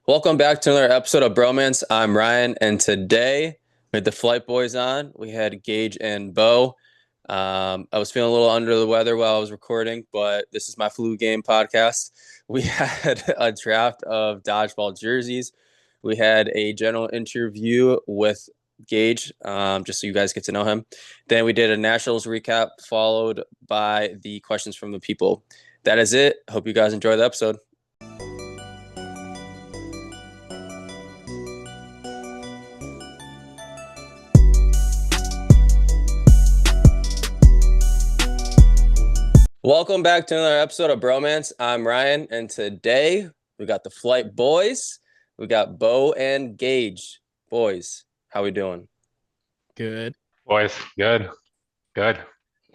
Welcome back to another episode of Bromance. I'm Ryan, and today we had the Flight Boys on. We had Gage and Bo. I was feeling a little under the weather while I was recording, but this is my flu game podcast. We had a draft of dodgeball jerseys. We had a general interview with Gage, just so you guys get to know him. Then we did a Nationals recap, followed by the questions from the people. That is it. Hope you guys enjoy the episode. Welcome back to another episode of Bromance. I'm Ryan, and today we got the Flight Boys. We got Bo and Gage. Boys, how we doing? Good. Boys, good.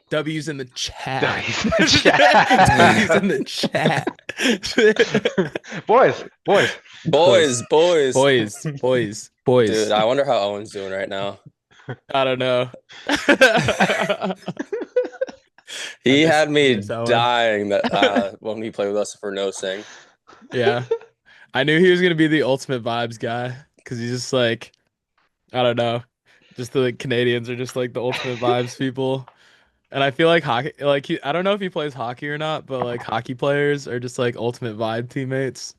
W's in the chat. W's in the chat. W's in the chat. Boys. Boys. Dude, I wonder how Owen's doing right now. I don't know. He had me dying that when he played with us for no sing. Yeah. I knew he was going to be the ultimate vibes guy because he's just like, I don't know. Just the Canadians are just like the ultimate vibes people. And I feel like hockey, I don't know if he plays hockey or not, but like hockey players are just like ultimate vibe teammates.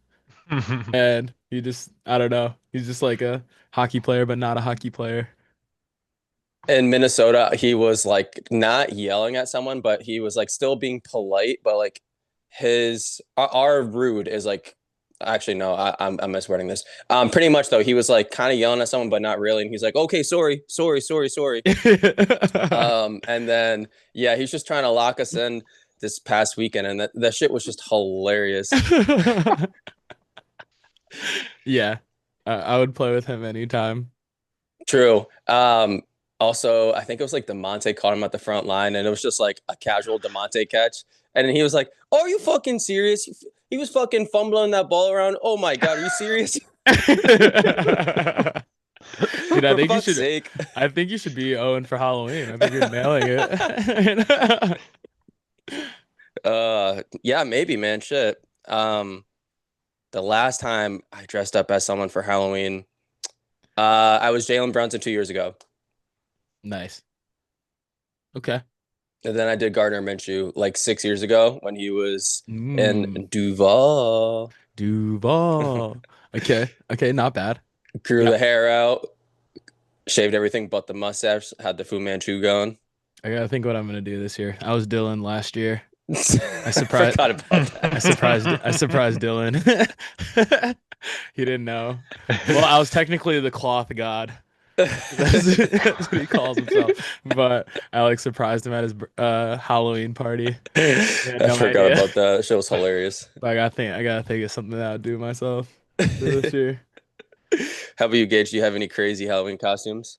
And I don't know. He's just like a hockey player, but not a hockey player. In Minnesota, he was like not yelling at someone, but he was like still being polite. But like our rude is like, actually no, I'm miswording this. Pretty much though, he was like kind of yelling at someone, but not really. And he's like, okay, sorry. And then yeah, he's just trying to lock us in this past weekend, and that shit was just hilarious. Yeah, I would play with him anytime. True. Also, I think it was like DeMonte caught him at the front line, and it was just like a casual DeMonte catch. And then he was like, "Oh, are you fucking serious? He was fucking fumbling that ball around. Oh my god, are you serious?" Dude, I think you should be Owen for Halloween. I think you're nailing it. Yeah, maybe, man. Shit. The last time I dressed up as someone for Halloween, I was Jalen Brunson 2 years ago. Nice. Okay. And then I did Gardner Minshew like 6 years ago when he was in Duval. Okay, not bad. Grew the hair out, shaved everything but the mustache, had the Fu Manchu going. I gotta think what I'm gonna do this year. I was Dylan last year. I forgot about that. I surprised Dylan. He didn't know. Well, I was technically the cloth god. That's what he calls himself. But I like surprised him at his Halloween party. I forgot about that. That shit was hilarious. But I gotta think of something that I'll do myself this year. How about you, Gage? Do you have any crazy Halloween costumes?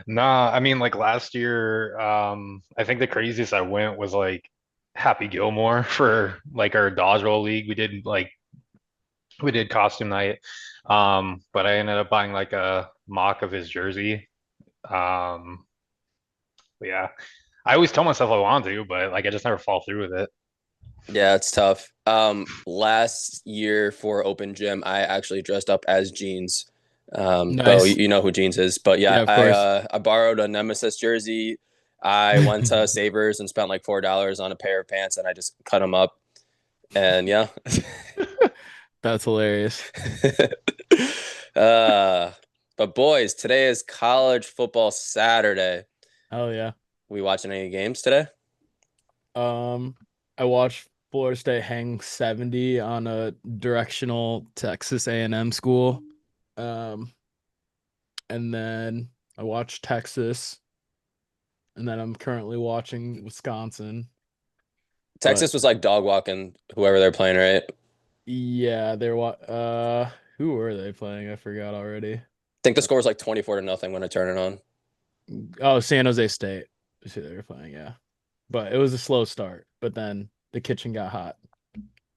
Nah, I mean like last year, I think the craziest I went was like Happy Gilmore for like our dodgeball league. We did costume night. But I ended up buying like a mock of his jersey. But yeah, I always tell myself I want to, but like I just never fall through with it. Yeah, it's tough. Last year for open gym, I actually dressed up as Jeans. Nice. Bo, you know who Jeans is, but yeah, of course. I borrowed a Nemesis jersey. I went to Savers and spent like $4 on a pair of pants, and I just cut them up. And yeah. That's hilarious. But boys, today is college football Saturday. Oh yeah. We watching any games today? I watched Florida State hang 70 on a directional Texas A&M school. And then I watched Texas. And then I'm currently watching Wisconsin. Texas was like dog walking whoever they're playing, right? Yeah, who were they playing? I forgot already. I think the score was like 24-0 when I turned it on. Oh, San Jose State is who they were playing, yeah. But it was a slow start, but then the kitchen got hot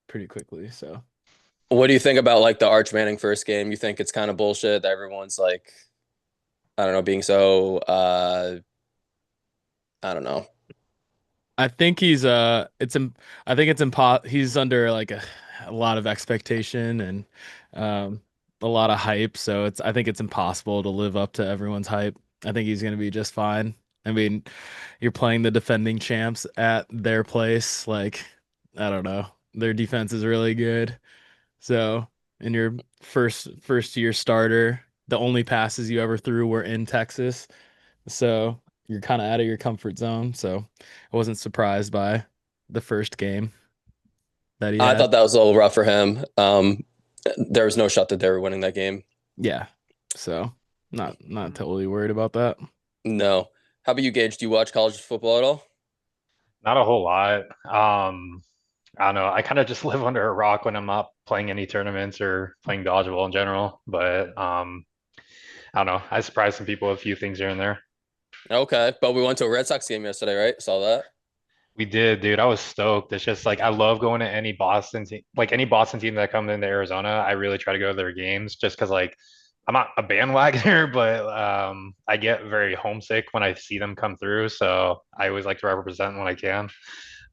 pretty quickly, so. What do you think about like the Arch Manning first game? You think it's kind of bullshit that everyone's like, I don't know, being so I don't know. I think he's he's under like a lot of expectation, and Um, a lot of hype, so I think it's impossible to live up to everyone's hype. I think he's gonna be just fine. I mean, you're playing the defending champs at their place. Like, I don't know. Their defense is really good. So, in your first year starter, the only passes you ever threw were in Texas. So, you're kind of out of your comfort zone. So, I wasn't surprised by the first game that he I had. thought that was a little rough for him. There was no shot that they were winning that game. Yeah. So, not totally worried about that. No. How about you, Gage? Do you watch college football at all? Not a whole lot. I don't know. I kind of just live under a rock when I'm not playing any tournaments or playing dodgeball in general. But I don't know. I surprised some people with a few things here and there. Okay, but we went to a Red Sox game yesterday, right? Saw that. We did, dude. I was stoked. It's just like I love going to any Boston team, like any Boston team that comes into Arizona. I really try to go to their games just because like I'm not a bandwagoner, but I get very homesick when I see them come through. So I always like to represent when I can.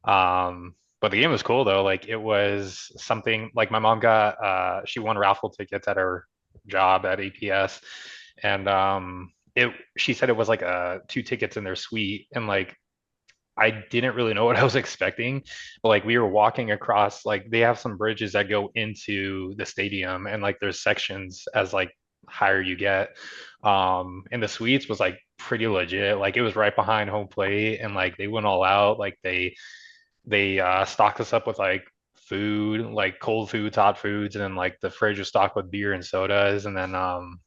But the game was cool though. Like it was something like my mom got she won raffle tickets at her job at APS, and it she said it was like two tickets in their suite, and like I didn't really know what I was expecting, but like we were walking across, like they have some bridges that go into the stadium, and like there's sections as like higher you get. And the suites was like pretty legit. Like it was right behind home plate, and like they went all out. Like they stocked us up with like food, like cold foods, hot foods, and then like the fridge was stocked with beer and sodas. And then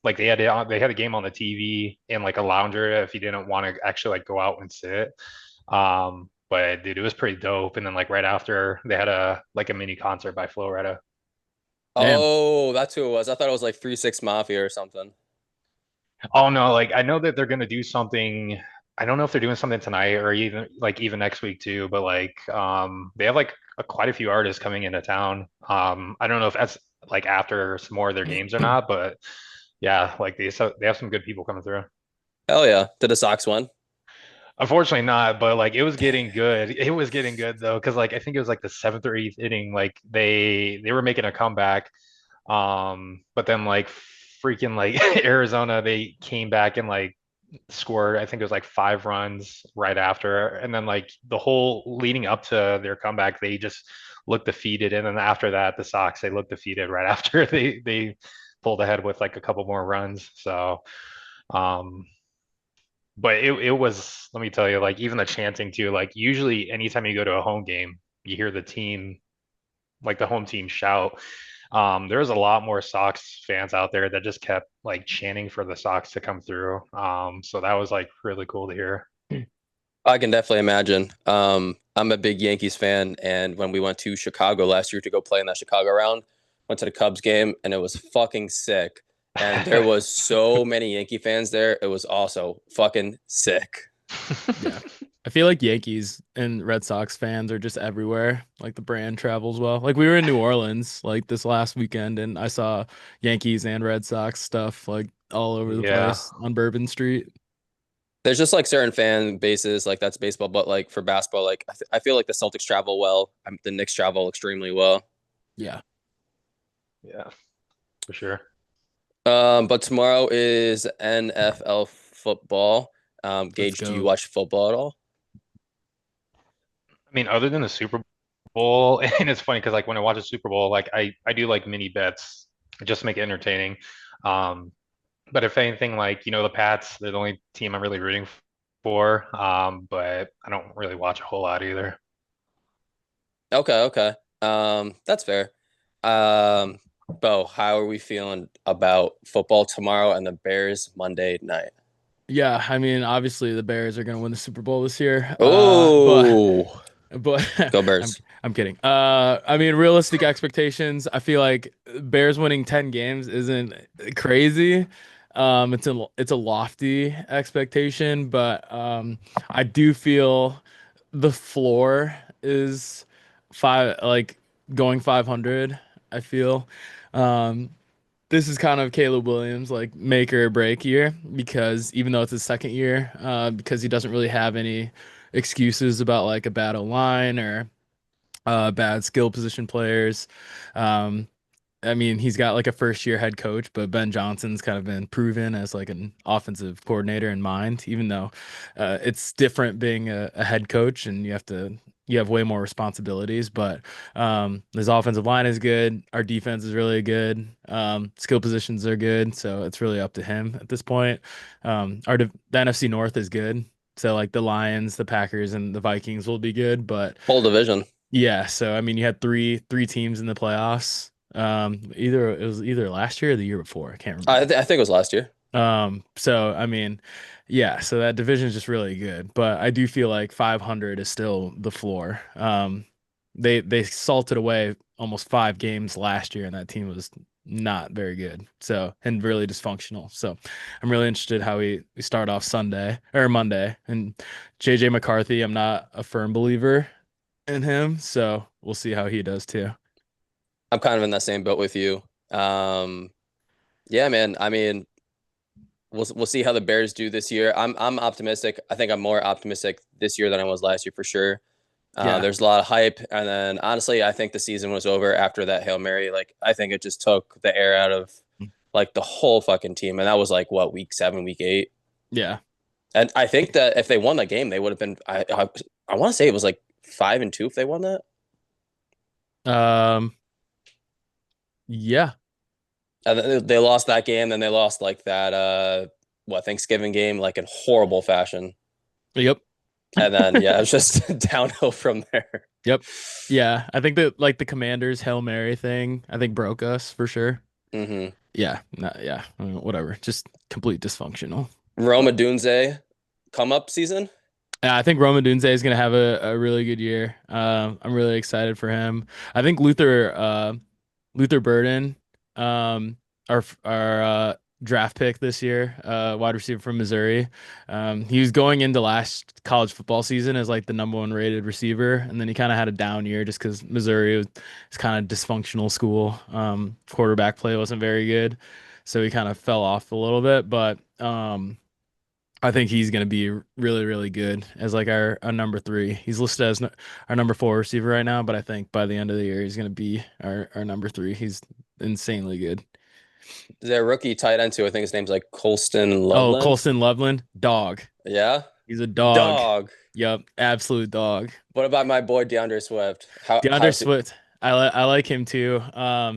like they had a game on the TV in like a lounger if you didn't want to actually like go out and sit. But dude, it was pretty dope. And then like right after they had a like a mini concert by Flo Rida. Damn. Oh, that's who it was. I thought it was like 3 6 Mafia or something. Oh no, like I know that they're gonna do something. I don't know if they're doing something tonight or even next week too, but like they have like quite a few artists coming into town. I don't know if that's like after some more of their games or not, but yeah, like they have some good people coming through. Hell yeah. Did the Sox win? Unfortunately not, but like it was getting good. It was getting good though, because like I think it was like the seventh or eighth inning, like they were making a comeback. But then like freaking like Arizona, they came back and like scored, I think it was like 5 runs right after. And then like the whole leading up to their comeback, they just looked defeated. And then after that, the Sox, they looked defeated right after they pulled ahead with like a couple more runs. So um but it was, let me tell you, like even the chanting too, like usually anytime you go to a home game, you hear the team, like the home team shout. There's a lot more Sox fans out there that just kept like chanting for the Sox to come through. So that was like really cool to hear. I can definitely imagine. I'm a big Yankees fan, and when we went to Chicago last year to go play in that Chicago round, went to the Cubs game, and it was fucking sick. And there was so many Yankee fans there. It was also fucking sick. Yeah. I feel like Yankees and Red Sox fans are just everywhere. Like the brand travels well. Like we were in New Orleans like this last weekend and I saw Yankees and Red Sox stuff like all over the Yeah. place on Bourbon Street. There's just like certain fan bases, like that's baseball, but like for basketball, like I feel like the Celtics travel well. The Knicks travel extremely well. Yeah. Yeah, for sure. But tomorrow is NFL football. Let's Gage, do you go. watch football at all? I mean, other than the Super Bowl, and it's funny because like when I watch a Super Bowl, like I do like mini bets just to make it entertaining. Um, but if anything, like the Pats, they're the only team I'm really rooting for. But I don't really watch a whole lot either. Okay, okay. That's fair. Um, Bo, how are we feeling about football tomorrow and the Bears Monday night? Yeah, I mean, obviously the Bears are going to win the Super Bowl this year. But Oh, but go I'm Bears. I'm kidding. I mean, realistic expectations. I feel like Bears winning 10 games isn't crazy. It's a lofty expectation, but I do feel the floor is like going 500. I feel. Um, this is kind of Caleb Williams like make or break year because even though it's his second year, because he doesn't really have any excuses about like a bad line or bad skill position players. Um, I mean, he's got like a first year head coach, but Ben Johnson's kind of been proven as like an offensive coordinator in mind, even though it's different being a head coach and you have way more responsibilities. But his offensive line is good. Our defense is really good. Skill positions are good. So it's really up to him at this point. The NFC North is good. So like the Lions, the Packers, and the Vikings will be good. But Whole division. yeah, so I mean, you had three teams in the playoffs. Either it was either last year or the year before. I can't remember. I think it was last year. So I mean, yeah, so that division is just really good, but I do feel like 500 is still the floor. They salted away almost 5 games last year, and that team was not very good. So and really dysfunctional. So I'm really interested how we start off Sunday or Monday. And JJ McCarthy, I'm not a firm believer in him, so we'll see how he does too. I'm kind of in that same boat with you. Um, yeah, man. I mean, we'll see how the Bears do this year. I'm optimistic. I think I'm more optimistic this year than I was last year for sure. Yeah. There's a lot of hype, and then honestly, I think the season was over after that Hail Mary. Like, I think it just took the air out of like the whole fucking team, and that was like what, week 7, week 8. Yeah. And I think that if they won that game, they would have been. I want to say it was like 5-2 if they won that. Um, yeah. And they lost that game, then they lost like that Thanksgiving game like in horrible fashion. Yep. And then yeah, it was just downhill from there. Yep. Yeah. I think that like the Commanders Hail Mary thing, I think broke us for sure. Mm-hmm. Yeah. Yeah. Whatever. Just complete dysfunctional. Roma Dunze come up season. I think Roma Dunze is going to have a really good year. I'm really excited for him. I think Luther Burden, our draft pick this year, wide receiver from Missouri. He was going into last college football season as like the #1 rated receiver, and then he kind of had a down year just because Missouri is kind of dysfunctional school. Quarterback play wasn't very good, so he kind of fell off a little bit, but I think he's going to be really, really good as like our #3. He's listed as our #4 receiver right now, but I think by the end of the year, he's going to be our #3. He's insanely good. Their rookie tight end too. I think his name's like Colston Oh, Loveland. Colston Loveland, dog. Yeah, He's a dog. dog. Yep, absolute dog. What about my boy DeAndre Swift? DeAndre How's he? Swift, I like him too.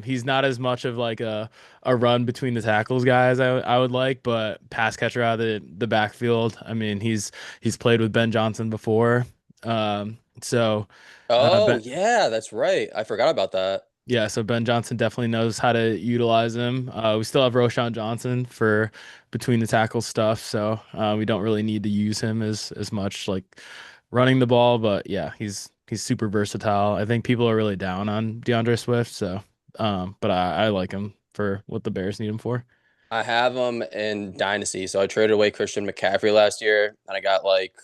He's not as much of like a run between the tackles guy as I would like, but pass catcher out of the backfield. I mean, he's played with Ben Johnson before. So Oh Ben, yeah, that's right. I forgot about that. yeah, so Ben Johnson definitely knows how to utilize him. We still have Roshan Johnson for between the tackle stuff, so we don't really need to use him as much like running the ball. But yeah, he's super versatile. I think people are really down on DeAndre Swift, so but I like him for what the Bears need him for. I have him in Dynasty, so I traded away Christian McCaffrey last year, and I got like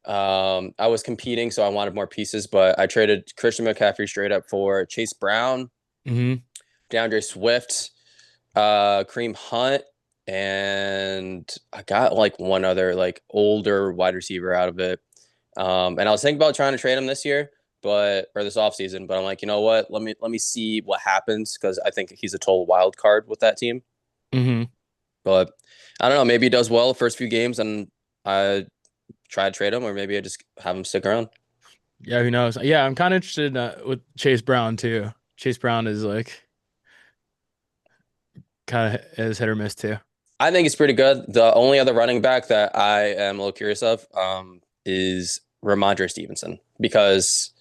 I was competing, so I wanted more pieces, but I traded Christian McCaffrey straight up for Chase Brown, Hmm. DeAndre Swift, Kareem Hunt, and I got like one other like older wide receiver out of it. And I was thinking about trying to trade him this year, or this offseason, but I'm like, you know what? Let me see what happens because I think he's a total wild card with that team. Hmm. But I don't know. Maybe he does well the first few games, and I try to trade him, or maybe I just have him stick around. Yeah, who knows? Yeah, I'm kind of interested with Chase Brown too. Chase Brown is like kind of is hit or miss too. I think he's pretty good. The only other running back that I am a little curious of is Ramondre Stevenson because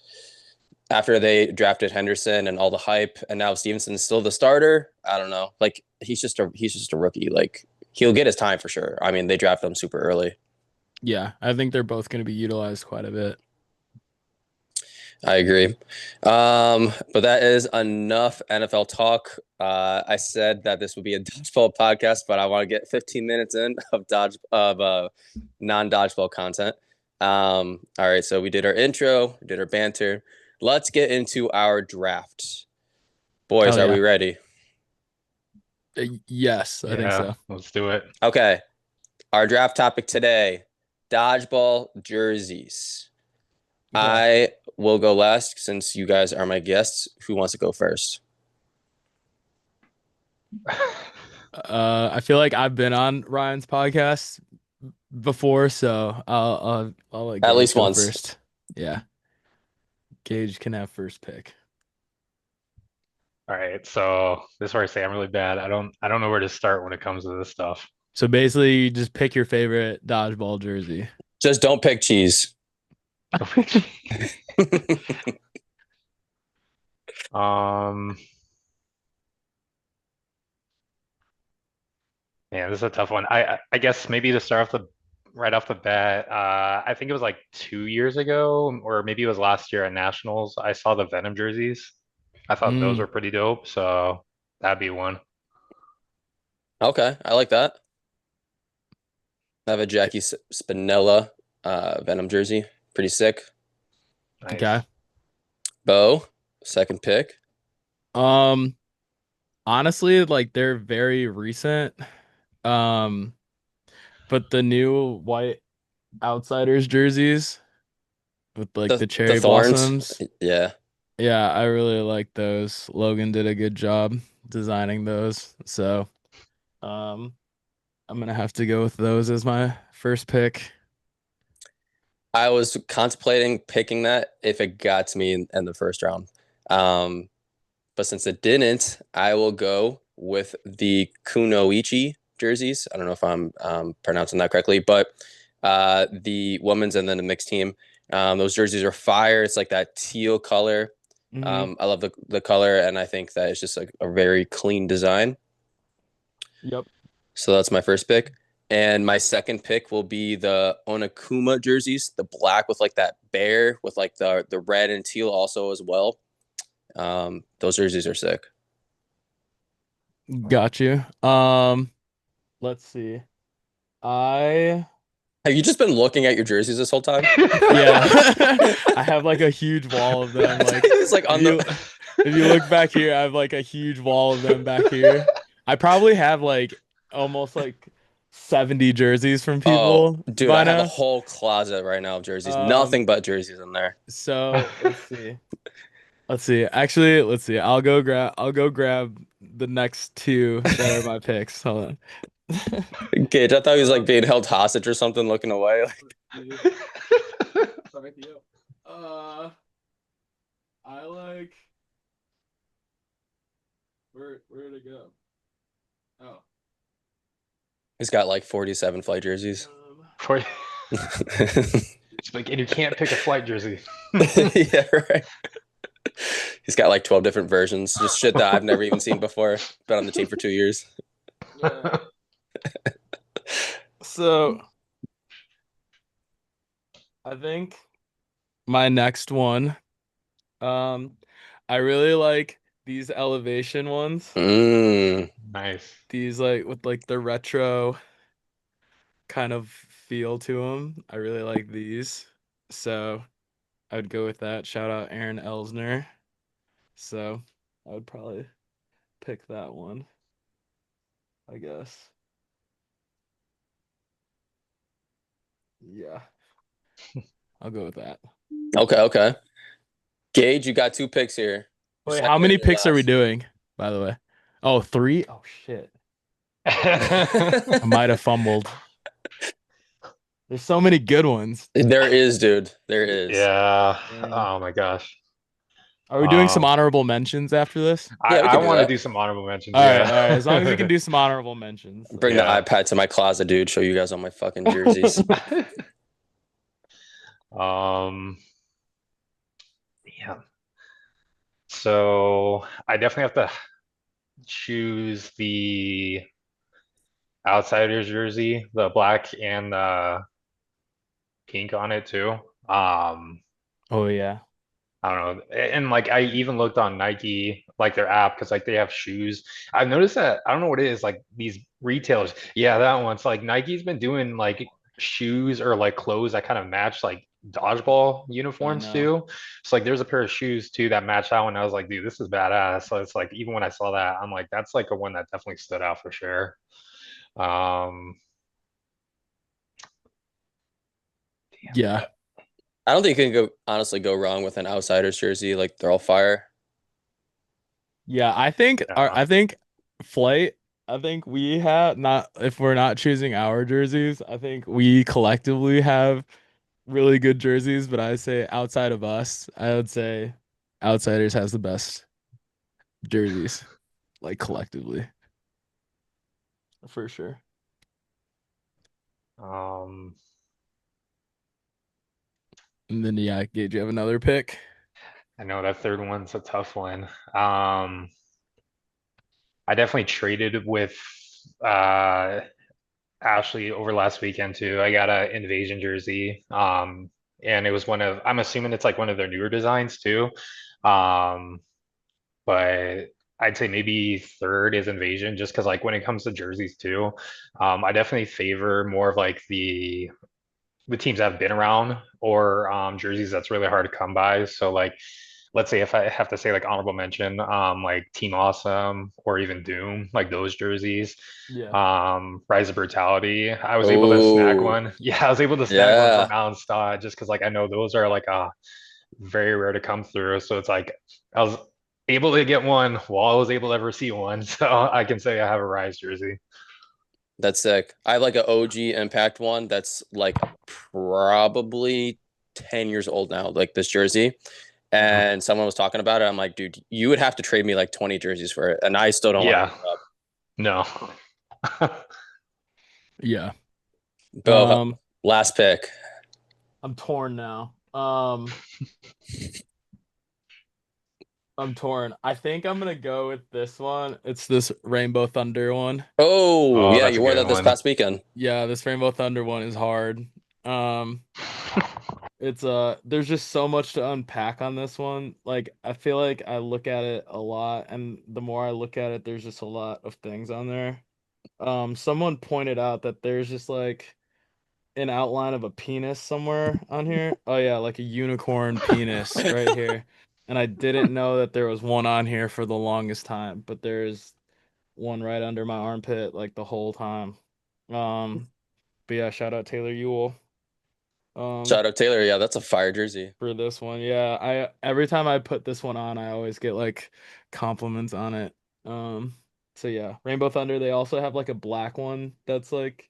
after they drafted Henderson and all the hype, and now Stevenson's still the starter. I don't know. Like he's just a rookie. Like he'll get his time for sure. I mean, they drafted him super early. Yeah, I think they're both going to be utilized quite a bit. I agree. But that is enough NFL talk. I said that this would be a dodgeball podcast, but I want to get 15 minutes in of non-dodgeball content. All right, so we did our intro, we did our banter. Let's get into our draft. Boys, Hell are yeah. we ready? Yes, I think so. Let's do it. Okay. Our draft topic today, dodgeball jerseys. Okay. I will go last since you guys are my guests. Who wants to go first? I feel like I've been on Ryan's podcast before, so I'll let At Gage least go once. first. Yeah, Gage can have first pick. All right, so this is where I say I'm really bad. I don't know where to start when it comes to this stuff. So basically, you just pick your favorite dodgeball jersey. Just don't pick cheese. Um, Man, this is a tough one. I guess maybe to start off the right off the bat, I think it was like 2 years ago, or maybe it was last year at Nationals. I saw the Venom jerseys. I thought those Mm, were pretty dope, so that'd be one. Okay, I like that. I have a Jackie Spinella Venom jersey. Pretty sick. okay. Nice. Bo, second pick. Um, Honestly, like they're very recent. Um, but the new white Outsiders jerseys with like the The cherry Thorns. blossoms. Yeah. Yeah, I really like those. Logan did a good job designing those. So, um, I'm gonna have to go with those as my first pick. I was contemplating picking that if it got to me in the first round. Um, but since it didn't, I will go with the Kunoichi jerseys. I don't know if I'm pronouncing that correctly, but the women's and then the mixed team. Those jerseys are fire. It's like that teal color. Hmm. I love the color, and I think that it's just like a very clean design. Yep. So that's my first pick. And my second pick will be the Onakuma jerseys, the black with like that bear with like the red and teal also as well. Those jerseys are sick. Got you. Let's see. I Have you just been looking at your jerseys this whole time? Yeah. I have like a huge wall of them. Like It's like if on you the. if you look back here, I have like a huge wall of them back here. I probably have like almost like 70 jerseys from Oh, people dude, I by have a now. whole closet right now of jerseys. Um, Nothing but jerseys in there. so let's see. Let's see. Actually, let's see. I'll go grab the next two that are my picks. Hold on. Gage, I thought he was like Um, being held hostage or something, looking away. you just fuck you up. I like where'd it go? Oh. He's got like 47 flight jerseys. For It's like, and you can't pick a flight jersey. Yeah, right. He's got like 12 different versions, just shit that I've never even seen before. Been on the team for 2 years. Yeah. So I think my next one, um, I really like these elevation ones. Mm. Nice. These like with like the retro kind of feel to them. I really like these. So I would go with that. Shout out Aaron Elsner. So I would probably pick that one, I guess. Yeah, I'll go with that. Okay, okay. Gage, you got two picks here. Your Wait, how second and many your picks are we last. doing, by the way? Oh, three? Oh shit. I might have fumbled. There's so many good ones. There is, dude. There is. Yeah. Dang. Oh my gosh. Are we doing some Um, honorable mentions after this? I Yeah, we I could do want to that. do some honorable mentions. All right, all right. As long as we can Yeah. do some honorable mentions. Bring the Yeah. iPad to my closet, dude. Show you guys all my fucking jerseys. Um, yeah. So I definitely have to choose the Outsiders jersey, the black and the pink on it too. Um, Oh yeah. I don't know. And like I even looked on Nike, like their app, because like they have shoes. I've noticed that I don't know what it is, like these retailers. Yeah, that one's like Nike's been doing like shoes or like clothes that kind of match like dodgeball I uniforms know. too. So like there's a pair of shoes too that match that one. I was like, dude, this is badass. So it's like even when I saw that, I'm like, that's like a one that definitely stood out for sure. Um, Yeah. I don't think you can go honestly go wrong with an Outsiders jersey. Like they're all fire. Yeah, I think yeah. I think Flight, I think we have not, if we're not choosing our jerseys, I think we collectively have really good jerseys, but I say outside of us, I would say Outsiders has the best jerseys, like collectively, for sure. Um, And then yeah, Gage, you have another pick? I know that third one's a tough one. Um, I definitely traded with uh Ashley over last weekend too. I got a Invasion jersey. And it was I'm assuming it's like one of their newer designs too. Um, but I'd say maybe third is Invasion, just because like when it comes to jerseys too, I definitely favor more of like the teams that have been around or jerseys that's really hard to come by. So like let's say if I have to say like honorable mention, like Team Awesome or even Doom, like those jerseys. Yeah. Rise of Brutality. I was able to snag Oh, one. Yeah, I was able to snag one from yeah. Mountain Star just because like I know those are like very rare to come through. So it's like I was able to get one while I was able to ever see one. So I can say I have a Rise jersey. That's sick. I have like an OG Impact one that's like probably 10 years old now, like this jersey. Mhm. And someone was talking about it. I'm like, dude, you would have to trade me like 20 jerseys for it. And I still don't want to Yeah, give it up. no. Yeah. Bo, Um, last pick. I'm torn now. I'm torn. I think I'm gonna go with this one. It's this Rainbow Thunder one. Oh, Oh, yeah, that's you a wore good that this one. past weekend. Yeah, this Rainbow Thunder one is hard. Um, it's there's just so much to unpack on this one. Like I feel like I look at it a lot, and the more I look at it, there's just a lot of things on there. Someone pointed out that there's just like an outline of a penis somewhere on here. Oh yeah, like a unicorn penis right here. And I didn't know that there was one on here for the longest time, but there's one right under my armpit like the whole time. Um, but yeah, shout out Taylor Ewell. Um, Shout out Taylor. Yeah, that's a fire jersey. for this one. Yeah, I every time I put this one on, I always get like compliments on it. Um, so yeah, Rainbow Thunder, they also have like a black one that's like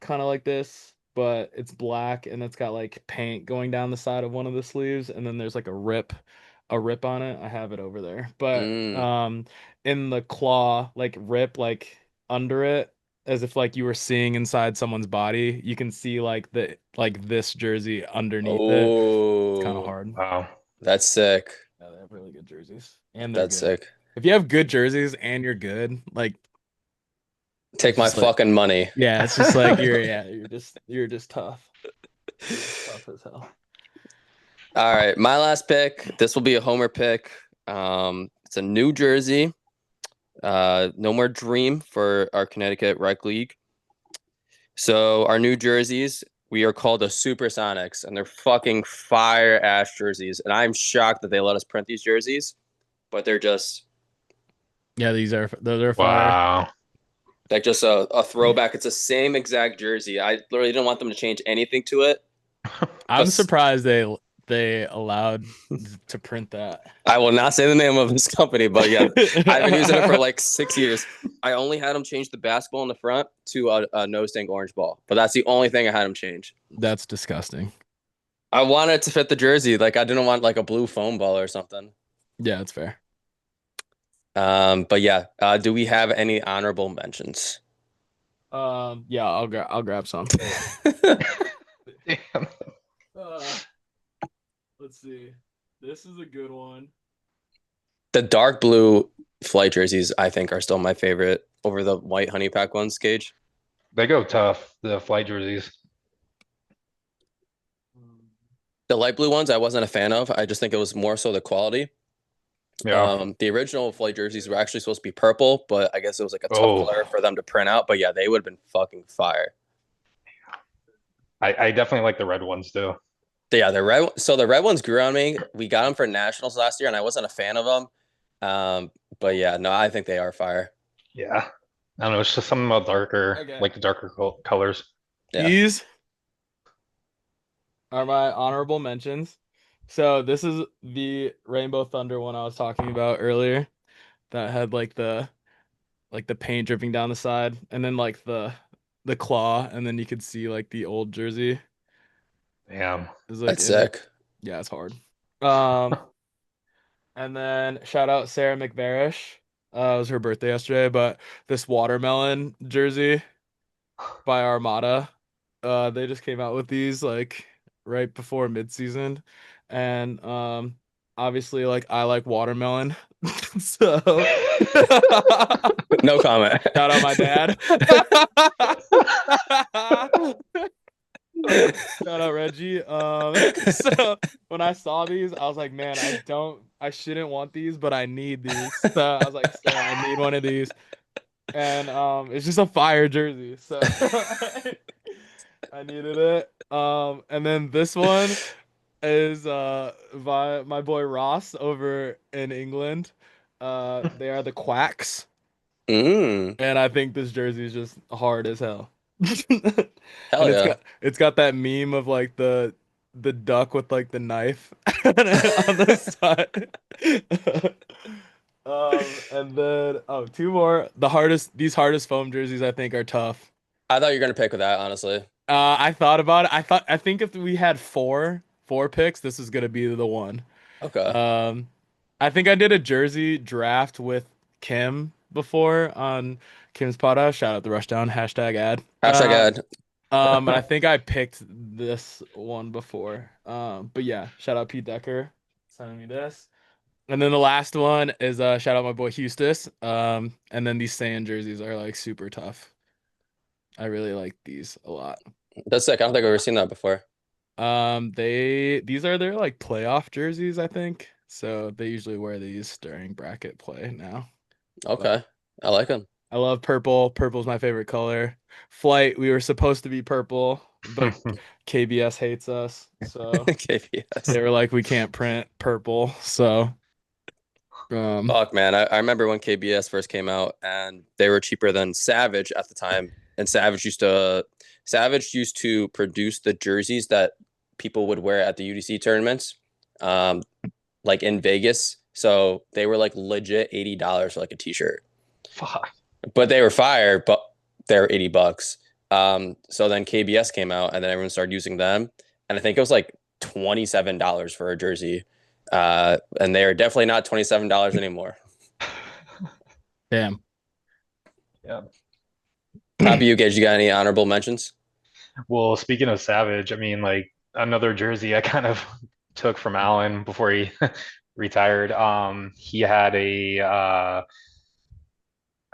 kind of like this, but it's black and it's got like paint going down the side of one of the sleeves, and then there's like a rip on it. I have it over there. But Mm. in the claw, like rip like under it, as if like you were seeing inside someone's body, you can see like the like this jersey underneath it. It's kind of Oh, hard. Wow. that's sick. Yeah, they have really good jerseys. And they're That's good. sick. If you have good jerseys and you're good, like Take it's my just like fucking money. yeah, it's just like you're just tough. You're just tough as hell. All right, my last pick. This will be a homer pick. It's a New Jersey. No more Dream for our Connecticut Rec League. So our New Jerseys, we are called the Supersonics, and they're fucking fire ass jerseys. And I'm shocked that they let us print these jerseys, but they're just Yeah, those are fire. Wow. like just a throwback. It's the same exact jersey. I literally didn't want them to change anything to it. I'm But surprised they allowed to print that. I will not say the name of this company, but yeah, I've been using it for like 6 years. I only had them change the basketball in the front to a no stink orange ball, but that's the only thing I had them change. That's disgusting. I wanted it to fit the jersey. Like I didn't want like a blue foam ball or something. Yeah, it's fair. But yeah, do we have any honorable mentions? Yeah, I'll grab some. Damn. Uh, let's see. This is a good one. The dark blue flight jerseys, I think, are still my favorite over the white honey pack ones, Gage. They go tough, the flight jerseys. The light blue ones I wasn't a fan of. I just think it was more so the quality. Yeah. The original flight jerseys were actually supposed to be purple, but I guess it was like a tough Oh, color for them to print out. But yeah, they would have been fucking fire. I definitely like the red ones too. Yeah, the red. So the red ones grew on me. We got them for nationals last year, and I wasn't a fan of them. But yeah, no, I think they are fire. Yeah. I don't know, it's just something about darker, Okay. like the darker colors. Yeah. These are my honorable mentions. So this is the Rainbow Thunder one I was talking about earlier that had like the paint dripping down the side, and then like the claw, and then you could see like the old jersey. Damn. It's like That's sick. yeah, it's hard. Um, and then shout out Sarah McVarish. It was her birthday yesterday, but this watermelon jersey by Armada, they just came out with these like right before midseason, and obviously like I like watermelon, so No comment. shout out my dad. Shout out Reggie. So when I saw these, I was like, man, I shouldn't want these, but I need these. So I was like, Sarah, I need one of these. And it's just a fire jersey. So I needed it. And then this one is by my boy Ross over in England. They are the Quacks, Mm, and I think this jersey is just hard as hell. hell And yeah. it's got that meme of like the duck with like the knife on the side. And then two more. These hardest foam jerseys I think are tough. I thought you were gonna pick with that, honestly. I thought about it. I think if we had four picks, this is gonna be the one. Okay. Um, I think I did a jersey draft with Kim before on Kim's Pada. Shout out the Rushdown #ad. Hashtag ad. And I think I picked this one before. But yeah, shout out Pete Decker sending me this. And then the last one is shout out my boy Hustis. And then these sand jerseys are like super tough. I really like these a lot. That's sick. I don't think I've ever seen that before. These are their like playoff jerseys, I think. So they usually wear these during bracket play now. But Okay. I like them. I love purple. Purple's my favorite color. Flight, we were supposed to be purple, but KBS hates us. So KPS. they were like, we can't print purple. So Fuck, man. I remember when KBS first came out and they were cheaper than Savage at the time. And Savage used to produce the jerseys that people would wear at the UDC tournaments, um, like in Vegas. So they were like legit $80 for like a t-shirt. Fuck. But they were fire, but they're $80. So then KBS came out and then everyone started using them. And I think it was like $27 for a jersey. And they are definitely not $27 anymore. damn. Yeah. How about you, Gage? You got any honorable mentions? Well, speaking of Savage, I mean, like another jersey I kind of took from Allen before he retired. He had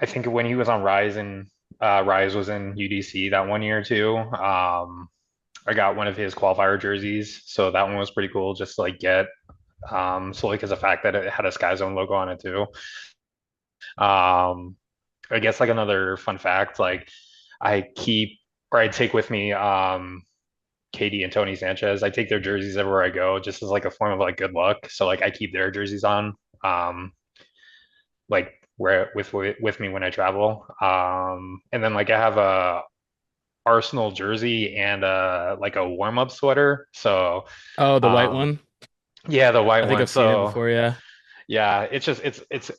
I think when he was on Rise and Rise was in UDC that one year too. I got one of his qualifier jerseys, so that one was pretty cool just to like get solely because of the fact that it had a Sky Zone logo on it too. Um, I guess like another fun fact, like I take with me KD and Tony Sanchez. I take their jerseys everywhere I go just as like a form of like good luck. So like I keep their jerseys on. Like where with me when I travel. And then like I have a Arsenal jersey and like a warm up sweater. So Oh, the white um, one. yeah, the white I think one. I've seen it So before. Yeah. yeah, it's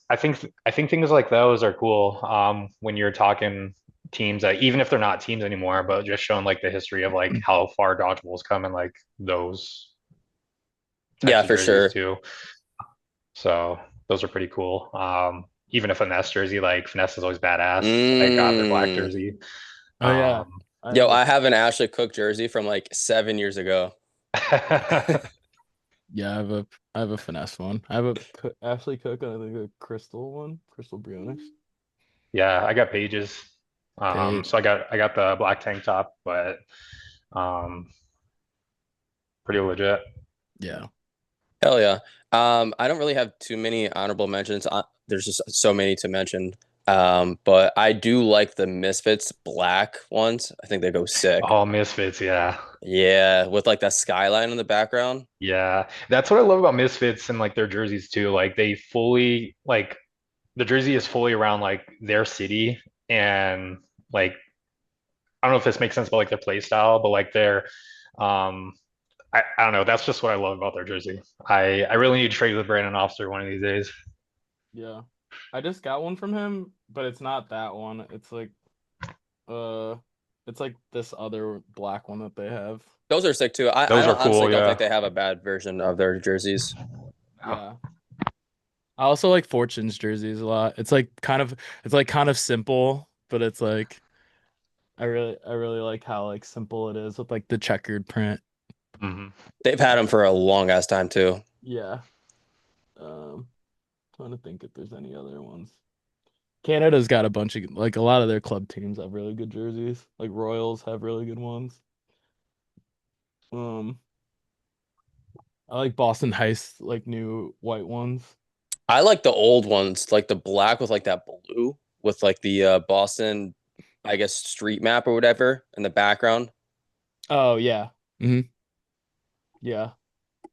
I think things like those are cool. When you're talking teams that even if they're not teams anymore, but just showing like the history of like how far dodgeball's come and like those Yeah, types of for jerseys sure. too. So those are pretty cool. Even a finesse jersey, like finesse is always badass. I got their black Mm. jersey. Oh yeah. Um, I Yo, have a I have an Ashley Cook jersey from like 7 years ago. yeah, I have a finesse one. I have a Ashley Cook and I think a crystal one, crystal briones. yeah, I got pages. Pay So I got the black tank top, but um, pretty legit. yeah. Hell yeah. I don't really have too many honorable mentions. There's just so many to mention. But I do like the Misfits black ones. I think they go sick. Oh, Misfits, yeah. Yeah, with like that skyline in the background. Yeah. That's what I love about Misfits and like their jerseys too. Like they fully like the jersey is fully around like their city and like I don't know if this makes sense about like their play style, but like their um I don't know. That's just what I love about their jersey. I really need to trade with Brandon Officer one of these days. Yeah. I just got one from him but it's not that one. Uh, it's like this other black one that they have. Those are sick too. I Those are honestly cool, don't yeah. think they have a bad version of their jerseys. Yeah. I also like Fortune's jerseys a lot. It's like kind of simple, but it's like I really like how like simple it is with like the checkered print. Hmm. They've had them for a long ass time too. Yeah. Um, Trying to think if there's any other ones. Canada's got a bunch of like a lot of their club teams have really good jerseys. Like Royals have really good ones. Um, I like Boston Heist like new white ones. I like the old ones, like the black with like that blue with like the Boston, I guess, street map or whatever in the background. Oh yeah. Hmm. Yeah.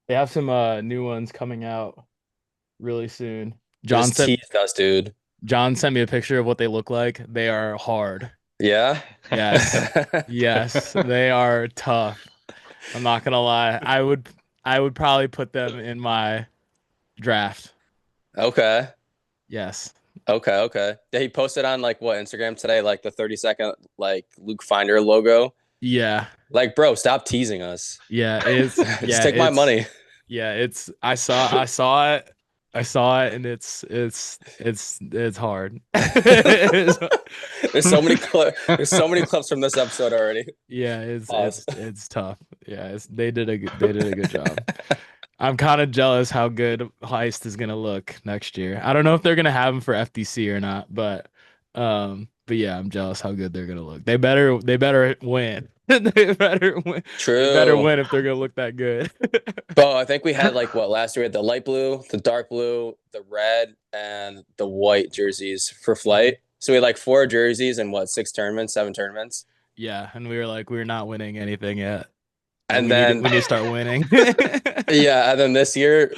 They have some new ones coming out really soon. They just teased us, dude. John sent me a picture of what they look like. They are hard. Yeah. Yes. Yes, they are tough. I'm not gonna lie. I would probably put them in my draft. Okay. Yes. Okay. Okay. Yeah, he posted on like what Instagram today, like the 30-second like Luke Finder logo. Yeah. Like, bro, stop teasing us. Just take my money. It's I saw it. I saw it and it's hard. There's so many clips from this episode already. Yeah, Pause. it's tough. Yeah, they did a good job. I'm kind of jealous how good Heist is gonna look next year. I don't know if they're gonna have him for FTC or not, but yeah, I'm jealous how good they're gonna look. They better win. They better win. They better True. win if they're gonna look that good. But I think we had like what last year we had the light blue, the dark blue, the red, and the white jerseys for flight. So we had like 4 jerseys and what, 6 tournaments, 7 tournaments. Yeah, and we were like, we're not winning anything yet, and And then we need to start winning. yeah, and then this year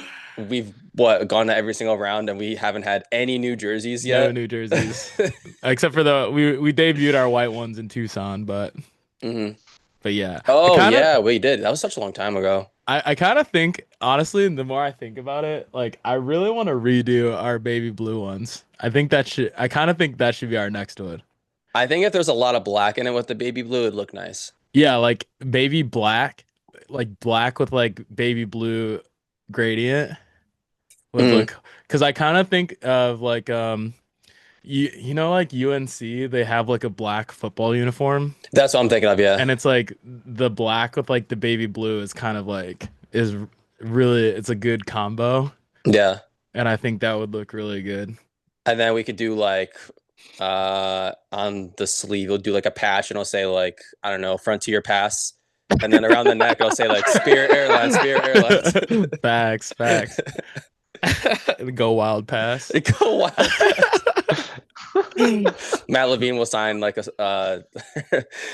we've what gone to every single round and we haven't had any new jerseys No yet. New Jerseys, except for we debuted our white ones in Tucson, Hmm. but yeah, Oh yeah, we did. That was such a long time ago. I kind of think honestly, the more I think about it, like I really want to redo our baby blue ones. I kind of think that should be our next one. I think if there's a lot of black in it with the baby blue, it'd look nice. Yeah, like baby black, like black with like baby blue gradient would Mm, look, because I kind of think of like you know like UNC, they have like a black football uniform, that's what I'm thinking of. Yeah, and it's like the black with like the baby blue is kind of like is really, it's a good combo, yeah. and I think that would look really good. And then we could do like on the sleeve, we'll do like a patch and it'll say like, I don't know, Frontier Pass. And then around the neck it'll say like Spirit Airlines, Spirit Airlines. Facts. Go Wild Pass. Go wild. Matt Levine will sign like a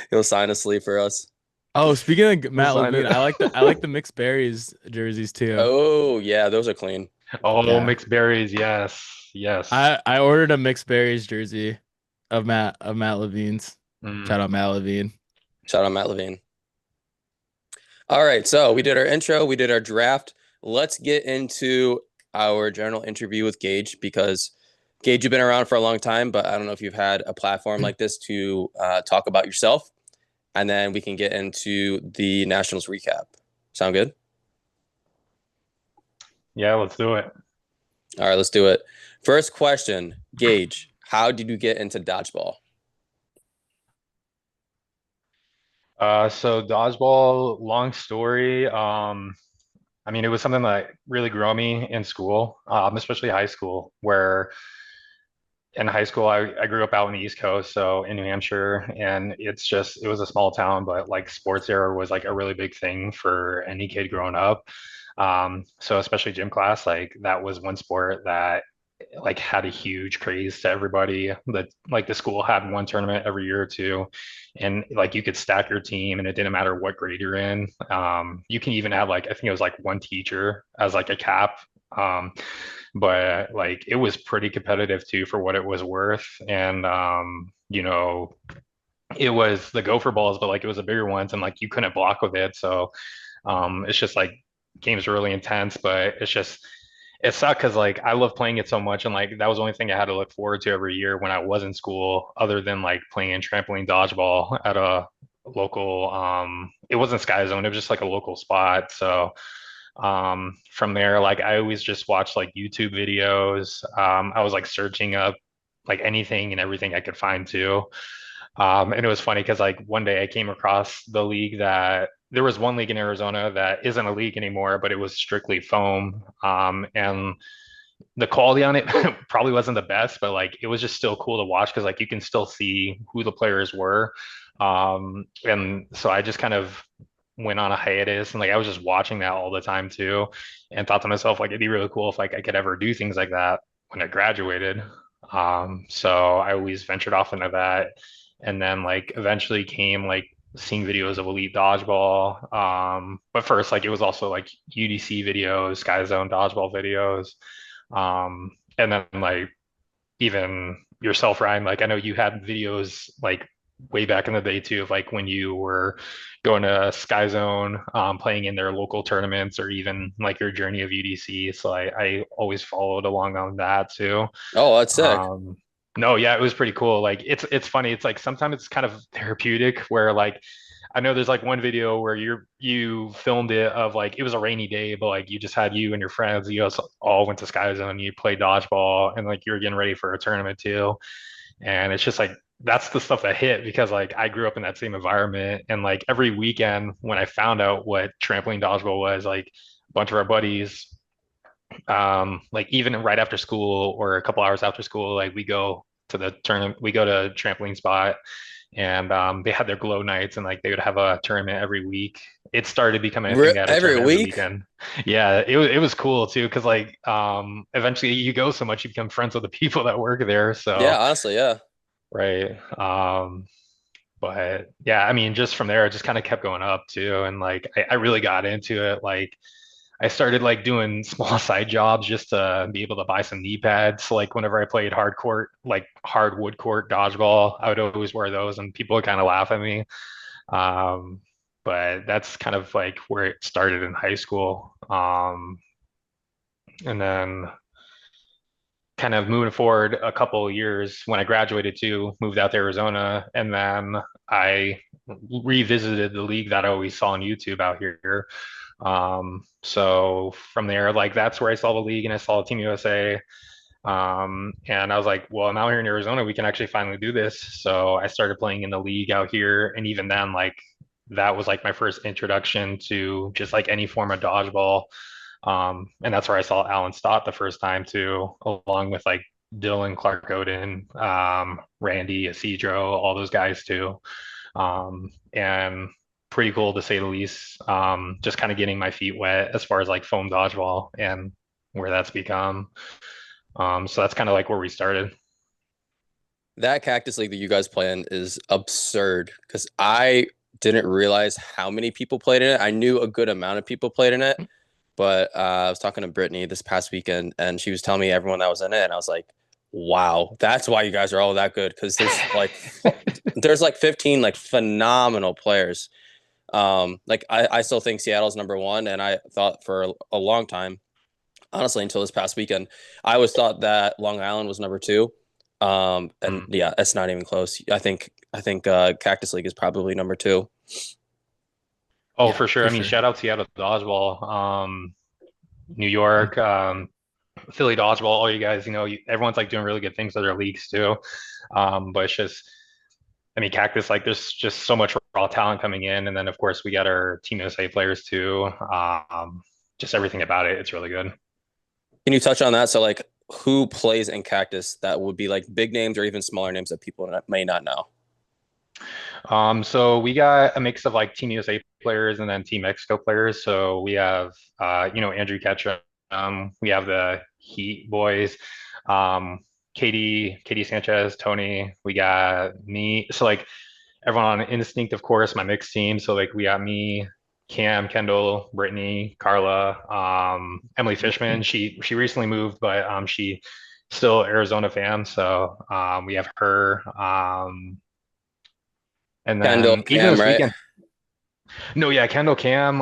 he'll sign a sleeve for us. Oh, speaking of Matt Sign Levine, it. I like the mixed berries jerseys too. Oh yeah, those are clean. Oh, Yeah. mixed berries, yes, yes. I ordered a mixed berries jersey of Matt Levine's. Mm. Shout out Matt Levine. Shout out Matt Levine. All right, so we did our intro, we did our draft. Let's get into our general interview with Gaihj because Gaihj, you've been around for a long time, but I don't know if you've had a platform like this to talk about yourself, and then we can get into the Nationals recap. Sound good? Yeah, let's do it. All right, let's do it. First question, Gaihj, how did you get into dodgeball? So dodgeball, long story. I mean, it was something that really grew on me in school, especially high school, where in high school I grew up out on the East Coast, so in New Hampshire, and it was a small town, but like sports era was like a really big thing for any kid growing up. So especially gym class, like that was one sport that like had a huge craze to everybody. That like the school had one tournament every year or two, and like you could stack your team, and it didn't matter what grade you're in. You can even have like I think it was like one teacher as like a cap. Um, but like it was pretty competitive too for what it was worth, and it was the gopher balls, but like it was the bigger ones, and like you couldn't block with it. So it's just like games are really intense, but it's just it sucked because like I love playing it so much, and like that was the only thing I had to look forward to every year when I was in school, other than like playing trampoline dodgeball at a local it wasn't Sky Zone, it was just like a local spot. So from there, like I always just watched like YouTube videos. I was like searching up like anything and everything I could find too. And it was funny because like one day I came across the league that there was one league in Arizona that isn't a league anymore, but it was strictly foam. And the quality on it probably wasn't the best, but like it was just still cool to watch because like you can still see who the players were. And so I just kind of went on a hiatus and like I was just watching that all the time too, and thought to myself like it'd be really cool if like I could ever do things like that when I graduated. So I always ventured off into that, and then like eventually came like seeing videos of Elite Dodgeball. But first like it was also like UDC videos, Sky Zone Dodgeball videos. And then like even yourself, Ryan, like I know you had videos like way back in the day too of like when you were going to Sky Zone, playing in their local tournaments or even like your journey of UDC. So I always followed along on that too. Oh, that's sick. Um, no, yeah, it was pretty cool. Like it's funny. It's like sometimes it's kind of therapeutic where like I know there's like one video where you filmed it of like it was a rainy day, but like you just had you and your friends, you guys all went to Sky Zone, you played dodgeball, and like you were getting ready for a tournament too. And it's just like that's the stuff that hit because like I grew up in that same environment, and like every weekend when I found out what trampoline dodgeball was, like a bunch of our buddies, like even right after school or a couple hours after school, like we go to the tournament, we go to trampoline spot, and they had their glow nights, and like they would have a tournament every week. It started becoming a thing that had a Every tournament every week? weekend. Yeah, it was cool too because like eventually you go so much you become friends with the people that work there. Yeah, So honestly, yeah. right. But yeah, I mean, just from there, it just kind of kept going up too. And like, I really got into it. Like, I started like doing small side jobs just to be able to buy some knee pads. Like, whenever I played hard court, like hardwood court dodgeball, I would always wear those, and people would kind of laugh at me. Um, but that's kind of like where it started in high school. And then kind of moving forward a couple of years when I graduated too, moved out to Arizona, and then I revisited the league that I always saw on YouTube out here. So from there, like that's where I saw the league and I saw Team USA. And I was like, well, I'm out here in Arizona, we can actually finally do this. So I started playing in the league out here, and even then, like that was like my first introduction to just like any form of dodgeball. And that's where I saw Alan Stott the first time too, along with like Dylan Clark Oden, Randy Isidro, all those guys too. And pretty cool to say the least. Just kind of getting my feet wet as far as like foam dodgeball and where that's become. So that's kind of like where we started. That Cactus League that you guys play in is absurd because I didn't realize how many people played in it. I knew a good amount of people played in it, but I was talking to Brittany this past weekend, and she was telling me everyone that was in it, and I was like, "Wow, that's why you guys are all that good." Because there's like 15 like phenomenal players. Like I still think Seattle's number one, and I thought for a long time, honestly, until this past weekend, I always thought that Long Island was number two. And Mm. yeah, it's not even close. I think Cactus League is probably number two. Oh, Yeah, for sure. for I mean, sure. shout out Seattle Dodgeball, New York, Philly Dodgeball, all you guys, everyone's like doing really good things with their leagues too. But it's just, I mean, Cactus, like there's just so much raw talent coming in. And then of course we got our Team USA players too. Just everything about it, it's really good. Can you touch on that? So like, who plays in Cactus that would be like big names or even smaller names that people may not know? So we got a mix of like Team USA players and then Team Mexico players. So we have, Andrew Ketchum. We have the Heat boys, Katie Sanchez, Tony. We got me. So like everyone on Instinct, of course, my mixed team. So like we got me, Cam, Kendall, Brittany, Carla, Emily Fishman. She recently moved, but she still Arizona fan. So we have her. And Kendall, then even Cam, this right? weekend, No, yeah, Kendall Cam.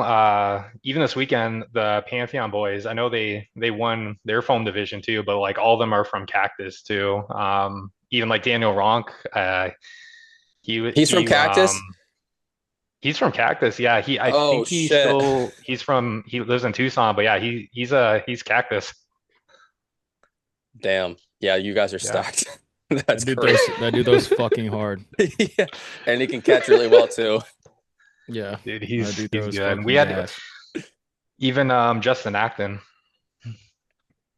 Even this weekend, the Pantheon boys. I know they won their foam division too, but like all of them are from Cactus too. Even like Daniel Ronk. He He's from he Cactus. he's from Cactus. Yeah, I Oh think shit. he lives in Tucson, but yeah, he's Cactus. Damn. Yeah, you guys are Yeah, stacked. That's crazy. That dude throws fucking hard. Yeah. And he can catch really well too. Yeah, dude, that dude he's throws good. We fucking had gas. even Justin Acton.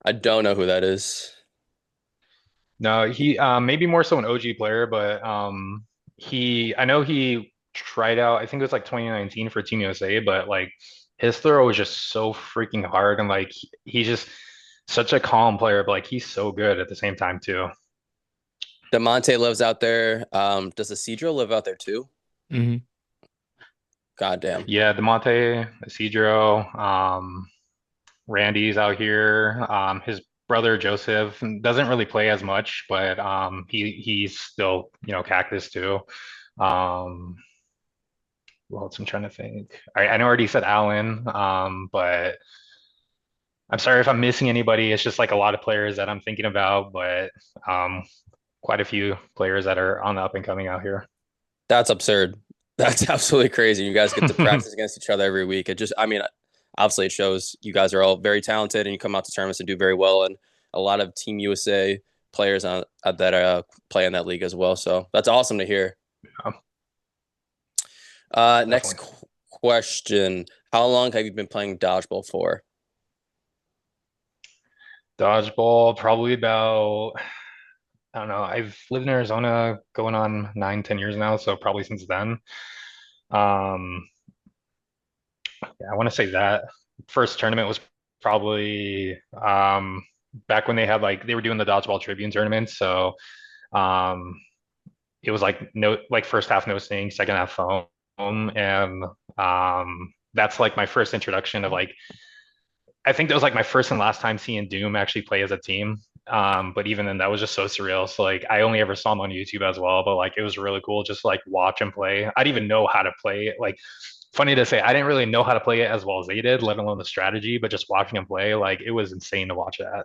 I don't know who that is. No, he maybe more so an OG player, but he I know he tried out, I think it was like 2019 for Team USA, but like his throw was just so freaking hard and like he's just such a calm player, but like he's so good at the same time too. Demonte lives out there. Does Isidro live out there too? Hmm. God damn. Yeah, DeMonte, Isidro, Randy's out here. His brother Joseph doesn't really play as much, but he's still, Cactus too. Um, Who else I'm trying to think? I know I already said Allen, but I'm sorry if I'm missing anybody. It's just like a lot of players that I'm thinking about, but um, quite a few players that are on the up and coming out here. That's absurd. That's absolutely crazy. You guys get to practice against each other every week. It just, I mean, obviously it shows you guys are all very talented and you come out to tournaments and do very well. And a lot of Team USA players that play in that league as well. So that's awesome to hear. Yeah, Next definitely. question. How long have you been playing dodgeball for? Dodgeball, probably about, I don't know, I've lived in Arizona going on 9, 10 years now, so probably since then. Um, yeah, I want to say that first tournament was probably back when they had like they were doing the Dodgeball Tribune tournament. So um, it was like no like first half no sting, second half foam, and that's like my first introduction of like I think that was like my first and last time seeing Doom actually play as a team. But even then, that was just so surreal. So like, I only ever saw him on YouTube as well, but like, it was really cool just to, like watch him play. I didn't even know how to play it. Like, funny to say, I didn't really know how to play it as well as they did, let alone the strategy. But just watching him play, like, it was insane to watch that.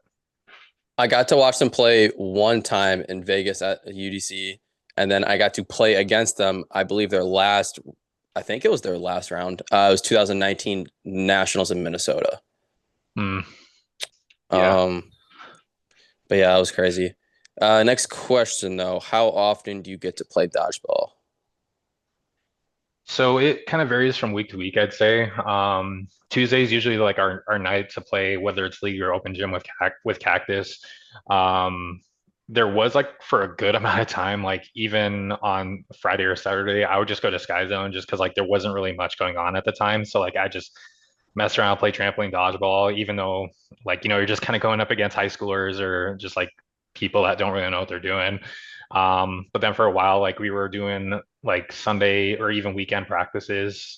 I got to watch them play one time in Vegas at UDC, and then I got to play against them. I believe I think it was their last round. It was 2019 Nationals in Minnesota. Mm, yeah. Um, but yeah, that was crazy. Next question though, how often do you get to play dodgeball? So it kind of varies from week to week, I'd say. Tuesdays usually like our night to play, whether it's league or open gym with Cactus. Um, there was like for a good amount of time, like even on Friday or Saturday, I would just go to Sky Zone just because like there wasn't really much going on at the time. So like I just mess around, play trampoline dodgeball, even though like you're just kind of going up against high schoolers or just like people that don't really know what they're doing. But then for a while, like we were doing like Sunday or even weekend practices.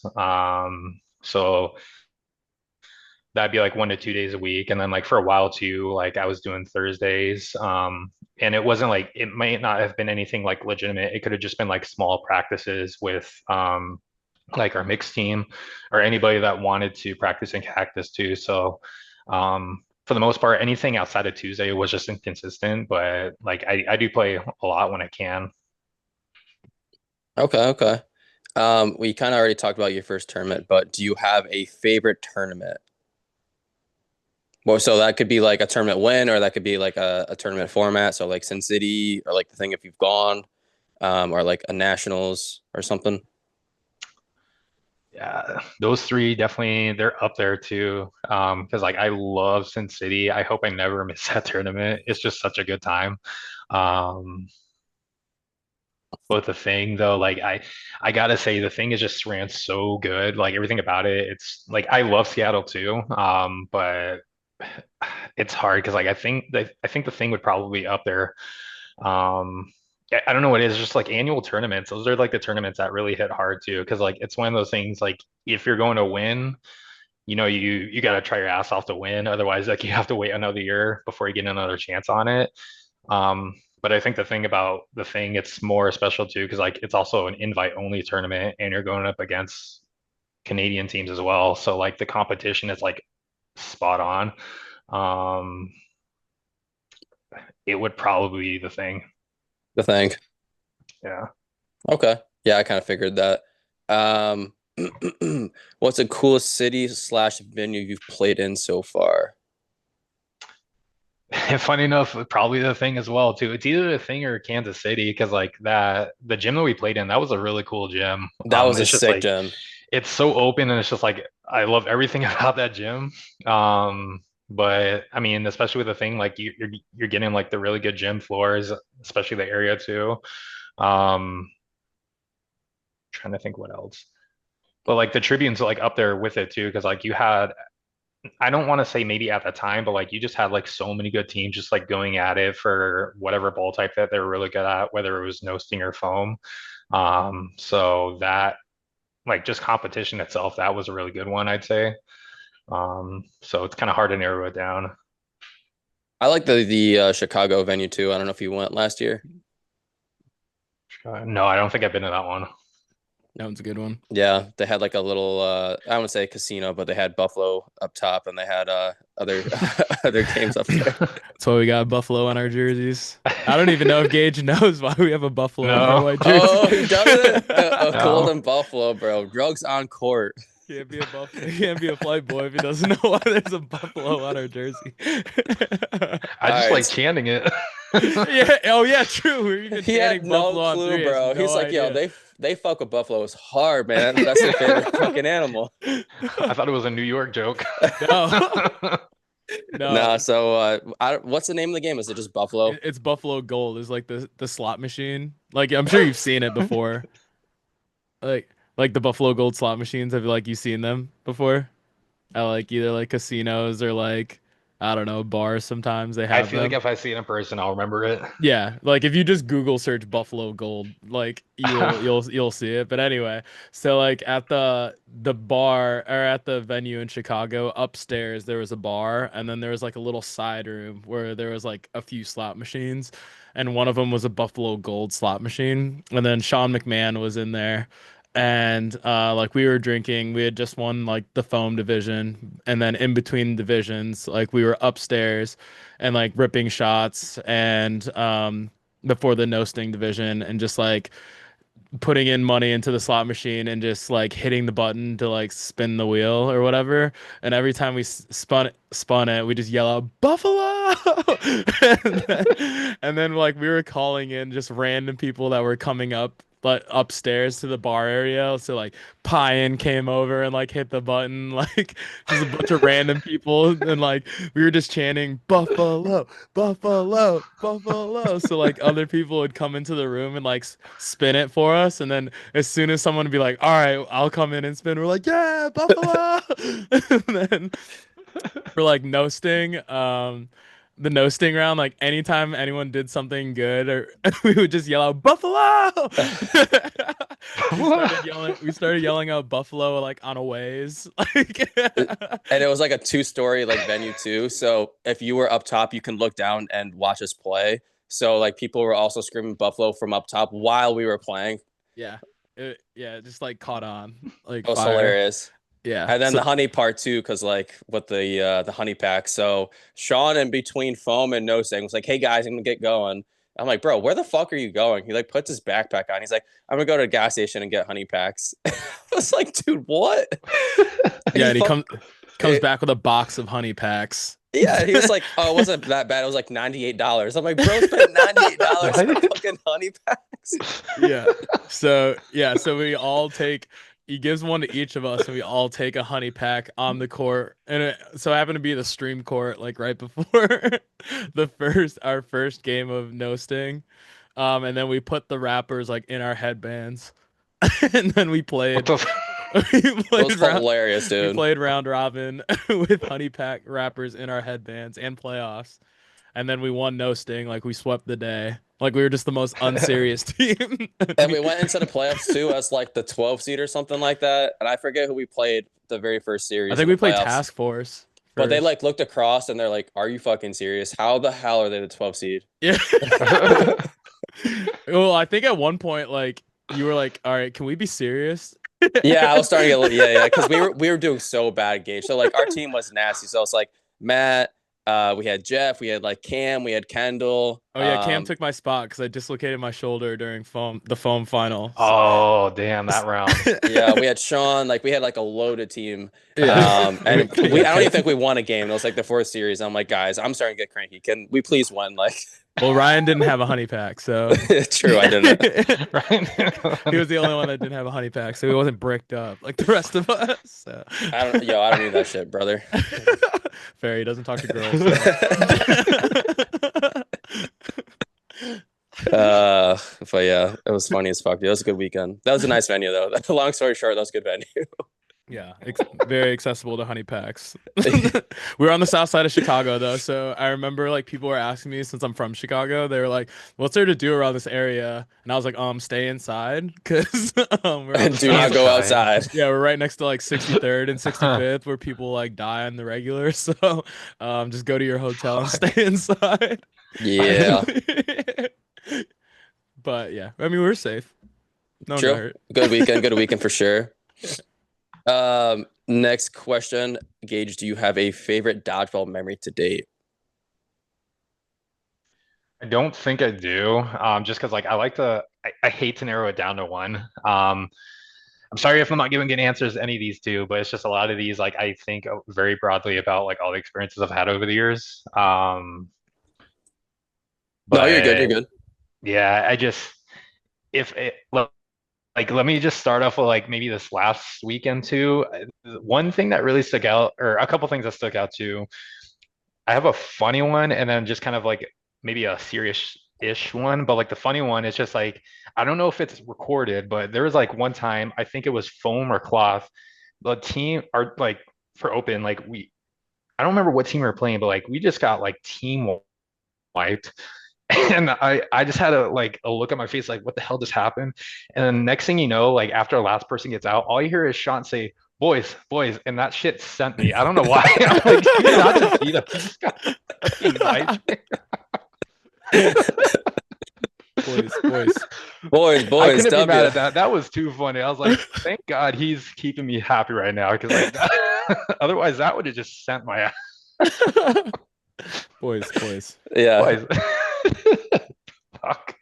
So that'd be like 1 to 2 days a week. And then like for a while too, like I was doing Thursdays. And it wasn't like it might not have been anything like legitimate. It could have just been like small practices with like our mixed team or anybody that wanted to practice in Cactus too. So for the most part, anything outside of Tuesday was just inconsistent, but like I do play a lot when I can. Okay, okay. We kind of already talked about your first tournament, but do you have a favorite tournament? Well, so that could be like a tournament win, or that could be like a tournament format. So like Sin City, or like the thing if you've gone, or like a nationals or something. Yeah, those three definitely they're up there too. Because like I love Sin City. I hope I never miss that tournament. It's just such a good time. Um, but the thing though, like I gotta say the thing is just ran so good. Like everything about it, it's like I love Seattle too. But it's hard because like I think the thing would probably be up there. I don't know what it is, just like annual tournaments. Those are like the tournaments that really hit hard too, because like it's one of those things like if you're going to win, you got to try your ass off to win. Otherwise, like you have to wait another year before you get another chance on it. But I think the thing about the thing, it's more special too, because like it's also an invite only tournament, and you're going up against Canadian teams as well. So like the competition is like spot on. Um, it would probably be the thing. The thing. Yeah. Okay. Yeah, I kind of figured that. Um, what's the coolest city slash venue you've played in so far? And funny enough, probably the thing as well too. It's either the thing or Kansas City because like that the gym that we played in, that was a really cool gym. That was a It's just sick like gym. it's so open and it's just like I love everything about that gym. But I mean, especially with the thing like you're getting like the really good gym floors, especially the area too. Um, trying to think what else. But like the Tribune's like up there with it too, because like you had I don't want to say maybe at the time, but like you just had like so many good teams just like going at it for whatever ball type that they were really good at, whether it was no sting or foam. So that like just competition itself, that was a really good one, I'd say. So it's kind of hard to narrow it down. I like the Chicago venue too. I don't know if you went last year. No, I don't think I've been to that one. That one's a good one. Yeah, they had like a little I wouldn't say casino, but they had Buffalo up top and they had other other games up there. That's why we got Buffalo on our jerseys. I don't even know if Gage knows why we have a Buffalo on our No, white jersey. Oh, he doesn't? A no. golden Buffalo, bro. Drugs on court. Can't be a Buffalo. He can't be a flight boy if he doesn't know why there's a Buffalo on our jersey. I All just like right. chanting it. Yeah. Oh yeah. True. We're even He had chanting no Buffalo on clue, three. He has bro. no He's like, yo, idea. they fuck with buffaloes hard, man. That's their favorite fucking animal. I thought it was a New York joke. No. No. Nah, so what's the name of the game? Is it just Buffalo? It's Buffalo Gold. Is like the slot machine. Like I'm sure you've seen it before. Like the Buffalo Gold slot machines. Have you seen them before? At like either like casinos or like I don't know, bars sometimes they I have feel like them. if I see it in person, I'll remember it. Yeah, like if you just Google search Buffalo Gold, like you'll see it. But anyway, so like at the bar or at the venue in Chicago, upstairs there was a bar, and then there was like a little side room where there was like a few slot machines, and one of them was a Buffalo Gold slot machine, and then Sean McMahon was in there. And like we were drinking, we had just won like the foam division, and then in between divisions, like we were upstairs and like ripping shots and before the no sting division and just like putting in money into the slot machine and just like hitting the button to like spin the wheel or whatever. And every time we spun it, we just yell out Buffalo. and then like we were calling in just random people that were coming up but upstairs to the bar area. So like Pyan came over and like hit the button, like just a bunch of random people, and like we were just chanting Buffalo, Buffalo, Buffalo. So like other people would come into the room and like spin it for us, and then as soon as someone would be like, "All right, I'll come in and spin," we're like, "Yeah, Buffalo!" And then for like no sting, the no sting round, like anytime anyone did something good, or we would just yell out Buffalo. We started yelling out Buffalo like on a ways, like. And it was like a two-story like venue too. So if you were up top, you can look down and watch us play. So like people were also screaming Buffalo from up top while we were playing. Yeah, it just like caught on like It was fire. hilarious. Yeah, And then so the honey part too, because like with the honey pack. So Sean in between foam and no sting was like, "Hey guys, I'm gonna get going." I'm like, "Bro, where the fuck are you going?" He like puts his backpack on. He's like, "I'm gonna go to a gas station and get honey packs." I was like, "Dude, what?" yeah, and he fu- comes back with a box of honey packs. Yeah, he was like, "Oh, it wasn't that bad. It was like $98." I'm like, "Bro, spent $98 on What? fucking honey packs." So we all take. He gives one to each of us, and we all take a honey pack on the court. And it so happened to be the stream court, like right before our first game of no sting. And then we put the wrappers like in our headbands, and then we What played. the? We It was played round. hilarious, We dude. played round robin with honey pack wrappers in our headbands and playoffs, and then we won no sting. Like we swept the day. Like we were just the most unserious team. And we went into the playoffs too as like the 12 seed or something like that. And I forget who we played the very first I series think in we the played playoffs. Task Force But they first. like looked across and they're like, "Are you fucking serious? How the hell are they the 12 seed?" Yeah. Well, I think at one point, like you were like, "All right, can we be serious?" Yeah, I was starting to get yeah, because we were doing so bad, Gage. So like our team was nasty. So it's like Matt, we had Jeff, we had like Cam, we had Kendall. Oh yeah, Cam took my spot because I dislocated my shoulder during the foam finals. Oh, damn, that round. Yeah, we had Sean. Like we had like a loaded team. Yeah. And We I got don't even think crazy. we won a game. It was like the fourth series. I'm like, guys, I'm starting to get cranky. Can we please win? Like, Well, Ryan didn't have a honey pack, so true, I didn't. he was the only one that didn't have a honey pack, so he wasn't bricked up like the rest of us. So. I don't need that shit, brother. Fair, he doesn't talk to girls. But yeah, it was funny as fuck, dude. That was a good weekend. That was a nice venue though. Long story short, that was a good venue. Yeah, very accessible to honey packs. We were on the south side of Chicago though, so I remember like people were asking me since I'm from Chicago, they were like, "What's there to do around this area?" And I was like, "Stay inside," because we're on the Do not south go Outside. outside. Yeah, we're right next to like 63rd and 65th where people like die on the regular. So just go to your hotel and Fuck. stay inside. Yeah, But yeah, I mean, we're safe. No one got true. hurt. Good weekend for sure. Next question, Gage. Do you have a favorite dodgeball memory to date? I don't think I do. Just because like I hate to narrow it down to one. I'm sorry if I'm not giving good answers to any of these two, but it's just a lot of these like I think very broadly about like all the experiences I've had over the years. No, you're good. You're But good. yeah, I just if it like let me just start off with like maybe this last weekend too. One thing that really stuck out, or a couple things that stuck out too. I have a funny one, and then just kind of like maybe a serious-ish one. But like the funny one is just like I don't know if it's recorded, but there was like one time I think it was foam or cloth. The team are like for open, like I don't remember what team we were playing, but like we just got like team wiped. And I just had a look at my face like what the hell just happened? And then next thing you know, like after the last person gets out, all you hear is Sean say, "Boys, boys," and that shit sent me. I don't know why. I'm like, do you not just beat up? You just got fucking wiped. Boys. I Boys, couldn't be mad W. at that. That was too funny. I was like, thank God he's keeping me happy right now because like otherwise that would have just sent my ass. Boys. Yeah, Boys. Fuck.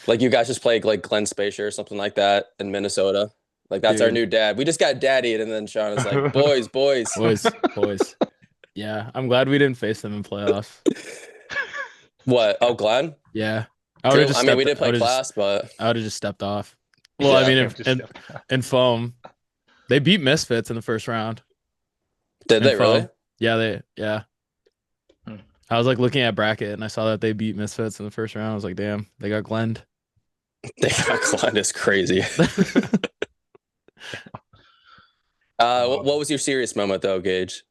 like you guys just played like Glenn Spacer or something like that in Minnesota. Like that's our Dude. new dad. We just got daddied, and then Sean is like, boys. Boys. Yeah, I'm glad we didn't face them in playoffs. What? Oh, Glenn? Yeah. I would have True. just I mean, we stepped did I play would have just class, but I would have just stepped off. Well, I yeah. mean Just in foam, they beat Misfits in the first round Did in they really? foam. Yeah. Hmm. I was like looking at bracket and I saw that they beat Misfits in the first round. I was like, damn, they got Glenned. They got Glenn is crazy. What was your serious moment though, Gage?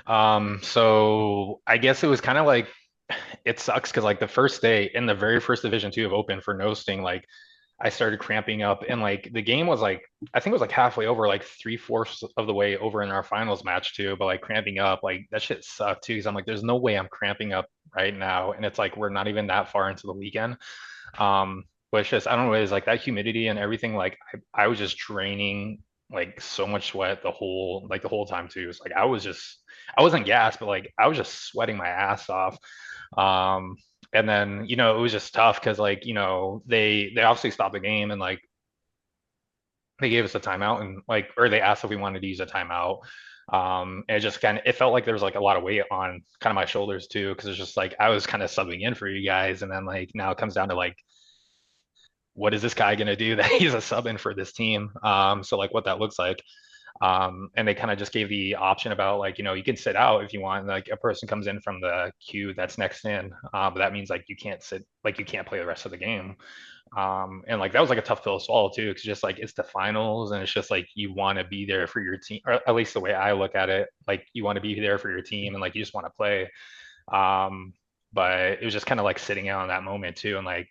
So I guess it was kind of like it sucks because like the first day in the very first Division Two of Open for no sting, like I started cramping up and like the game was like I think it was like halfway over, like three-fourths of the way over in our finals match too, but like cramping up, like that shit sucked too. Cause I'm like, there's no way I'm cramping up right now. And it's like we're not even that far into the weekend. But it's just I don't know, it's like that humidity and everything, like I was just draining like so much sweat the whole time too. It's like I wasn't gassed, but like I was just sweating my ass off. Um, and then it was just tough because like they obviously stopped the game and like they gave us a timeout and like or they asked if we wanted to use a timeout. And it just kind of it felt like there was like a lot of weight on kind of my shoulders too because it's just like I was kind of subbing in for you guys and then like now it comes down to like what is this guy gonna do that he's a sub in for this team? So like what that looks like. And they kind of just gave the option about like, you can sit out if you want. Like a person comes in from the queue that's next in, but that means like you can't sit, like you can't play the rest of the game. And like that was like a tough pill to swallow too, because just like it's the finals and it's just like you want to be there for your team, or at least the way I look at it, like you want to be there for your team and like you just want to play. Um, but it was just kind of like sitting out on that moment too, and like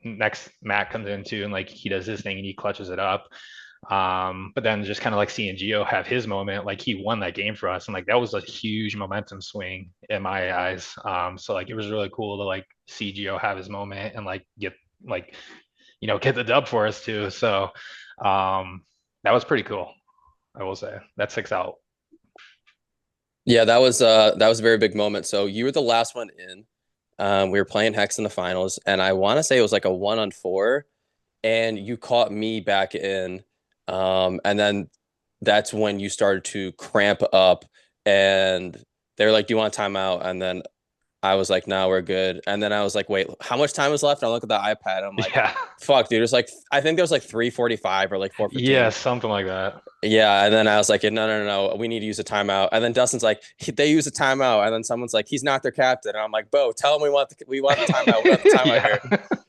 next Matt comes in too, and like he does his thing and he clutches it up. But then just kind of like seeing Gio have his moment, like he won that game for us, and like that was a huge momentum swing in my eyes. So like it was really cool to like see Gio have his moment and like get like get the dub for us too. So that was pretty cool. I will say that 6 out. Yeah, that was a very big moment. So you were the last one in. We were playing Hex in the finals, and I want to say it was like a 1-on-4, and you caught me back in. And then that's when you started to cramp up, and they were like, "Do you want a timeout?" And then I was like, "No, we're good." And then I was like, "Wait, how much time is left?" And I look at the iPad. I'm like, Yeah. "Fuck, dude!" It's like I think there was like 3:45 or like Yeah, 4:15. something like that. Yeah, and then I was like, "No, no, no, no, we need to use a timeout." And then Dustin's like, "They use a timeout." And then someone's like, "He's not their captain." And I'm like, "Bo, tell him we want the timeout. We want the timeout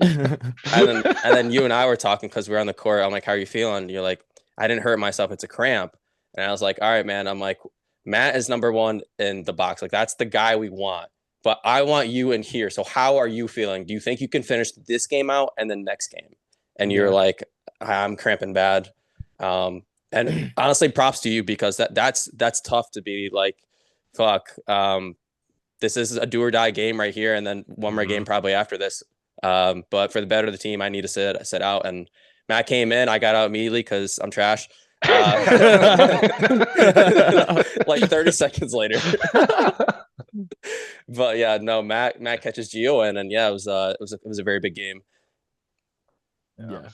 Yeah. here." And then you and I were talking because we were on the court. I'm like, "How are you feeling?" You're like, "I didn't hurt myself. It's a cramp." And I was like, "All right, man." I'm like, "Matt is number one in the box. Like that's the guy we want. But I want you in here. So how are you feeling? Do you think you can finish this game out and the next game?" And you're Yeah. like, "I'm cramping bad." And honestly, props to you because that's tough to be like, fuck. This is a do or die game right here, and then one more game Mhm. probably after this. But for the better of the team, I need to sit out. And Matt came in. I got out immediately because I'm trash. Like 30 seconds later. But yeah, no, Matt catches Gio in, and yeah, it was a very big game. Yeah. Yeah.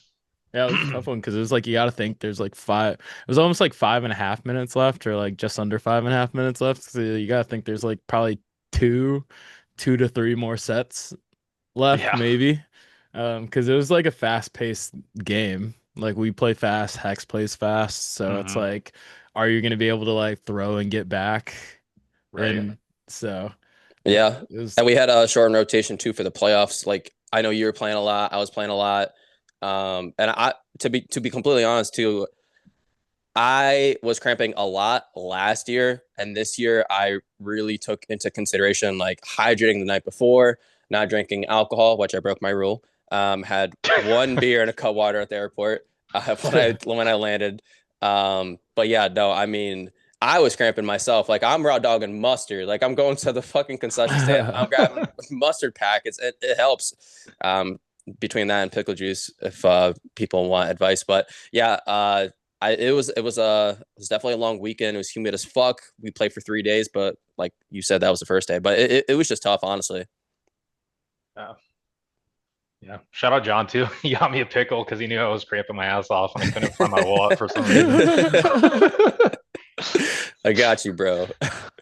Yeah, it was a tough one because it was like you got to think there's like five. It was almost like 5.5 minutes left, or like just under 5.5 minutes left. So you got to think there's like probably two to three more sets left, Yeah. maybe. Because it was like a fast-paced game. Like we play fast, Hex plays fast, so it's Mhm. like, are you gonna be able to like throw and get back? Right. And so Yeah, it was. and we had a short rotation too for the playoffs. Like I know you were playing a lot, I was playing a lot, and I to be completely honest too, I was cramping a lot last year, and this year I really took into consideration like hydrating the night before, not drinking alcohol, which I broke my rule. Had one beer and a cup of water at the airport when I landed. But yeah, no, I mean, I was cramping myself. Like I'm raw dogging mustard. Like I'm going to the fucking concession stand. I'm grabbing mustard packets. It helps. Between that and pickle juice, if people want advice. But yeah, it was definitely a long weekend. It was humid as fuck. We played for 3 days, but like you said, that was the first day. But it was just tough, honestly. Yeah. Yeah. Shout out John too. He got me a pickle because he knew I was cramping my ass off and I couldn't find my wallet for some reason. I got you, bro.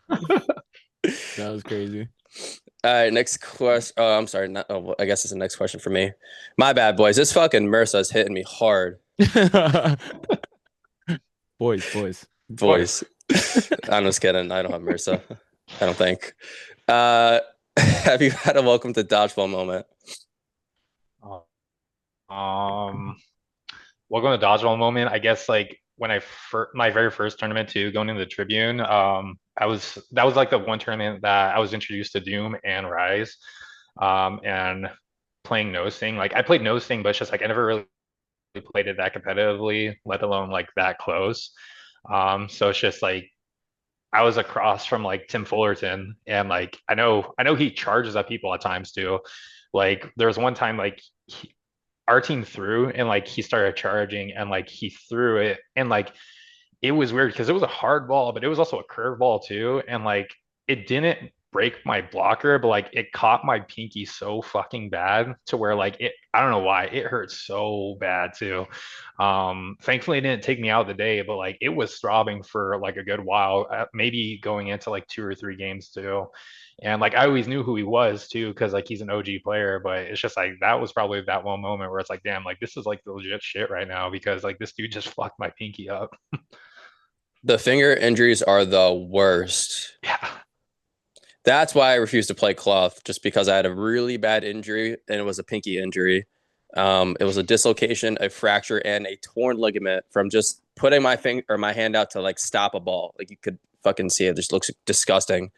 That was crazy. All right, next question. Oh, I'm sorry. Not, oh, I guess it's the next question for me. My bad, boys. This fucking MRSA is hitting me hard, Boys. Boys. boys. I'm just kidding. I don't have MRSA. I don't think. Uh, have you had a welcome to dodgeball moment? Um, welcome to dodgeball moment. I guess like when my very first tournament too, going into the Tribune, that was like the one tournament that I was introduced to Doom and Rise, and playing nose thing. Like I played nose thing, but it's just like I never really played it that competitively, let alone like that close. So it's just like I was across from like Tim Fullerton, and like I know he charges at people at times too. Like there was one time like our team threw and like he started charging and like he threw it and like it was weird because it was a hard ball, but it was also a curve ball too. And like it didn't break my blocker, but like it caught my pinky so fucking bad to where like I don't know why, it hurt so bad too. Thankfully it didn't take me out the day, but like it was throbbing for like a good while, maybe going into like 2 or 3 games too. And like I always knew who he was too, because like he's an OG player, but it's just like that was probably that one moment where it's like, damn, like this is like the legit shit right now because like this dude just fucked my pinky up. The finger injuries are the worst. Yeah. That's why I refused to play cloth, just because I had a really bad injury and it was a pinky injury. It was a dislocation, a fracture, and a torn ligament from just putting my finger or my hand out to like stop a ball. Like you could fucking see it. It just looks disgusting.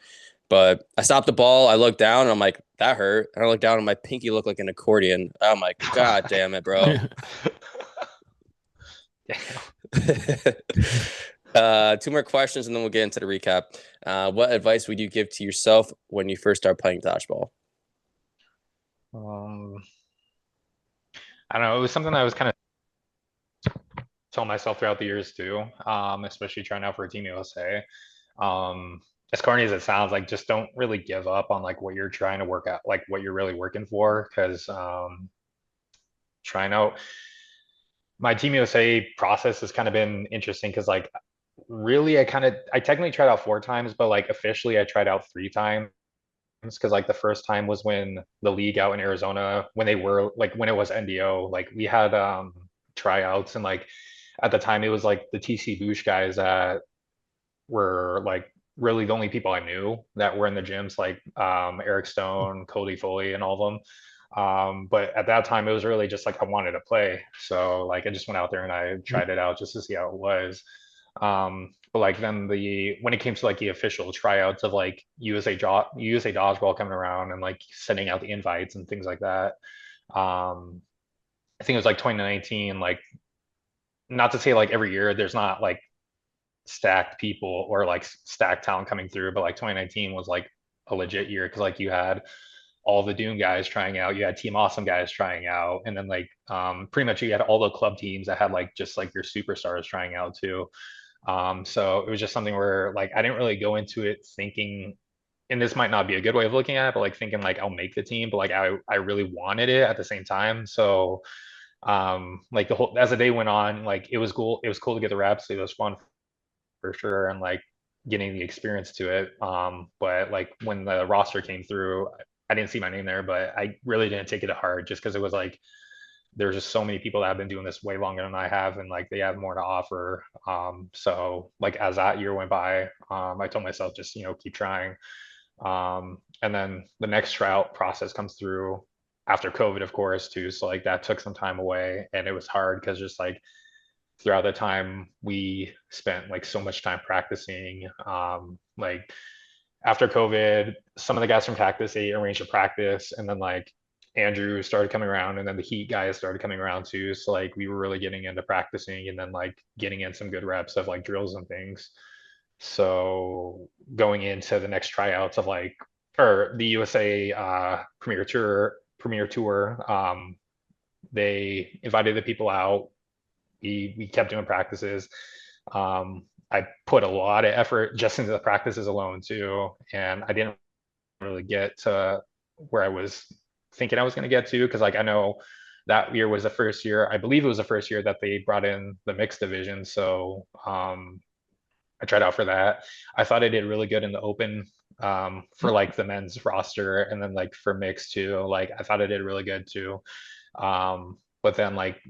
But I stopped the ball. I looked down and I'm like, that hurt. And I looked down and my pinky looked like an accordion. I'm like, God damn it, bro. Two more questions and then we'll get into the recap. What advice would you give to yourself when you first start playing dodgeball? Um, don't know, it was something that I was kind of telling myself throughout the years too, especially trying out for Team USA. Um, as corny as it sounds, like just don't really give up on like what you're trying to work out, like what you're really working for, because trying out my Team USA process has kind of been interesting because like really I technically tried out 4 times, but like officially I tried out 3 times because like the first time was when the league out in Arizona when they were like when it was NDO, like we had tryouts and like at the time it was like the TC Boosh guys that were like really the only people I knew that were in the gyms, like Eric Stone, Cody Foley, and all of them. But at that time, it was really just like I wanted to play, so like I just went out there and I tried it out just to see how it was. But like then the when it came to like the official tryouts of like USA dodgeball coming around and like sending out the invites and things like that. I think it was like 2019. Like not to say like every year there's not like stacked people or like stacked talent coming through, but like 2019 was like a legit year because like you had all the Doom guys trying out, you had Team Awesome guys trying out, and then like pretty much you had all the club teams that had like just like your superstars trying out too. So it was just something where like I didn't really go into it thinking, and this might not be a good way of looking at it, but like thinking like I'll make the team, but like I really wanted it at the same time. So like the whole as the day went on, like it was cool to get the reps, it was fun for sure, and like getting the experience to it. But like when the roster came through, I didn't see my name there, but I really didn't take it to heart just because it was like there's just so many people that have been doing this way longer than I have, and like they have more to offer. So like as that year went by, I told myself just keep trying. And then the next tryout process comes through after COVID, of course, too. So like that took some time away, and it was hard because just like throughout the time we spent like so much time practicing. Like after COVID, some of the guys from Cactus they arranged a practice, and then like Andrew started coming around, and then the Heat guys started coming around too. So like we were really getting into practicing, and then like getting in some good reps of like drills and things. So going into the next tryouts of like or the USA Premier Tour, they invited the people out. We kept doing practices. I put a lot of effort just into the practices alone too, and I didn't really get to where I was thinking I was going to get to because like I know that year was the first year. I believe it was the first year that they brought in the mixed division, so I tried out for that. I thought I did really good in the open for like the men's roster, and then like for mixed too. Like I thought I did really good too. But then like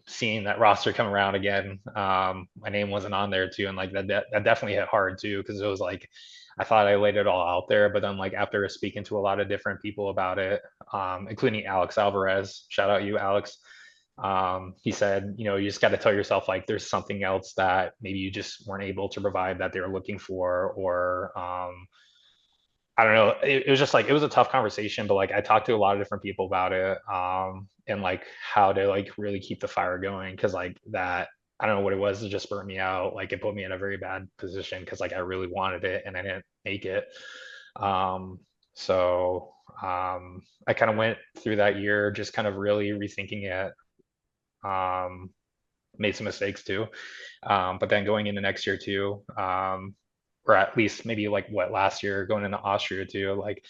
seeing that roster come around again, my name wasn't on there too, and like that definitely hit hard too because it was like I thought I laid it all out there, but then like after speaking to a lot of different people about it, including Alex Alvarez, shout out you Alex. He said, you just got to tell yourself like there's something else that maybe you just weren't able to provide that they were looking for, or I don't know. It was just like it was a tough conversation, but like I talked to a lot of different people about it, and like how to like really keep the fire going because like that I don't know what it was. It just burnt me out. Like it put me in a very bad position because like I really wanted it and I didn't make it. Um, so I kind of went through that year just kind of really rethinking it. Um, Made some mistakes too. But then going into next year too, or at least maybe like what last year going into Austria too, like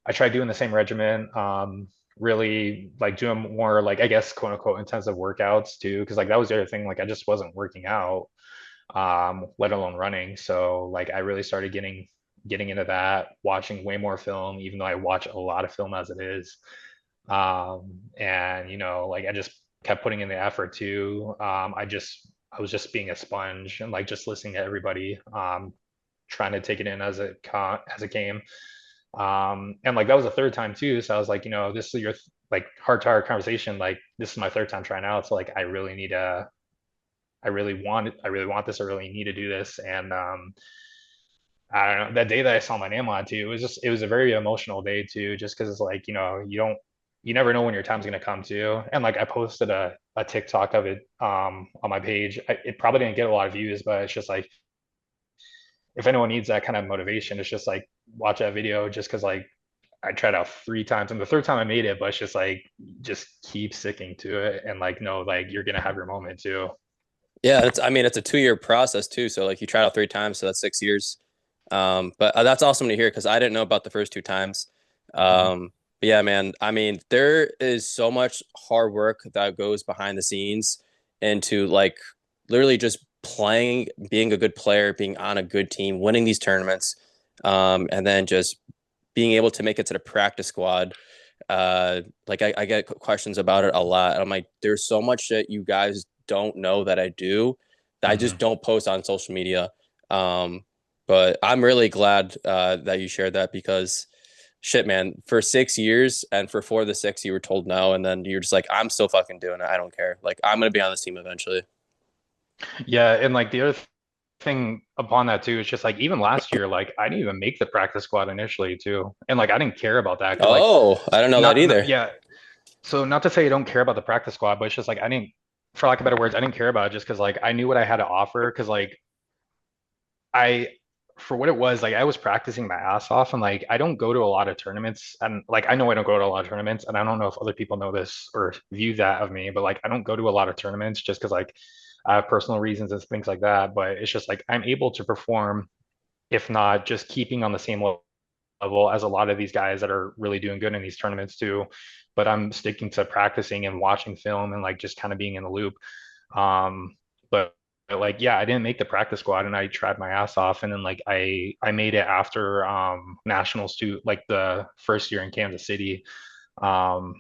I tried doing the same regimen, really like doing more like I guess quote unquote intensive workouts too, because like that was the other thing, like I just wasn't working out, let alone running. So like I really started getting into that, watching way more film, even though I watch a lot of film as it is. And like I just kept putting in the effort too. I was just being a sponge and like just listening to everybody, trying to take it in as it came. And like that was the third time too. So I was like, this is your like heart to heart conversation. Like this is my third time trying out. So like I really need to, I really want this. I really need to do this. And I don't know, that day that I saw my name on too, it was a very emotional day too, just because it's like, you never know when your time's gonna come to. And like I posted a TikTok of it on my page. It probably didn't get a lot of views, but it's just like if anyone needs that kind of motivation, it's just like watch that video just because like I tried out 3 times, and the third time I made it, but it's just like just keep sticking to it, and like no, like you're gonna have your moment too. Yeah, I mean, it's a 2 year process too. So like you tried out 3 times, so that's 6 years. But that's awesome to hear because I didn't know about the first 2 times. Mhm. But yeah, man, I mean, there is so much hard work that goes behind the scenes into like literally just playing, being a good player, being on a good team, winning these tournaments, and then just being able to make it to the practice squad. Like I get questions about it a lot. And I'm like, there's so much that you guys don't know that I do that I just Mhm. don't post on social media. Um, but I'm really glad that you shared that because shit, man, for 6 years and for 4 of the 6, you were told no. And then you're just like, I'm still fucking doing it. I don't care. Like, I'm going to be on this team eventually. Yeah, and like the other thing upon that too is just like even last year, like I didn't even make the practice squad initially too, and like I didn't care about that because like Oh, I don't know that not either. yeah. So not to say I don't care about the practice squad, but it's just like I didn't, for lack of better words, I didn't care about it just because like I knew what I had to offer because like I for what it was, like I was practicing my ass off and like I don't go to a lot of tournaments and like I know I don't go to a lot of tournaments and I don't know if other people know this or view that of me, but like I don't go to a lot of tournaments just because like I have personal reasons and things like that. But it's just like I'm able to perform, if not just keeping on the same level as a lot of these guys that are really doing good in these tournaments too. But I'm sticking to practicing and watching film and like just kind of being in the loop. Um, but like yeah, I didn't make the practice squad and I tried my ass off and then like I made it after nationals too, like the first year in Kansas City. Um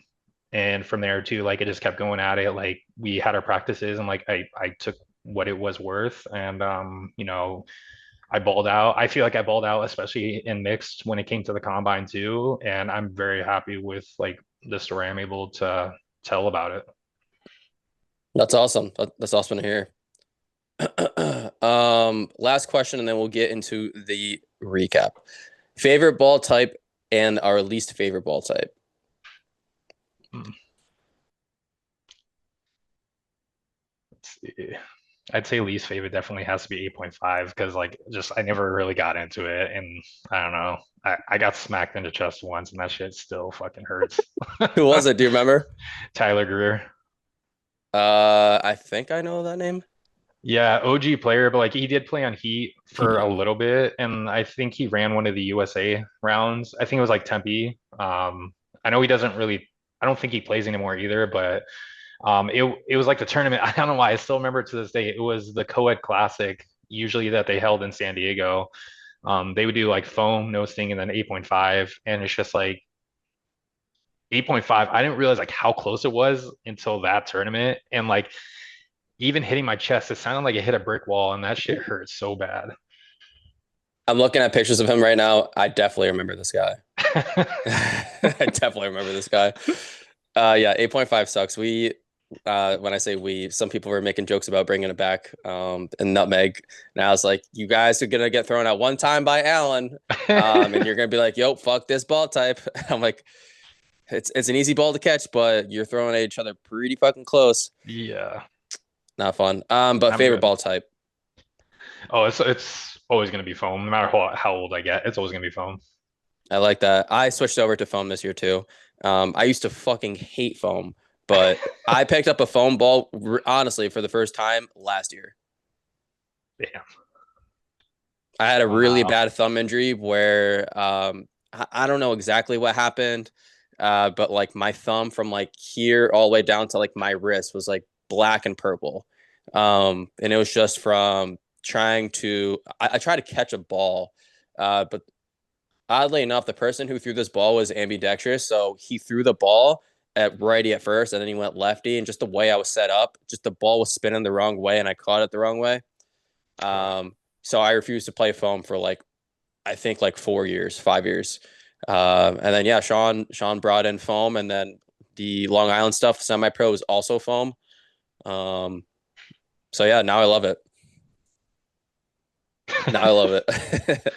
and from there too, like I just kept going at it. Like we had our practices and like I took what it was worth and I balled out. I feel like I balled out, especially in mixed when it came to the combine too. And I'm very happy with like the story I'm able to tell about it. That's awesome. That's awesome to hear. Last question, and then we'll get into the recap. Favorite ball type and our least favorite ball type. Hmm. Let's see. I'd say least favorite definitely has to be 8.5 because like just I never really got into it and I don't know. I got smacked in the chest once and that shit still fucking hurts. Who was it? Do you remember? Tyler Greer. I think I know that name. Yeah, OG player, but like he did play on Heat for Heat. a little bit, and I think he ran one of the USA rounds. I think it was like Tempe. I know he doesn't really. I don't think he plays anymore either, but it was like the tournament. I don't know why I still remember it to this day. It was the Co-ed Classic, usually that they held in San Diego. They would do like foam, no sting, and then 8.5, and it's just like 8.5. I didn't realize like how close it was until that tournament, and like even hitting my chest, it sounded like it hit a brick wall, and that shit hurt so bad. I'm looking at pictures of him right now. I definitely remember this guy. I definitely remember this guy. Yeah, 8.5 sucks. When I say we, some people were making jokes about bringing it back, and Nutmeg. And I was like, you guys are gonna get thrown out one time by Allen, and you're gonna be like, yo, fuck this ball type. I'm like, it's an easy ball to catch, but you're throwing at each other pretty fucking close. Yeah, Not fun. But I'm favorite good. ball type. Oh, it's always gonna be foam, no matter how old I get. It's always gonna be foam. I like that. I switched over to foam this year too. I used to fucking hate foam, but I picked up a foam ball honestly for the first time last year. Damn. I had a really Wow. bad thumb injury where I don't know exactly what happened, but like my thumb from like here all the way down to like my wrist was like black and purple, and it was just from trying to I tried to catch a ball, but oddly enough, the person who threw this ball was ambidextrous, so he threw the ball at righty at first, and then he went lefty, and just the way I was set up, just the ball was spinning the wrong way, and I caught it the wrong way. So I refused to play foam for like I think like 4 years, 5 years, and then yeah, Sean brought in foam, and then the Long Island stuff, semi-pro is also foam. Um, so yeah, now I love it. Now I love it.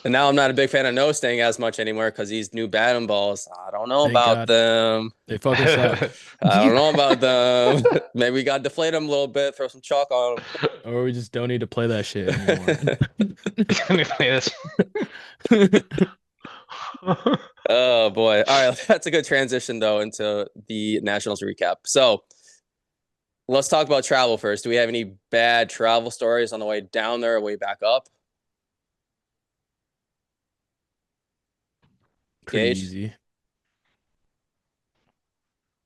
And now I'm not a big fan of no sting as much anymore because these new batting balls, I don't know Thank about God. them. They fuck us up. I don't know about them. Maybe we got to deflate them a little bit, throw some chalk on Or we just don't need to play that shit anymore. them. Let me play this. Oh boy. All right, that's a good transition though into the Nationals recap. So let's talk about travel first. Do we have any bad travel stories on the way down there or way back up? Pretty Gage? easy.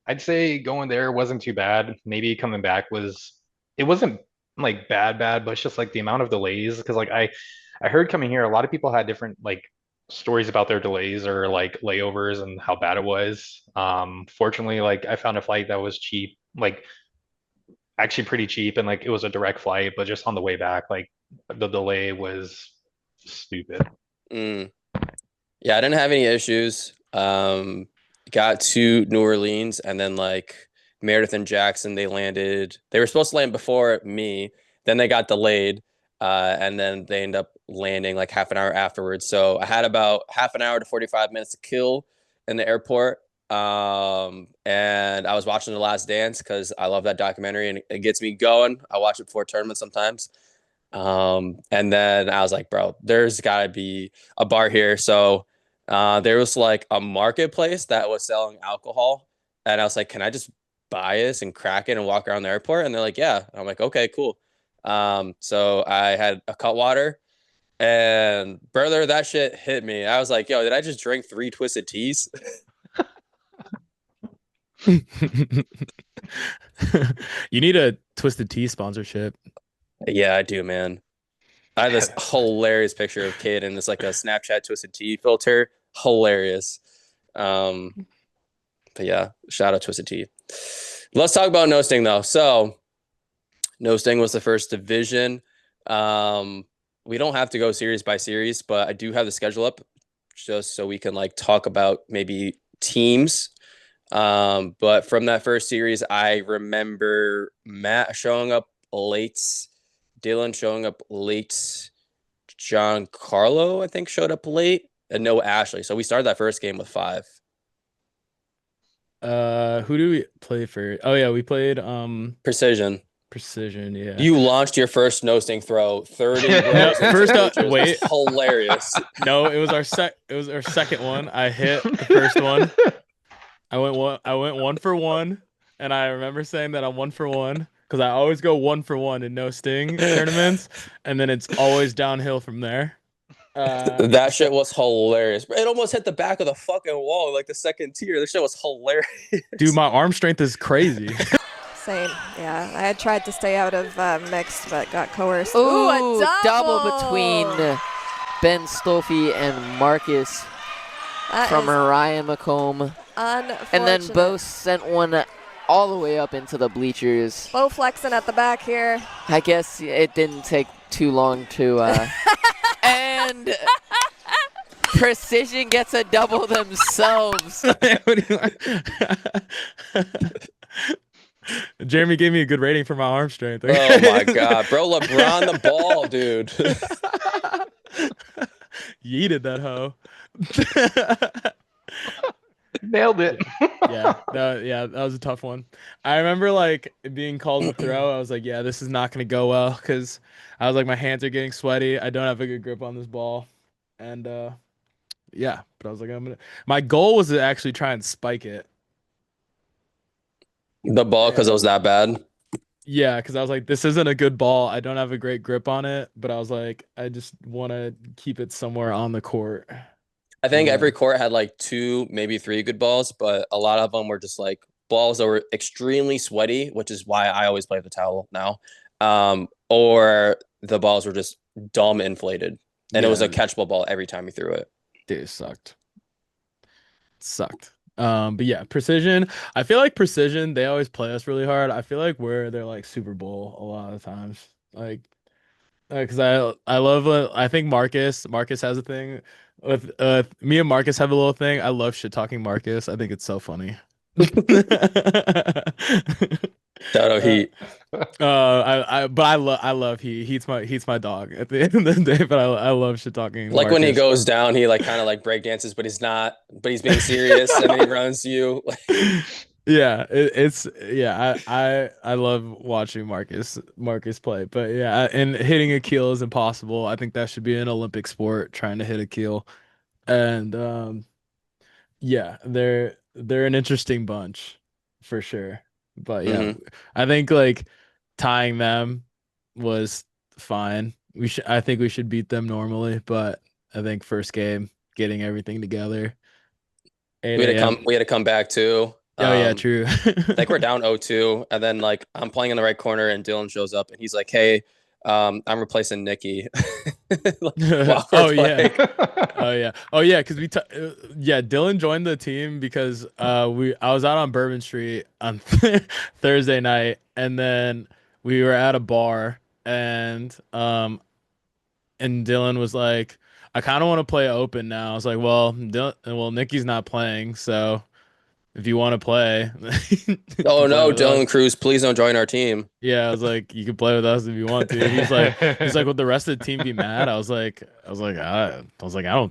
I'd say going there wasn't too bad. Maybe coming back it wasn't like bad, but it's just like the amount of delays. Because like I heard coming here, a lot of people had different like stories about their delays or like layovers and how bad it was. Fortunately, like I found a flight that was cheap, like actually pretty cheap, and like it was a direct flight, but just on the way back, like the delay was stupid. Mm. Yeah, I didn't have any issues. Got to New Orleans and then like Meredith and Jackson, they landed. They were supposed to land before me. Then they got delayed, and then they ended up landing like half an hour afterwards. So I had about half an hour to 45 minutes to kill in the airport. And I was watching The Last Dance because I love that documentary and it gets me going. I watch it before tournaments sometimes. And then I was like, bro, there's got to be a bar here. So there was like a marketplace that was selling alcohol. And I was like, can I just buy this and crack it and walk around the airport? And they're like, yeah. And I'm like, okay, cool. So I had a Cutwater and brother, that shit hit me. I was like, yo, did I just drink 3 Twisted Teas? You need a Twisted Tea sponsorship. Yeah, I do, man. I have this hilarious picture of Kid in this like a Snapchat Twisted Tea filter. Hilarious. But yeah, shout out Twisted Tea. Let's talk about no sting though. So no sting was the first division. We don't have to go series by series, but I do have the schedule up just so we can like talk about maybe teams. But from that first series, I remember Matt showing up late, Dylan showing up late, John Carlo, I think, showed up late, and no Ashley. So we started that first game with 5. Who do we play for? Oh yeah, we played Precision. Precision, yeah. You launched your first no sting throw 30 No, rows into first bleachers. wait. That's hilarious. No, it was our second one. I hit the first one. I went 1 for 1, and I remember saying that I'm 1 for 1 because I always go 1 for 1 in no sting tournaments, and then it's always downhill from there. That shit was hilarious. It almost hit the back of the fucking wall, like the second tier. This shit was hilarious. Dude, my arm strength is crazy. Same. Yeah, I had tried to stay out of mixed, but got coerced. Ooh, a double between Ben Stolfi and Marcus from Ryan McComb. Unfortunate. And then Bo sent one all the way up into the bleachers. Bo flexing at the back here. I guess it didn't take too long to... and Precision gets a double themselves. Jeremy gave me a good rating for my arm strength. Oh my god, bro, LeBron the ball, dude. Yeeted that hoe. Nailed it. Yeah, that was a tough one. I remember like being called to throw. I was like, yeah, this is not gonna go well because I was like, my hands are getting sweaty. I don't have a good grip on this ball, and yeah. But I was like, My goal was to actually try and spike it. The ball, because it was that bad. Yeah, because I was like, this isn't a good ball. I don't have a great grip on it, but I was like, I just want to keep it somewhere on the court. I think every court had like 2, maybe 3 good balls, but a lot of them were just like balls that were extremely sweaty, which is why I always play the towel now. Or the balls were just dumb inflated, and it was a catchable ball every time you threw it. Dude, it sucked. But yeah, Precision. I feel like Precision, they always play us really hard. I feel like they're like Super Bowl a lot of the times. Like, because I love I think Marcus has a thing with me and Marcus have a little thing. I love shit talking Marcus. I think it's so funny. Shout out Heat. I love Heat's my dog at the end of the day. But I love shit talking. Like Marcus. when he goes down, he like kind of like break dances, but he's being serious, and then he runs to you. Yeah, I love watching Marcus play. But yeah, and hitting a keel is impossible. I think that should be an Olympic sport, trying to hit a keel. And yeah, they're an interesting bunch for sure. But yeah, Hmm. I think like tying them was fine. I think we should beat them normally, but I think first game, getting everything together, 8 a.m. We had to come back too. Oh yeah, true. I think we're down 0-2, and then like I'm playing in the right corner, and Dylan shows up, and he's like, "Hey, I'm replacing Nikki." While we're Oh yeah. playing. Oh yeah. Oh yeah, because yeah, Dylan joined the team because I was out on Bourbon Street on Thursday night, and then we were at a bar, and Dylan was like, I kind of want to play open now. I was like, well, Nikki's not playing, so if you want to play, you Oh can play no, with us. Dylan Cruz, please don't join our team. Yeah, I was like, you can play with us if you want to. He's like, would the rest of the team be mad? I don't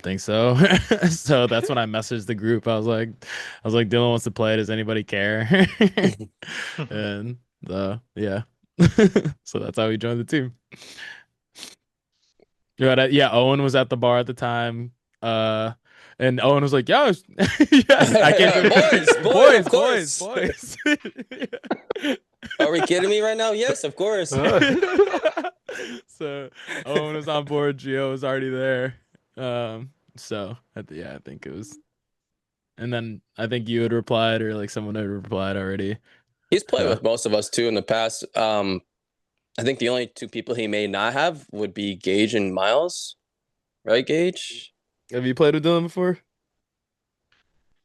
think so. So that's when I messaged the group. I was like, Dylan wants to play. Does anybody care? And yeah, so that's how we joined the team. Yeah, Owen was at the bar at the time. And Owen was like, "Yo, yes, I can't Boys, of course. boys." Are we kidding me right now? Yes, of course. So Owen was on board. Gio was already there. So yeah, I think it was. And then I think you had replied, or like someone had replied already. He's played with most of us too in the past. I think the only two people he may not have would be Gaihj and Miles, right, Gaihj? Have you played with Dylan before?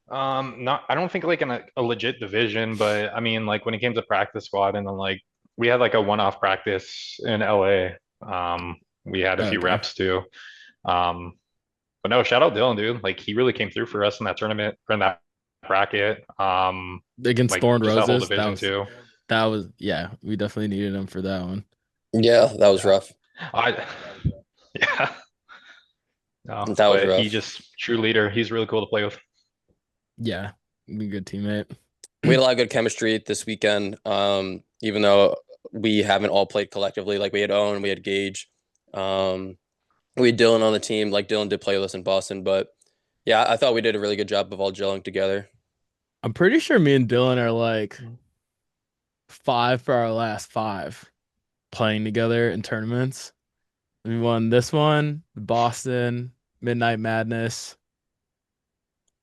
Not, I don't think like in a legit division, but I mean, like when it came to practice squad, and then like we had like a one-off practice in LA. We had a few Okay. reps too. But no, shout out Dylan, dude. Like he really came through for us in that tournament, or in that bracket. Against Like Thorn just that whole Roses. division too. Yeah, we definitely needed him for that one. Yeah, that was rough. I, yeah. No, That was but rough. he just true leader. He's really cool to play with. Yeah, be a good teammate. We had a lot of good chemistry this weekend. Even though we haven't all played collectively, like we had Owen, we had Gaihj, we had Dylan on the team. Like Dylan did play with us in Boston, but yeah, I thought we did a really good job of all gelling together. I'm pretty sure me and Dylan are like 5 for our last 5 playing together in tournaments. We won this one, Boston, Midnight Madness,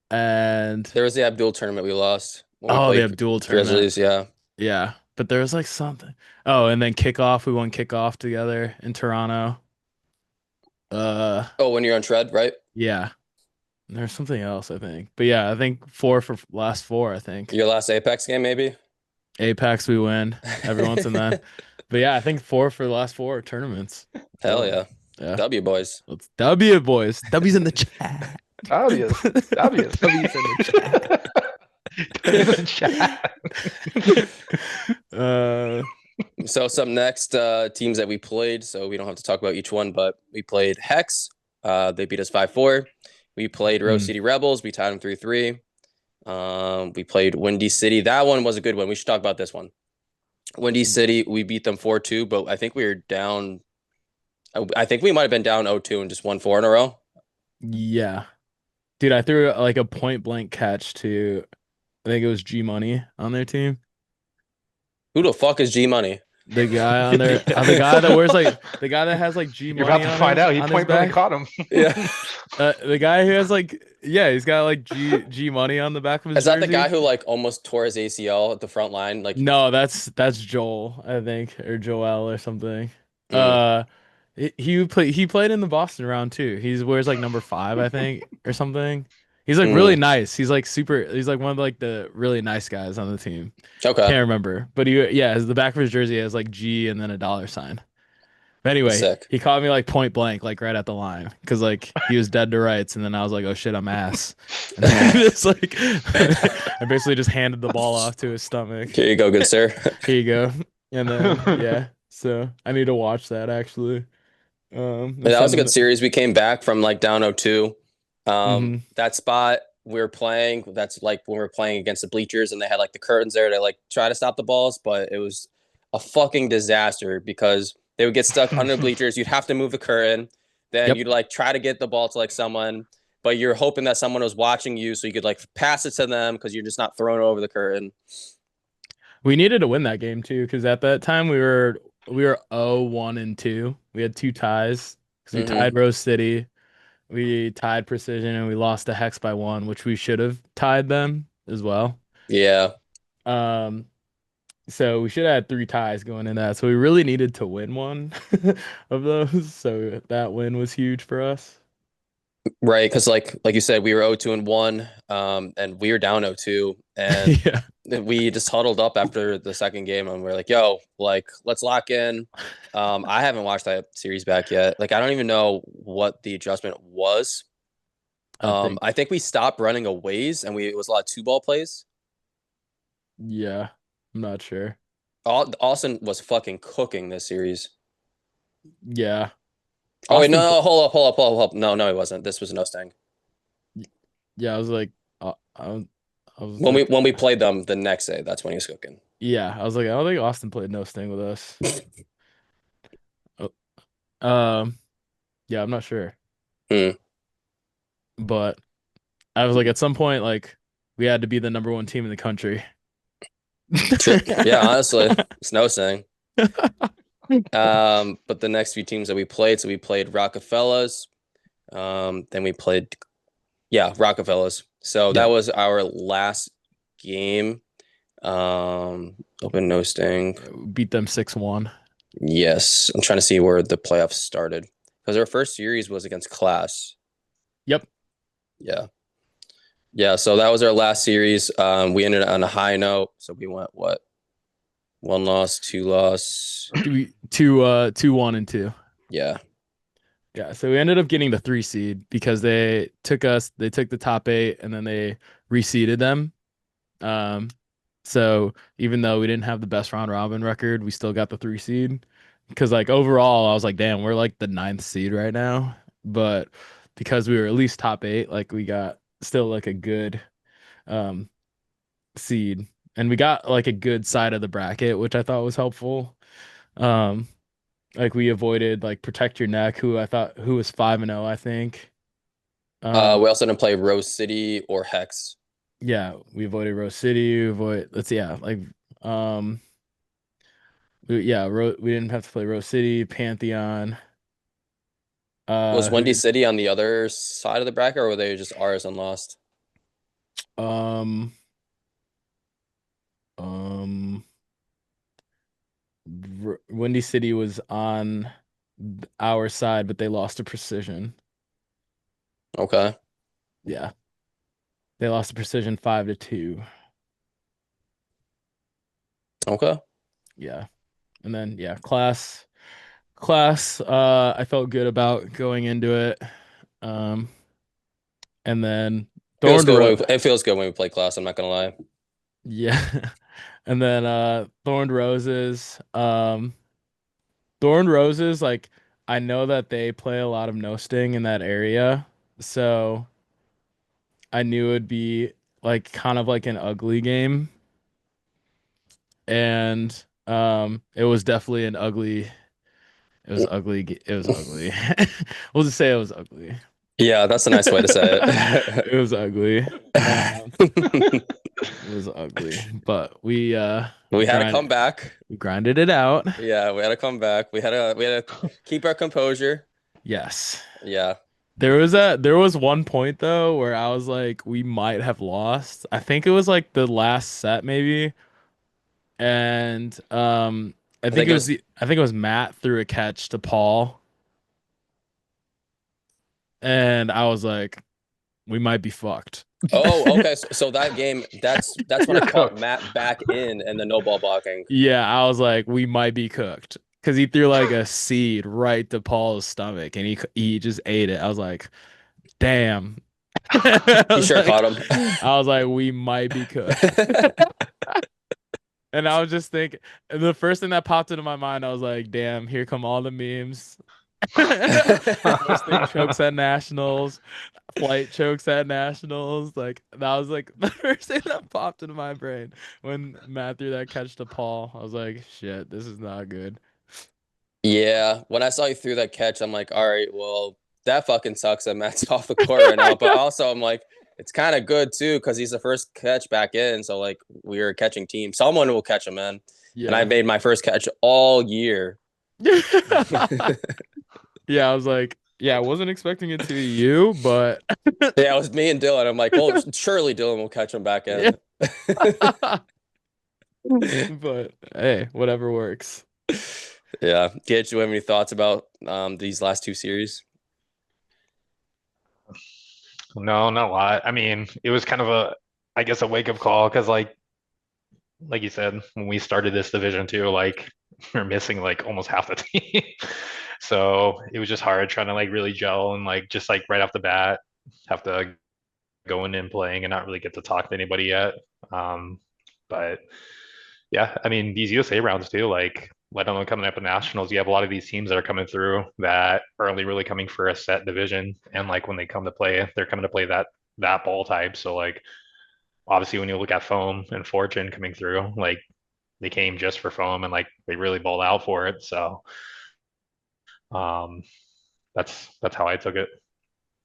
and There was the Abdul tournament we lost when we the played Abdul tournament. Grizzlies. Yeah, Yeah, but there was like something. Oh, and then kickoff, we won kickoff together in Toronto. Oh, when you're on Shred, right? Yeah. There's something else, I think. But yeah, I think 4 for last 4, I think. Your last Apex game, maybe? Apex we win every once in then. But yeah, I think 4 for the last 4 tournaments. Hell yeah. Yeah. W boys. Let's W boys. W's in the chat. Obvious. Obvious. W's in the chat. In the chat. So some next teams that we played, so we don't have to talk about each one, but we played Hex. They beat us 5-4. We played Rose City Rebels. We tied them 3-3. We played Windy City. That one was a good one. We should talk about this one. Windy City, we beat them 4-2, but I think we were down. I think we might have been down 0-2 and just won 4 in a row. Yeah. Dude, I threw like a point blank catch to, I think it was G Money on their team. Who the fuck is G Money? The guy on there, the guy that wears like, the guy that has like G Money. You're about to find out. He point blank caught him. Yeah. The guy who has like, yeah, he's got like G Money on the back of his Is that the jersey. guy who like almost tore his ACL at the front line? Like, No, that's Joel, I think, or Joel or something. He played in the Boston round too. He wears like number 5, I think, or something. He's like really nice. He's like he's like one of like the really nice guys on the team. okay. Can't remember. But the back of his jersey has like G and then a $sign. But anyway, Sick. he caught me like point blank, like right at the line. Cause like he was dead to rights, and then I was like, oh shit, I'm ass. And then it's like I basically just handed the ball off to his stomach. Here you go, good sir. Here you go. And then yeah. So I need to watch that actually. That was a good series. We came back from like down 0-2. That spot we were playing, that's like when we were playing against the bleachers, and they had like the curtains there to like try to stop the balls, but it was a fucking disaster because they would get stuck under the bleachers. You'd have to move the curtain. Then you'd like try to get the ball to like someone, but you're hoping that someone was watching you so you could like pass it to them because you're just not throwing it over the curtain. We needed to win that game too, because at that time we were 0-1-2. We had 2 ties because we tied Rose City, we tied Precision, and we lost to Hex by 1, which we should have tied them as well. Yeah. So we should have had 3 ties going in that. So we really needed to win one of those. So that win was huge for us. Right, because like you said, we were 0-2-1, and we were down 0-2, and Yeah. we just huddled up after the second game, and we're like, "Yo, like let's lock in." I haven't watched that series back yet. Like, I don't even know what the adjustment was. I think we stopped running aways, and it was a lot of 2-ball plays. Yeah, I'm not sure. Austin was fucking cooking this series. Yeah. Oh wait, Austin no, hold up. No, he wasn't. This was no sting. Yeah, I was like, I was When like, we played them the next day, that's when he was cooking. yeah, I was like, I don't think Austin played no sting with us. Yeah, I'm not sure. But I was like, at some point, like, we had to be the number 1 team in the country. Yeah, honestly, it's no sting. But the next few teams that we played, so we played Rockefellers, then we played, Rockefellers. So that was our last game. Open no sting. Beat them 6-1. Yes, I'm trying to see where the playoffs started because our first series was against Class. Yep. Yeah. So that was our last series. We ended on a high note. So we went what? 1 loss, 2 loss. 2-1 and 2. Yeah. Yeah, so we ended up getting the 3 seed because they took the top 8 and then they reseeded them. So even though we didn't have the best round robin record, we still got the 3 seed. Because like overall, I was like, damn, we're like the 9th seed right now. But because we were at least top 8, like we got still like a good seed. And we got like a good side of the bracket, which I thought was helpful. Like we avoided like Protect Your Neck, who was 5-0, I think. We also didn't play Rose City or Hex. Yeah, we avoided Rose City. We didn't have to play Rose City, Pantheon. Was Windy City on the other side of the bracket, or were they just ours and lost? Windy City was on our side, but they lost to Precision. Okay. Yeah. They lost to Precision 5-2. Okay. Yeah. And then Class, I felt good about going into it. And then it feels good when we play Class, I'm not gonna lie. Yeah. And then Thorned Roses. Thorned Roses, like I know that they play a lot of no sting in that area. So I knew it'd be like kind of like an ugly game. And it was definitely an ugly. It was ugly. It was ugly. We'll just say it was ugly. Yeah, that's a nice way to say it. It was ugly. It was ugly, but we had to come back. We grinded it out. Yeah, we had to come back. We had to keep our composure. Yes. Yeah. There was one point though where I was like, we might have lost. I think it was like the last set maybe, and I think it was Matt threw a catch to Paul, and I was like, we might be fucked. Oh, okay. So that game, that's when I caught Matt back in and the no ball blocking. Yeah, I was like, we might be cooked because he threw like a seed right to Paul's stomach, and he just ate it. I was like, damn. He sure caught him. I was like, we might be cooked. And I was just thinking, the first thing that popped into my mind, I was like, damn, here come all the memes. Roasting chokes at nationals, flight chokes at nationals. Like that was like the first thing that popped into my brain when Matt threw that catch to Paul. I was like, shit, this is not good. Yeah, when I saw you threw that catch, I'm like, all right, well, that fucking sucks that Matt's off the court right now. But also, I'm like, it's kind of good too because he's the first catch back in. So like, we are a catching team. Someone will catch him, man. And I made my first catch all year. Yeah, I was like, yeah, I wasn't expecting it to be you, but Yeah, it was me and Dylan. I'm like, well, surely Dylan will catch him back in. but hey, whatever works. Yeah. Gaige, do you have any thoughts about these last two series? No, not a lot. I mean, it was kind of I guess, a wake-up call because, like you said, when we started this division too, like we're missing like almost half the team. So it was just hard trying to like really gel and like just like right off the bat have to go in and playing and not really get to talk to anybody yet. But yeah, I mean these USA rounds too, like let alone coming up in nationals, you have a lot of these teams that are coming through that are only really coming for a set division, and like when they come to play, they're coming to play that ball type. So like obviously when you look at Foam and Fortune coming through, like they came just for Foam and like they really balled out for it. So that's how I took it.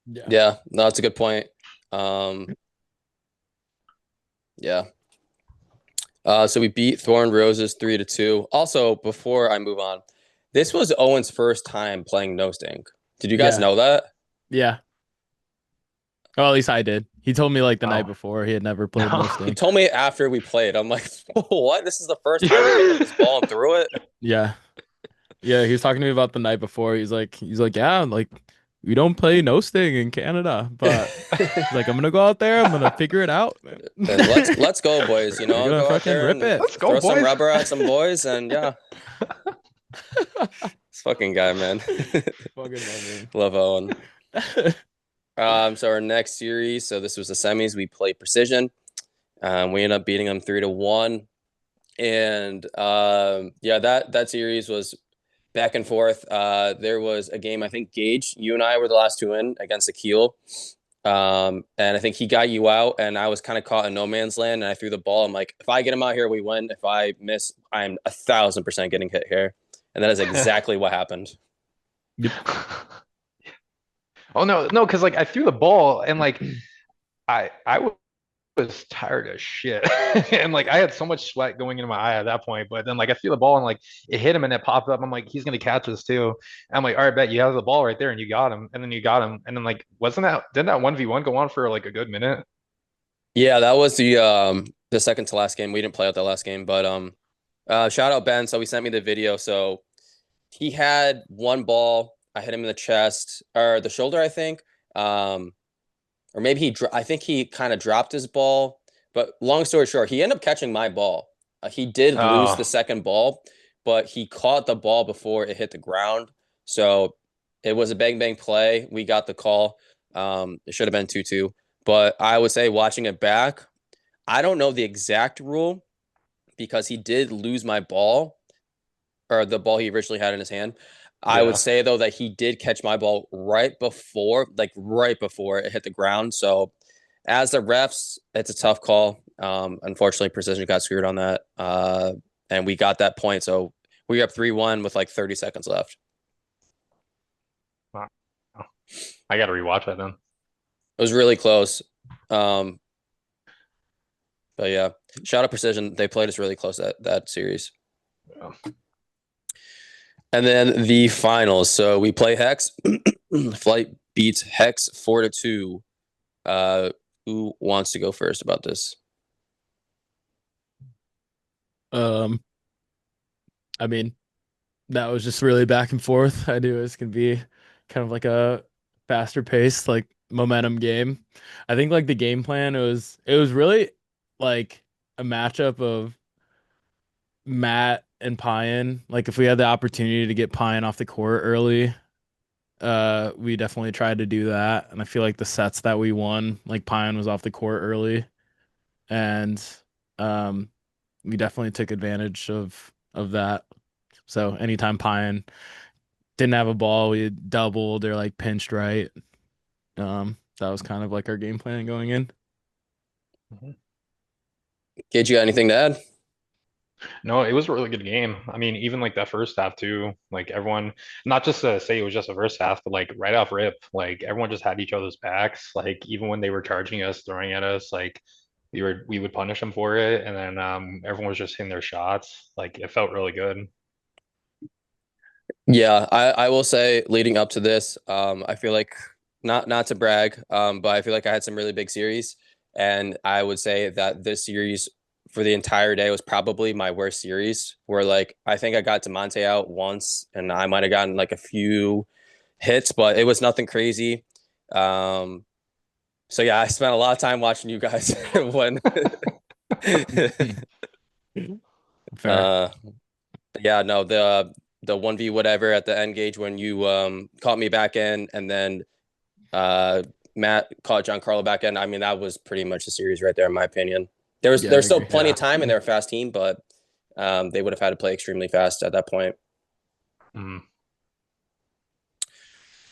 Yeah, no, that's a good point. Yeah. So we beat Thorn Roses 3-2. Also, before I move on, this was Owen's first time playing No Stink. Did you guys know that? Yeah. Well, at least I did. He told me like the night before he had never played No He Stink. told me after we played. I'm like, what? This is the first time we picked up this ball and threw it? Yeah. Yeah, he was talking to me about the night before. He's like, yeah, like we don't play No Sting in Canada, but he's like, I'm gonna go out there, I'm gonna figure it out. And let's go, boys. You know, We're gonna go out fucking there rip and it. Let's go, throw boys. some rubber at some boys, and yeah. This fucking guy, man. Fucking love him. Love Owen. So our next series, so this was the semis. We played Precision. We ended up beating them 3-1, and yeah, that series was back and forth. There was a game, I think Gaige, you and I were the last two in against Akil. And I think he got you out, and I was kind of caught in no man's land, and I threw the ball. I'm like, if I get him out here, we win. If I miss, I'm 1,000% getting hit here. And that is exactly what happened. Oh no, because like I threw the ball and like I was tired as shit. And like I had so much sweat going into my eye at that point. But then like I threw the ball and like it hit him and it popped up. I'm like, he's gonna catch this too. And I'm like, all right, bet you have the ball right there, and you got him. And then you got him. And then like didn't that 1v1 go on for like a good minute? Yeah, that was the second to last game. We didn't play out that last game, but shout out Ben. So he sent me the video. So he had one ball. I hit him in the chest or the shoulder, I think. Or maybe I think he kind of dropped his ball. But long story short, he ended up catching my ball. He did lose the second ball, but he caught the ball before it hit the ground. So it was a bang bang play. We got the call. It should have been 2-2. But I would say watching it back, I don't know the exact rule because he did lose my ball or the ball he originally had in his hand. I would say, though, that he did catch my ball right before it hit the ground. So as the refs, it's a tough call. Unfortunately, Precision got screwed on that. And we got that point. So we were up 3-1 with like 30 seconds left. Wow. I got to rewatch that then. It was really close. But yeah, shout out Precision. They played us really close that series. Yeah. And then the finals. So we play Hex. Flight beats Hex 4-2. Who wants to go first about this? I mean, that was just really back and forth. I knew it was gonna be kind of like a faster paced, like momentum game. I think like the game plan it was really like a matchup of Matt and Pyan. Like if we had the opportunity to get Pyan off the court early, we definitely tried to do that. And I feel like the sets that we won, like Pyan was off the court early, and we definitely took advantage of that. So anytime Pyan didn't have a ball, we doubled or like pinched right. That was kind of like our game plan going in. Gaige, you got anything to add? No, it was a really good game. I mean, even like that first half too, like everyone, not just to say it was just the first half, but like right off rip, like everyone just had each other's backs. Like even when they were charging us, throwing at us, like we would punish them for it, and then everyone was just hitting their shots. Like it felt really good. Yeah, I will say leading up to this, I feel like not to brag, but I feel like I had some really big series, and I would say that this series for the entire day was probably my worst series. Where like I think I got Demonte out once, and I might have gotten like a few hits, but it was nothing crazy. Um, so yeah, I spent a lot of time watching you guys when. Fair. Yeah, no, the 1v whatever at the end gauge when you caught me back in, and then Matt caught Giancarlo back in. I mean, that was pretty much the series right there, in my opinion. Yeah, I There's still agree. plenty of Yeah. time, and they're a fast team, but they would have had to play extremely fast at that point. Mm.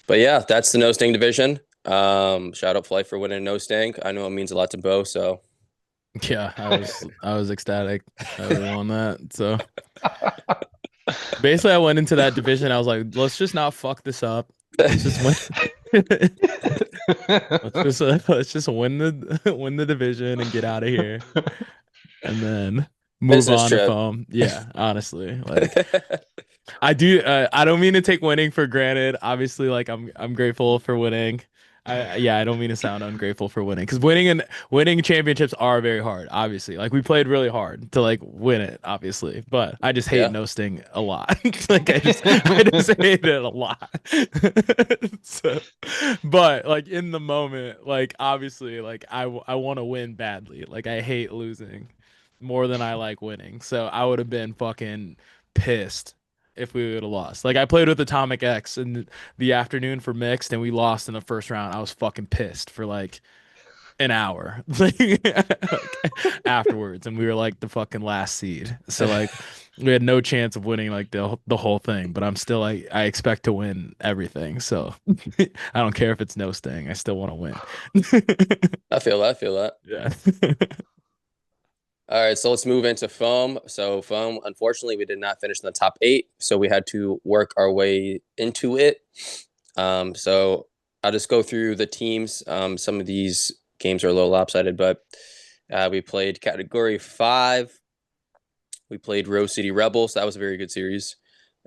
But yeah, that's the no sting division. Shout out Flight for winning no sting. I know it means a lot to Bo, so Yeah, I was ecstatic that we won that. So basically, I went into that division. I was like, let's just not fuck this up. Let's just win. Let's just win the division and get out of here, and then move business on to trip. foam. Yeah, honestly, like I do. I don't mean to take winning for granted. Obviously, like I'm grateful for winning. I don't mean to sound ungrateful for winning because winning championships are very hard. Obviously, like we played really hard to like win it. Obviously, but I just hate Yeah. no sting a lot. Like I just hate it a lot. So, but like in the moment, like obviously, like I want to win badly. Like I hate losing more than I like winning. So I would have been fucking pissed if we would have lost. Like I played with Atomic X in the afternoon for mixed and we lost in the first round. I was fucking pissed for like an hour like afterwards and we were like the fucking last seed. So like we had no chance of winning like the whole thing, but I'm still like I expect to win everything. So I don't care if it's no sting. I still want to win. I feel that. I feel that. Yeah. All right, so let's move into foam. So foam, unfortunately, we did not finish in the top 8, so we had to work our way into it. So I'll just go through the teams. Some of these games are a little lopsided, but we played Category 5. We played Rose City Rebels. That was a very good series.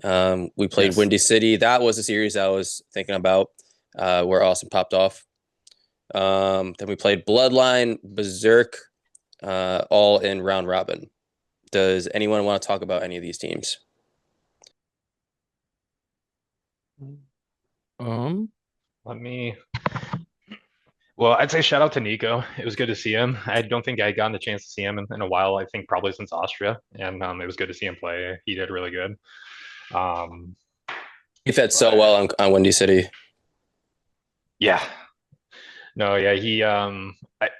We played Yes. Windy City. That was a series I was thinking about where Austin popped off. Then we played Bloodline, Berserk, all in round robin. Does anyone want to talk about any of these teams? Let me. Well, I'd say shout out to Nico. It was good to see him. I don't think I had gotten the chance to see him in a while. I think probably since Austria, and it was good to see him play. He did really good. Um, He fed so well on Windy City. yeah. No, yeah, I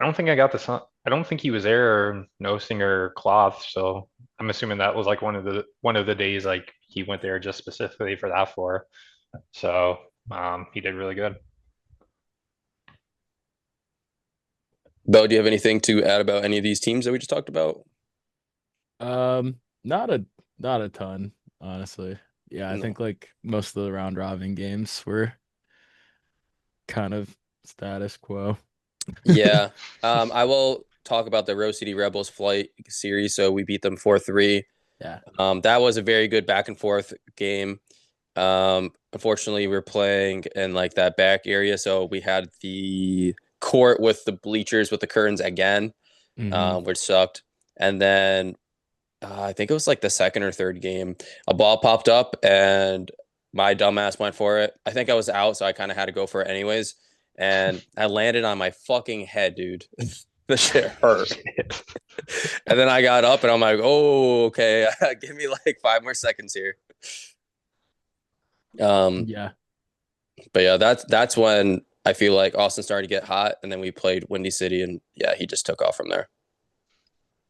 don't think I got the sun. I don't think he was there or no singer cloth, so I'm assuming that was like one of the days like he went there just specifically for that for. So he did really good. Bo, do you have anything to add about any of these teams that we just talked about? Not a ton, honestly. Yeah, I No. think like most of the round robin games were kind of status quo. Yeah. I will talk about the Rose City Rebels flight series. So we beat them 4-3. Yeah. That was a very good back and forth game. Unfortunately, we were playing in like that back area, so we had the court with the bleachers with the curtains again, which sucked. And then I think it was like the second or third game, a ball popped up and my dumbass went for it. I think I was out, so I kind of had to go for it anyways. And I landed on my fucking head, dude. The shit hurt. And then I got up and I'm like, oh, okay. Give me like 5 more seconds here. Yeah. But yeah, that's when I feel like Austin started to get hot, and then we played Windy City, and yeah, he just took off from there.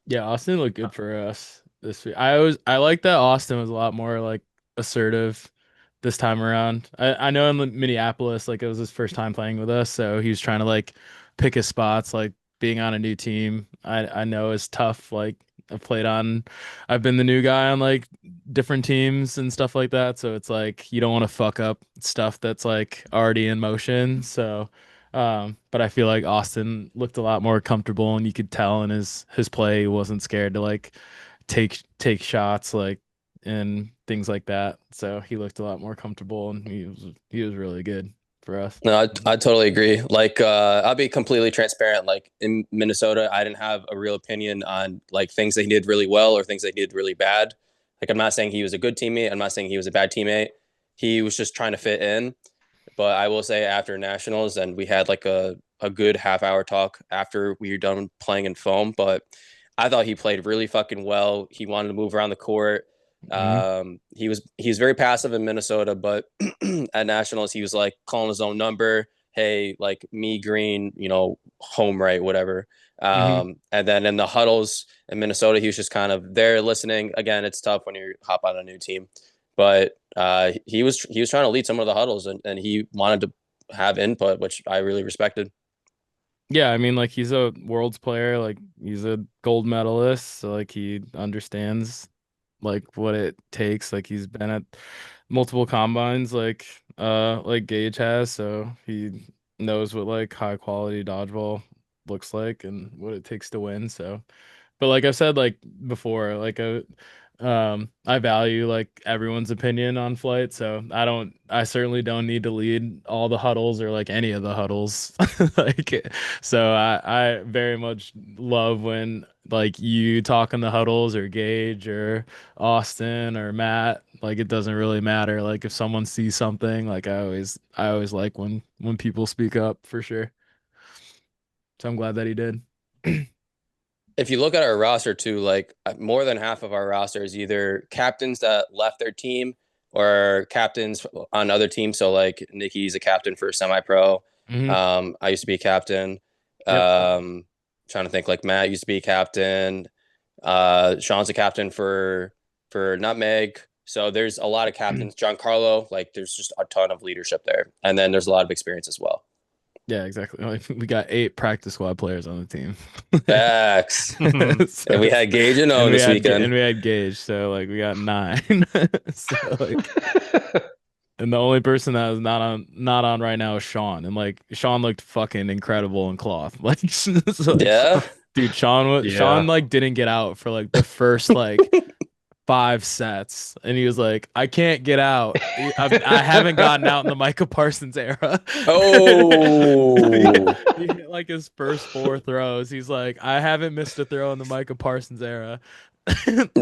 Yeah, Austin looked good for us this week. I like that Austin was a lot more like assertive this time around. I know in Minneapolis, like it was his first time playing with us, so he was trying to like pick his spots, like being on a new team. I know is tough, like I've been the new guy on like different teams and stuff like that. So it's like you don't want to fuck up stuff that's like already in motion. So, but I feel like Austin looked a lot more comfortable, and you could tell in his play he wasn't scared to like take shots like and things like that. So he looked a lot more comfortable, and he was really good for us. No, I totally agree. Like, I'll be completely transparent. Like in Minnesota, I didn't have a real opinion on like things that he did really well or things that he did really bad. Like, I'm not saying he was a good teammate. I'm not saying he was a bad teammate. He was just trying to fit in. But I will say after nationals, and we had like a good half-hour talk after we were done playing in foam. But I thought he played really fucking well. He wanted to move around the court. He was very passive in Minnesota, but at nationals he was like calling his own number. Hey, like me green, home right, whatever. And then in the huddles in Minnesota, he was just kind of there listening. Again, it's tough when you hop on a new team, but he was trying to lead some of the huddles, and he wanted to have input, which I really respected. Yeah, I mean, like he's a world's player, like he's a gold medalist, so like he understands like what it takes. Like he's been at multiple combines, like Gage has, so he knows what like high quality dodgeball looks like and what it takes to win. So, but like I've said like before, I value like everyone's opinion on flight, so I certainly don't need to lead all the huddles or like any of the huddles. Like so I very much love when like you talk in the huddles or Gage or Austin or Matt, like it doesn't really matter. Like if someone sees something, like I always like when people speak up for sure. So I'm glad that he did. If you look at our roster too, like more than half of our roster is either captains that left their team or captains on other teams. So like Nikki's a captain for semi-pro. Hmm. I used to be a captain. Yep. Trying to think, like Matt used to be a captain. Sean's a captain for Nutmeg. So there's a lot of captains. Giancarlo, like there's just a ton of leadership there, and then there's a lot of experience as well. Yeah, exactly. Like we got 8 practice squad players on the team. Facts. So, And we had Gage and and Owen we this had weekend. and we had Gage, so like we got 9. So like, and the only person that is not on right now is Sean, and like Sean looked fucking incredible in cloth. Like, so, like Yeah. dude, Sean Yeah. like didn't get out for like the first like 5 sets, and he was like, I can't get out. I haven't gotten out in the Micah Parsons era. Oh, He hit like his first 4 throws. He's like, I haven't missed a throw in the Micah Parsons era.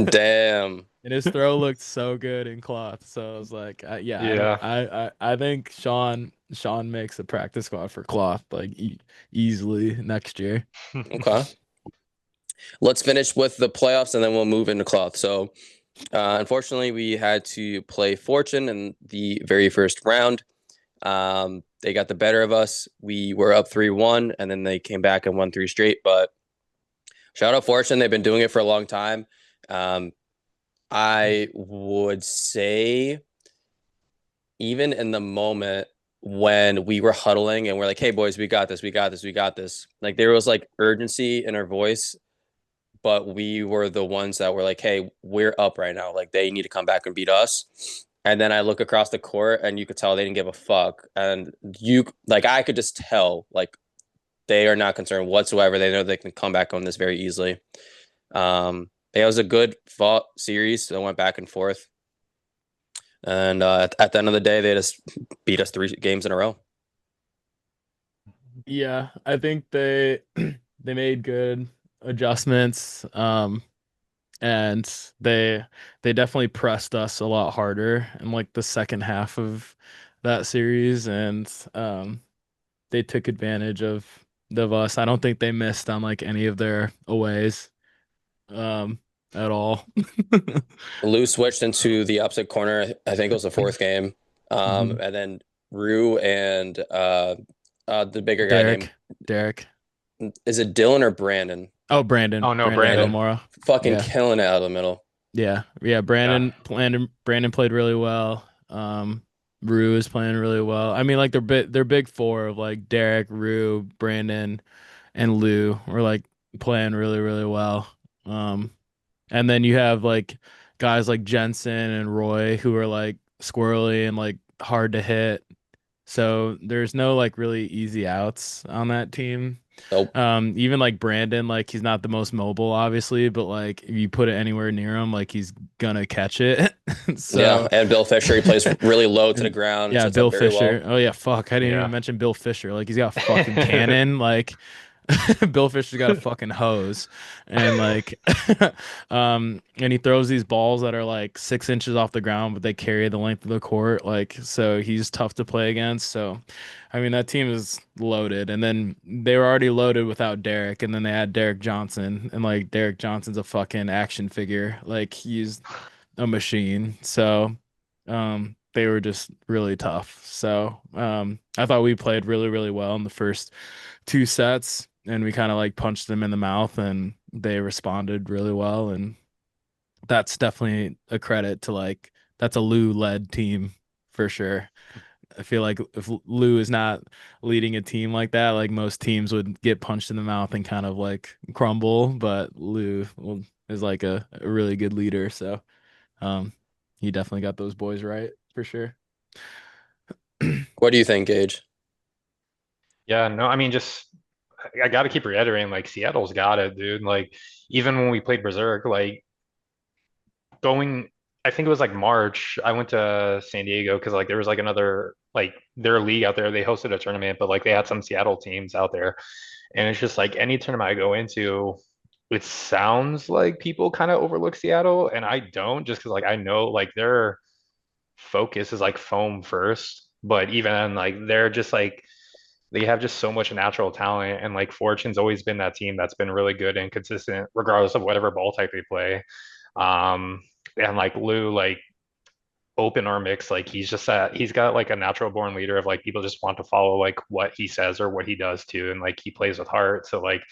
damn. And his throw looked so good in cloth. So I was like, yeah, Yeah. I think Sean makes a practice squad for cloth like easily next year. Okay. Let's finish with the playoffs and then we'll move into cloth. So, unfortunately, we had to play Fortune in the very first round. They got the better of us. We were up 3-1, and then they came back and won 3 straight. But shout out Fortune. They've been doing it for a long time. I would say even in the moment when we were huddling and we're like, hey, boys, we got this, we got this, we got this. Like there was like urgency in our voice, but we were the ones that were like, hey, we're up right now. Like they need to come back and beat us. And then I look across the court and you could tell they didn't give a fuck. And I could just tell, like, they are not concerned whatsoever. They know they can come back on this very easily. It was a good fought series that went back and forth. And at the end of the day, they just beat us 3 games in a row. Yeah, I think they they made good adjustments. And they definitely pressed us a lot harder in like the second half of that series, and they took advantage of us. I don't think they missed on like any of their aways at all. Lou switched into the opposite corner. I think it was the 4th game. Mhm. And then Rue and the bigger guy named, Derek. is it Dylan or Brandon? Oh, Brandon. Oh, no, Brandon Brandon. Delmora. Fucking Yeah. killing it out of the middle. Yeah. Brandon played really well. Rue is playing really well. I mean, like they're big 4 of like Derek, Rue, Brandon, and Lou were like playing really, really well. And then you have like guys like Jensen and Roy who are like squirrely and like hard to hit. So there's no like really easy outs on that team. Nope. Even like Brandon, like he's not the most mobile, obviously, but like if you put it anywhere near him, like he's gonna catch it. Yeah, So and Bill Fisher, he plays really low to the and ground, yeah, sets up Bill very well. Fisher. Oh yeah, fuck. I didn't even Yeah. mention Bill Fisher. Like he's got a fucking cannon. Like Bill Fisher's got a fucking hose. And like and he throws these balls that are like 6 inches off the ground, but they carry the length of the court. Like so he's tough to play against. So I mean that team is loaded. And then they were already loaded without Derek, and then they had Derek Johnson. And like Derek Johnson's a fucking action figure. Like he's a machine. So they were just really tough. So I thought we played really, really well in the first 2 sets, and we kind of like punched them in the mouth, and they responded really well. And that's definitely a credit to like that's a Lou led team for sure. I feel like if Lou is not leading a team like that, like most teams would get punched in the mouth and kind of like crumble, but Lou is like a really good leader. So um, he definitely got those boys right for sure. What do you think, Gage? Yeah, no, I mean, just I got to keep reiterating, like Seattle's got it, dude. Like even when we played Berserk, like going, I think it was like March, I went to San Diego because like there was like another like their league out there. They hosted a tournament, but like they had some Seattle teams out there, and it's just like any tournament I go into, it sounds like people kind of overlook Seattle, and I don't, just because like I know like their focus is like foam first, but even then, like they're just like they have just so much natural talent, and like Fortune's always been that team that's been really good and consistent regardless of whatever ball type they play. um and like Lou, like open or mix, like he's just that he's got like a natural born leader of like people just want to follow like what he says or what he does too, and like he plays with heart. So like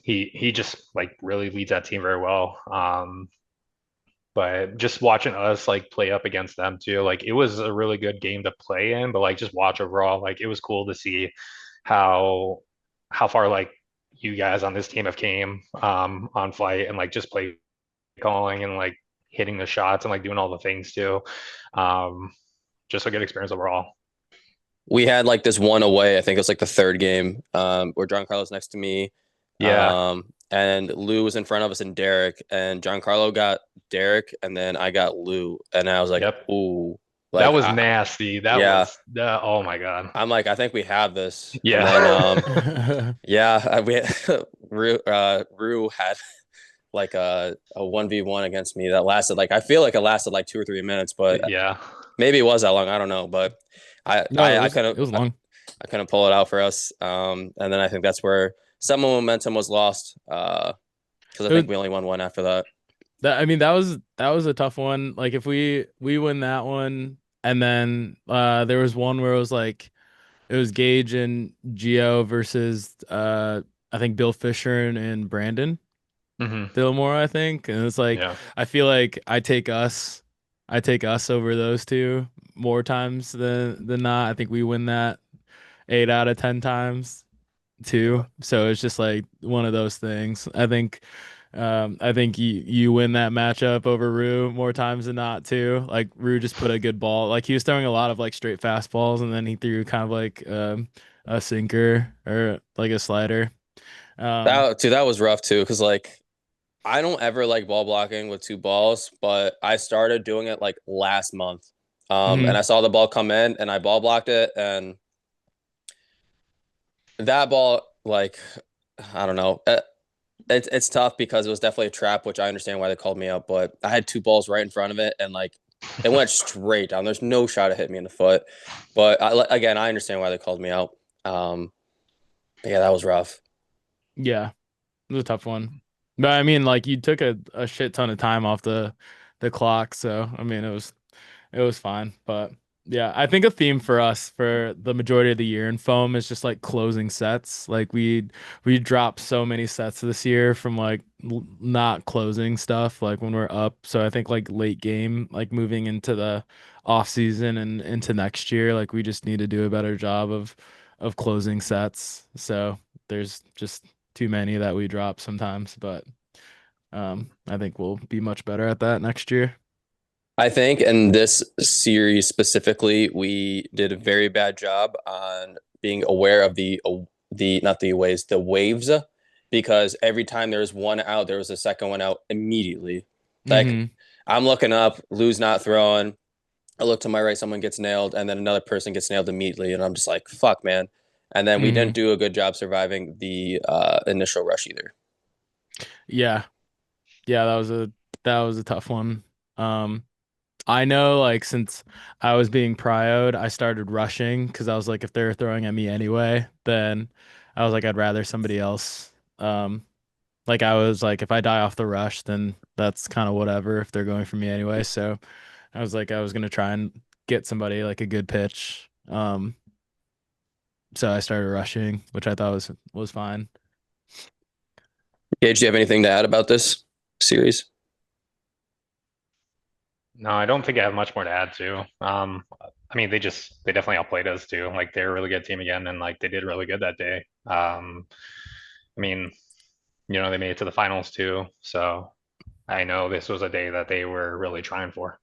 he just like really leads that team very well. But just watching us like play up against them too, like it was a really good game to play in, but like just watch overall, like it was cool to see how far like you guys on this team have came on flight, and like just play calling and like hitting the shots and like doing all the things too. Um just a good experience overall. We had like this one away. I think it was like the third game, where Giancarlo's next to me, Yeah. and Lou was in front of us and Derek, and Giancarlo got Derek, and then I got Lou, and I was like, Yep. ooh, That like was nasty. That yeah, was that. Oh my God. I'm like, I think we have this, and then Yeah. yeah, we Rue had like a 1v1 against me that lasted like I feel like it lasted like 2 or 3 minutes, but Yeah. maybe it was that long. I don't know, but No, I it was long. I couldn't pull it out for us. And then I think that's where some momentum was lost. Because I It was, think we only won one after that. I mean that was a tough one. Like if we win that one, and then there was one where it was Gage and Gio versus I think Bill Fisher and Brandon Hmm. Dillmore, I think. And it's like Yeah. I feel like I take us over those two more times than not. I think we win that 8 out of 10 times too. So it's just like one of those things. I think you win that matchup over Rue more times than not too. Like Rue just put a good ball. Like he was throwing a lot of like straight fastballs, and then he threw kind of like a sinker or like a slider. That was rough too, because like I don't ever like ball blocking with two balls, but I started doing it like last month. And I Mhm. saw the ball come in, and I ball blocked it, and that ball, like, I don't know. It's tough because it was definitely a trap, which I understand why they called me out. But I had two balls right in front of it, and like it went straight down. There's no shot to hit me in the foot. But again, I understand why they called me out. But yeah, that was rough. Yeah, it was a tough one. But I mean, like you took a shit ton of time off the clock, so I mean it was fine. But yeah, I think a theme for us for the majority of the year in foam is just like closing sets. Like we dropped so many sets this year from like not closing stuff like when we're up. So I think like late game, like moving into the off season and into next year, like we just need to do a better job of closing sets. So there's just too many that we drop sometimes, but I think we'll be much better at that next year. I think in this series specifically, we did a very bad job on being aware of the not the waves, the waves, because every time there was one out, there was a second one out immediately. Like Mhm. I'm looking up, Lou's not throwing. I look to my right, someone gets nailed, and then another person gets nailed immediately, and I'm just like, fuck, man. And then we didn't Mhm. do a good job surviving the initial rush either. Yeah. Yeah, that was a tough one. Um, I know, like, since I was being prioed, I started rushing because I was like, if they're throwing at me anyway, then I was like, I'd rather somebody else. Like I was like, if I die off the rush, then that's kind of whatever if they're going for me anyway. So I was like, I was gonna try and get somebody like a good pitch. So I started rushing, which I thought was fine. Gage, do you have anything to add about this series? No, I don't think I have much more to add to. I mean, they definitely outplayed us too. Like they're a really good team again, and like they did really good that day. I mean, they made it to the finals too. So I know this was a day that they were really trying for.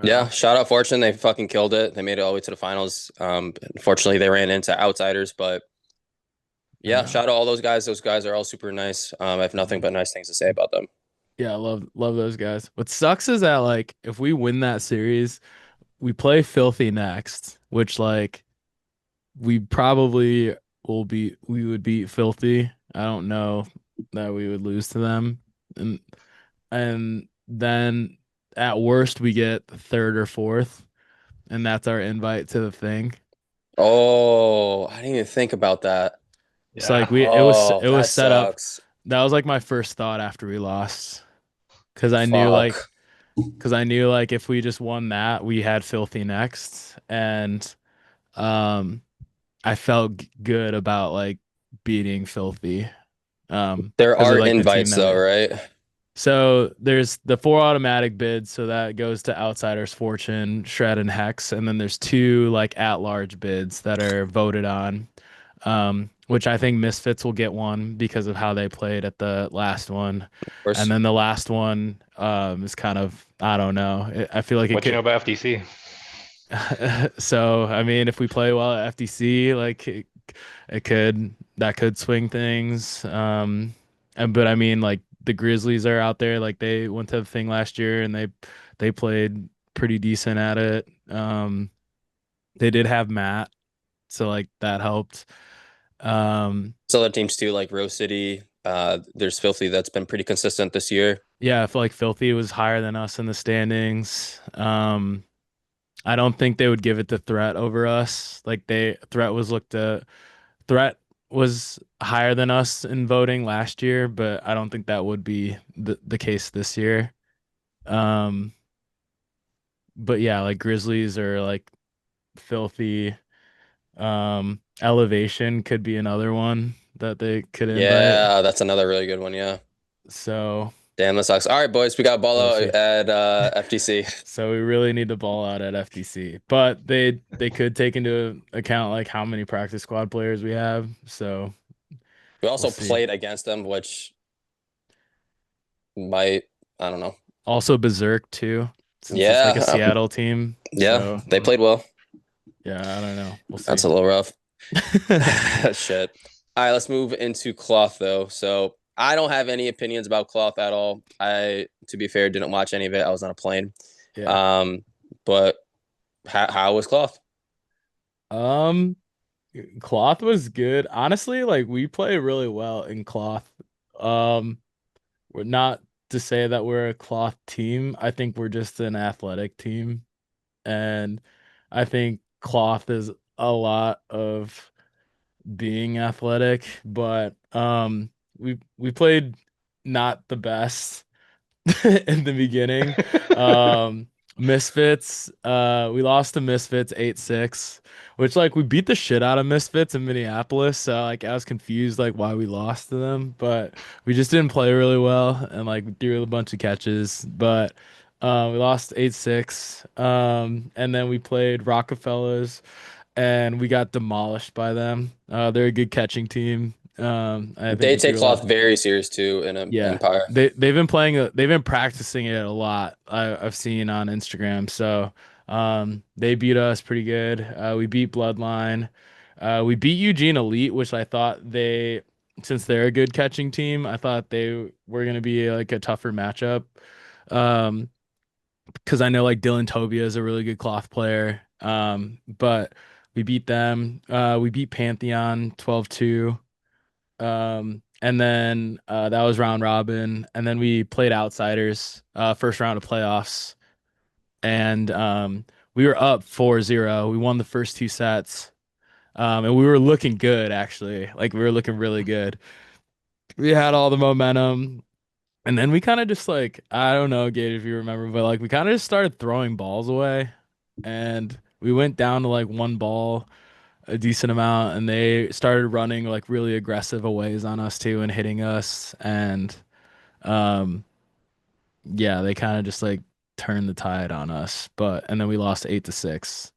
Yeah, shout out Fortune. They fucking killed it. They made it all the way to the finals. Unfortunately, they ran into outsiders, but yeah, shout out all those guys. Those guys are all super nice. I have nothing but nice things to say about them. Yeah, I love those guys. What sucks is that like if we win that series, we play Filthy next, which like we probably we would beat Filthy. I don't know that we would lose to them. And then at worst we get third or fourth, and that's our invite to the thing. Oh, I didn't even think about that. So like Yeah. Oh, it was that set up. sucks. That was like my first thought after we lost. Cause Fuck. I knew like if we just won that, we had Filthy next. And um I felt good about like beating Filthy. There Because of are like the team invites that though, we right? so there's the four automatic bids, so that goes to Outsiders, Fortune, Shred, and Hex, and then there's two like at-large bids that are voted on. Which I think Misfits will get one because of how they played at the last one. Of And course. then the last one is kind of, I don't know. I feel like it What you know could. about FTC? So, I mean, if we play well at FTC, like that could swing things. But I mean, like the Grizzlies are out there, like they went to the thing last year and they played pretty decent at it. They did have Matt, so like that helped. There's other teams too, like Rose City. There's Filthy that's been pretty consistent this year. Yeah, I feel like Filthy was higher than us in the standings. I don't think they would give it to Threat over us. Like Threat was higher than us in voting last year, but I don't think that would be the case this year. Um, but yeah, like Grizzlies or like Filthy. Elevation could be another one that they could invite. Yeah, that's another really good one. Yeah. So Damn, that sucks. All right, boys, we got ball we'll out see. at FTC. So we really need the ball out at FTC, but they could take into account like how many practice squad players we have. So We we'll also see. played against them, which might, I don't know. Also Berserk too, since it's like a Yeah, Seattle team. yeah, So they played well. yeah, I don't know. We'll see. That's a little rough. Shit. All right, let's move into cloth though. So I don't have any opinions about cloth at all. To be fair, didn't watch any of it. I was on a plane. Yeah. But how was cloth? Um, Cloth was good. Honestly, like we play really well in Cloth. Um, we're not to say that we're a Cloth team. I think we're just an athletic team. And I think Cloth is a lot of being athletic, but we played not the best in the beginning. Um Misfits, we lost to Misfits 8-6, which like we beat the shit out of Misfits in Minneapolis. So like I was confused like why we lost to them, but we just didn't play really well and like we threw a bunch of catches. But we lost 8-6. And then we played Rockefellers and we got demolished by them. They're a good catching team. I think They we take threw a lot. cloth very serious too in Yeah, Empire. they've been practicing it a lot. I've seen on Instagram. So they beat us pretty good. We beat Bloodline. We beat Eugene Elite, which I thought since they're a good catching team, I thought they were gonna be like a tougher matchup. Um, because I know like Dylan Tobia is a really good cloth player. But we beat them. We beat Pantheon 12-2. And then that was round robin, and then we played outsiders, first round of playoffs, and we were up 4-0. We won the first two sets, and we were looking good actually. Like we were looking really good. We had all the momentum, and then we kind of just like I don't know, Gage, if you remember, but like we kind of just started throwing balls away, and we went down to like one ball a decent amount, and they started running like really aggressive aways on us too and hitting us, and um yeah, they kind of just like turned the tide on us, and then we lost 8-6.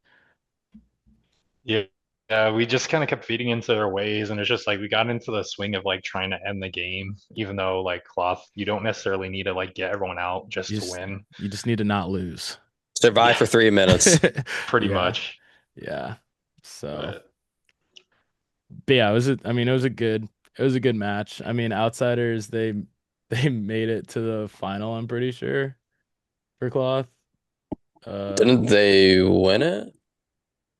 Yeah. Yeah, we just kind of kept feeding into their ways, and it's just like we got into the swing of like trying to end the game, even though like cloth, you don't necessarily need to like get everyone out just to win. You just need to not lose. Survive Yeah. for 3 minutes. Pretty Yeah. much. Yeah. So, But but yeah, it was a good match. I mean, outsiders they made it to the final, I'm pretty sure, for cloth. Didn't they win it?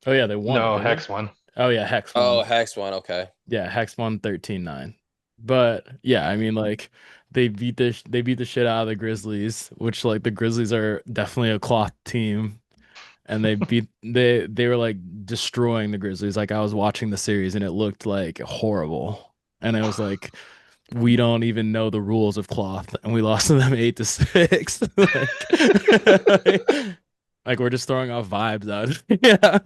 Oh yeah, they won it, no, didn't they? Hex won. Oh yeah, Hex Oh, won. Hex won. Okay. Yeah, Hex won 13-9. But yeah, I mean like they beat the shit out of the Grizzlies, which like the Grizzlies are definitely a cloth team. And they were like destroying the Grizzlies. Like I was watching the series and it looked like horrible. And it was like we don't even know the rules of cloth, and we lost to them 8-6. Like we're just throwing off vibes out. Yeah.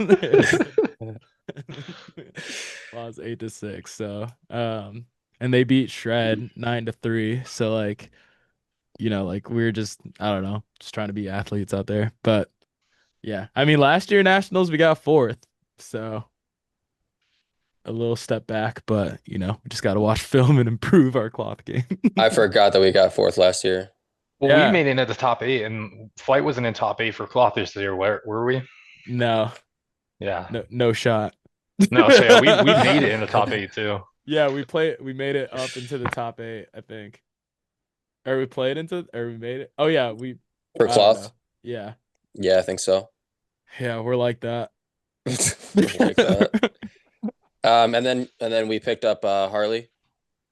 Lost 8-6. So and they beat Shred 9-3. So like, like we're just I don't know, just trying to be athletes out there. But yeah, I mean last year nationals we got fourth. So a little step back, but we just got to watch film and improve our cloth game. I forgot that we got fourth last year. Well, Yeah. we made it into the top 8, and Flight wasn't in top 8 for cloth this year. Where were we? No, Yeah. no shot. No, so yeah, we made it in the top 8 too. Yeah, we made it up into the top 8, I think. Or we made it. Oh yeah, For I don't cloth? know. Yeah. Yeah, I think so. Yeah, we're like that. Like that. And then we picked up Harley.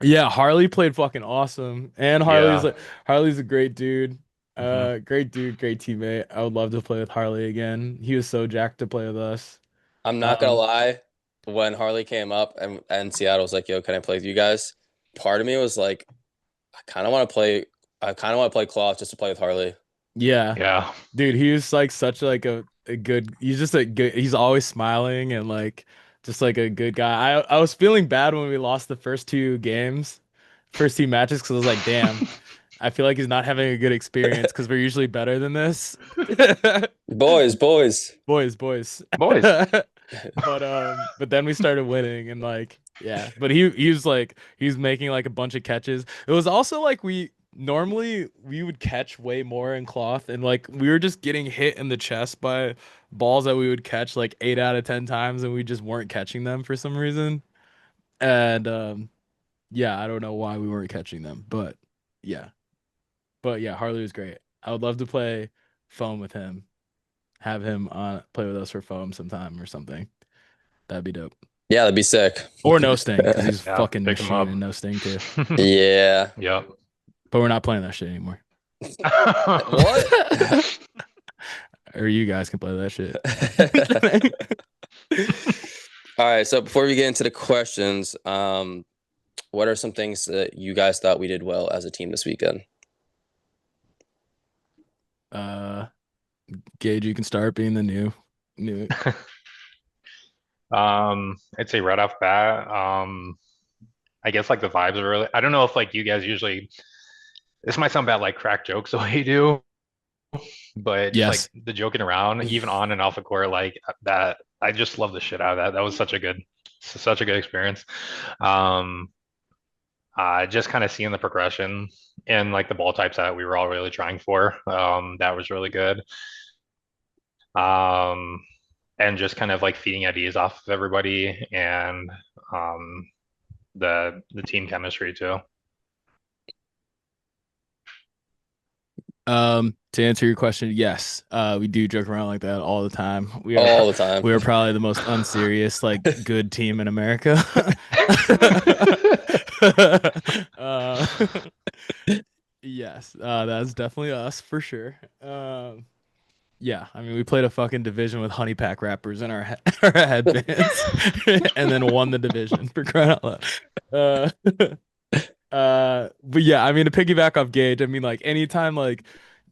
Yeah, Harley played fucking awesome. And Harley's a great dude. Great dude, great teammate. I would love to play with Harley again. He was so jacked to play with us. I'm not gonna lie, when Harley came up and Seattle was like, "Yo, can I play with you guys?" Part of me was like, I kind of want to play cloth just to play with Harley. Yeah. Yeah. Dude, he was like such like a good he's just a good he's always smiling and like just like a good guy. I was feeling bad when we lost the first two matches because I was like, damn, I feel like he's not having a good experience because we're usually better than this. Boys. Boys. Boys. But then we started winning and like yeah. But he was like he's making like a bunch of catches. It was also like normally we would catch way more in cloth, and like we were just getting hit in the chest by balls that we would catch like 8 out of 10 times, and we just weren't catching them for some reason. And yeah, I don't know why we weren't catching them, but yeah. Harley was great. I would love to play foam with him. Have him play with us for foam sometime or something. That'd be dope. Yeah, that'd be sick. Or no sting, because he's Yeah, fucking pick him machine up. and no sting too. Yeah. Yep. But we're not playing that shit anymore. What? Or you guys can play that shit. All right. So before we get into the questions, what are some things that you guys thought we did well as a team this weekend? Gage, you can start being the new. I'd say right off bat, I guess like the vibes are really, I don't know if like you guys usually, this might sound bad, like crack jokes the way you do, but Yes. like the joking around, even on and off the court, like that, I just love the shit out of that. That was such a good experience. just kind of seeing the progression and like the ball types that we were all really trying for. That was really good. Um, and just kind of like feeding ideas off of everybody and um, the team chemistry too. To answer your question, yes, we do joke around like that all the time. all the time. We are probably the most unserious, like, good team in America. uh, yes, that's definitely us for sure. Yeah, I mean, we played a fucking division with honey pack wrappers in our our headbands, and then won the division for crying out loud. Uh, but yeah, I mean, to piggyback off Gage, I mean, like, anytime like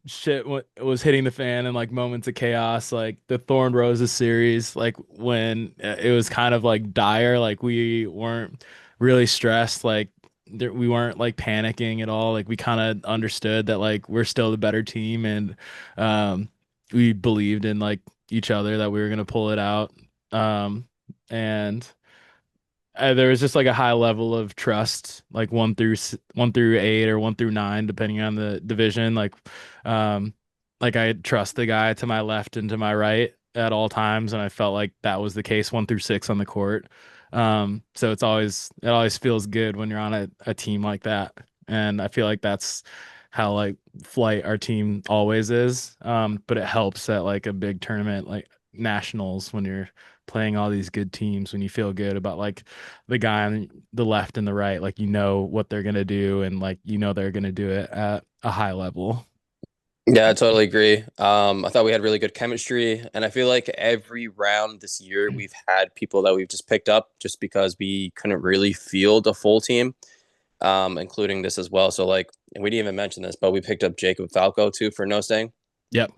shit was hitting the fan and like moments of chaos, like the Thorn Roses series, like when it was kind of like dire, like we weren't really stressed, like we weren't like panicking at all. Like we kind of understood that like we're still the better team, and um, we believed in like each other that we were gonna pull it out. And there was just like a high level of trust, like 1 through 8 or 1 through 9, depending on the division. Um, like I trust the guy to my left and to my right at all times, and I felt like that was the case 1 through 6 on the court. So it always feels good when you're on a team like that, and I feel like that's how like flight our team always is. But it helps at like a big tournament like nationals when you're playing all these good teams, when you feel good about like the guy on the left and the right, like you know what they're gonna do, and like you know they're gonna do it at a high level. Yeah, I totally agree. I thought we had really good chemistry, and I feel like every round this year we've had people that we've just picked up just because we couldn't really field a full team, including this as well. So like, and we didn't even mention this, but we picked up Jacob Falco too for no staying. Yep.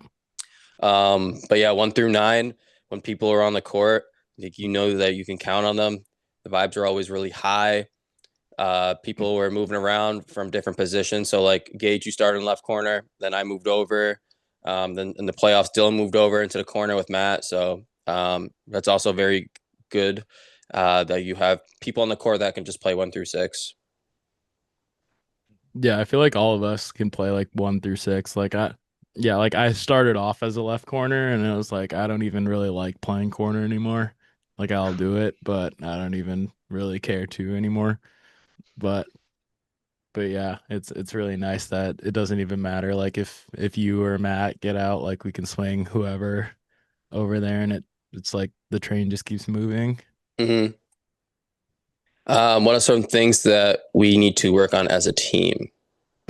But yeah, 1 through 9, when people are on the court, like you know that you can count on them. The vibes are always really high. People were moving around from different positions. So like Gage, you started in left corner, then I moved over. Then in the playoffs, Dylan moved over into the corner with Matt. So that's also very good that you have people on the court that can just play 1 through 6. Yeah, I feel like all of us can play like 1 through 6. Yeah, like I started off as a left corner, and it was like I don't even really like playing corner anymore. Like I'll do it, but I don't even really care to anymore. But yeah, it's really nice that it doesn't even matter. Like if you or Matt get out, like we can swing whoever over there, and it's like the train just keeps moving. Mm-hmm. What are some things that we need to work on as a team?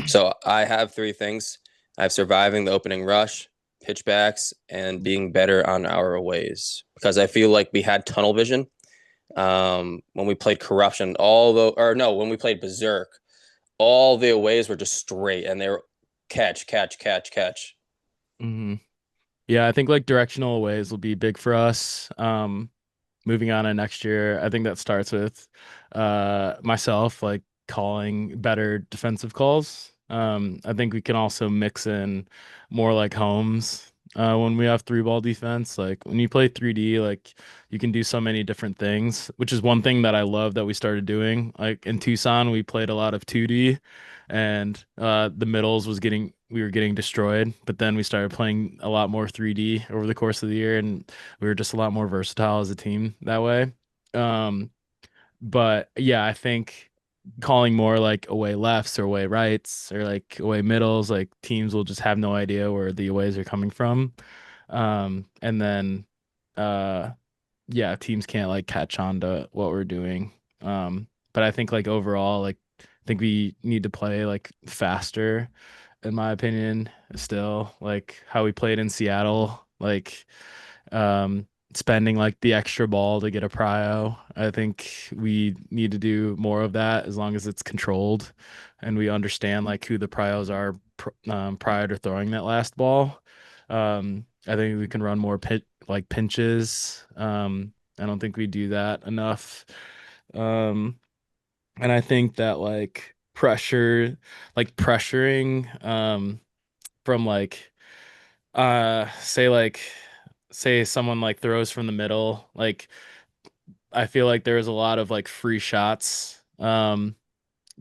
So I have 3 things. I have surviving the opening rush, pitchbacks, and being better on our aways. Because I feel like we had tunnel vision when we played Corruption. When we played Berserk, all the aways were just straight, and they were catch, catch, catch, catch. Hmm. Yeah, I think like directional aways will be big for us. Moving on to next year, I think that starts with myself like calling better defensive calls. I think we can also mix in more like homes when we have 3 ball defense. Like when you play 3D, like you can do so many different things, which is one thing that I love that we started doing. Like in Tucson, we played a lot of 2D, and the middles we were getting destroyed. But then we started playing a lot more 3D over the course of the year, and we were just a lot more versatile as a team that way. Um, but yeah, I think calling more like away lefts or away rights or like away middles, like teams will just have no idea where the aways are coming from. And then uh yeah, teams can't like catch on to what we're doing. But I think like overall, like I think we need to play like faster, in my opinion, still. Like how we played in Seattle, like spending like the extra ball to get a prio. I think we need to do more of that as long as it's controlled and we understand like who the prios are prior to throwing that last ball. I think we can run more pinches. I don't think we do that enough. Um, and I think that like pressuring from like say say someone like throws from the middle, like I feel like there's a lot of like free shots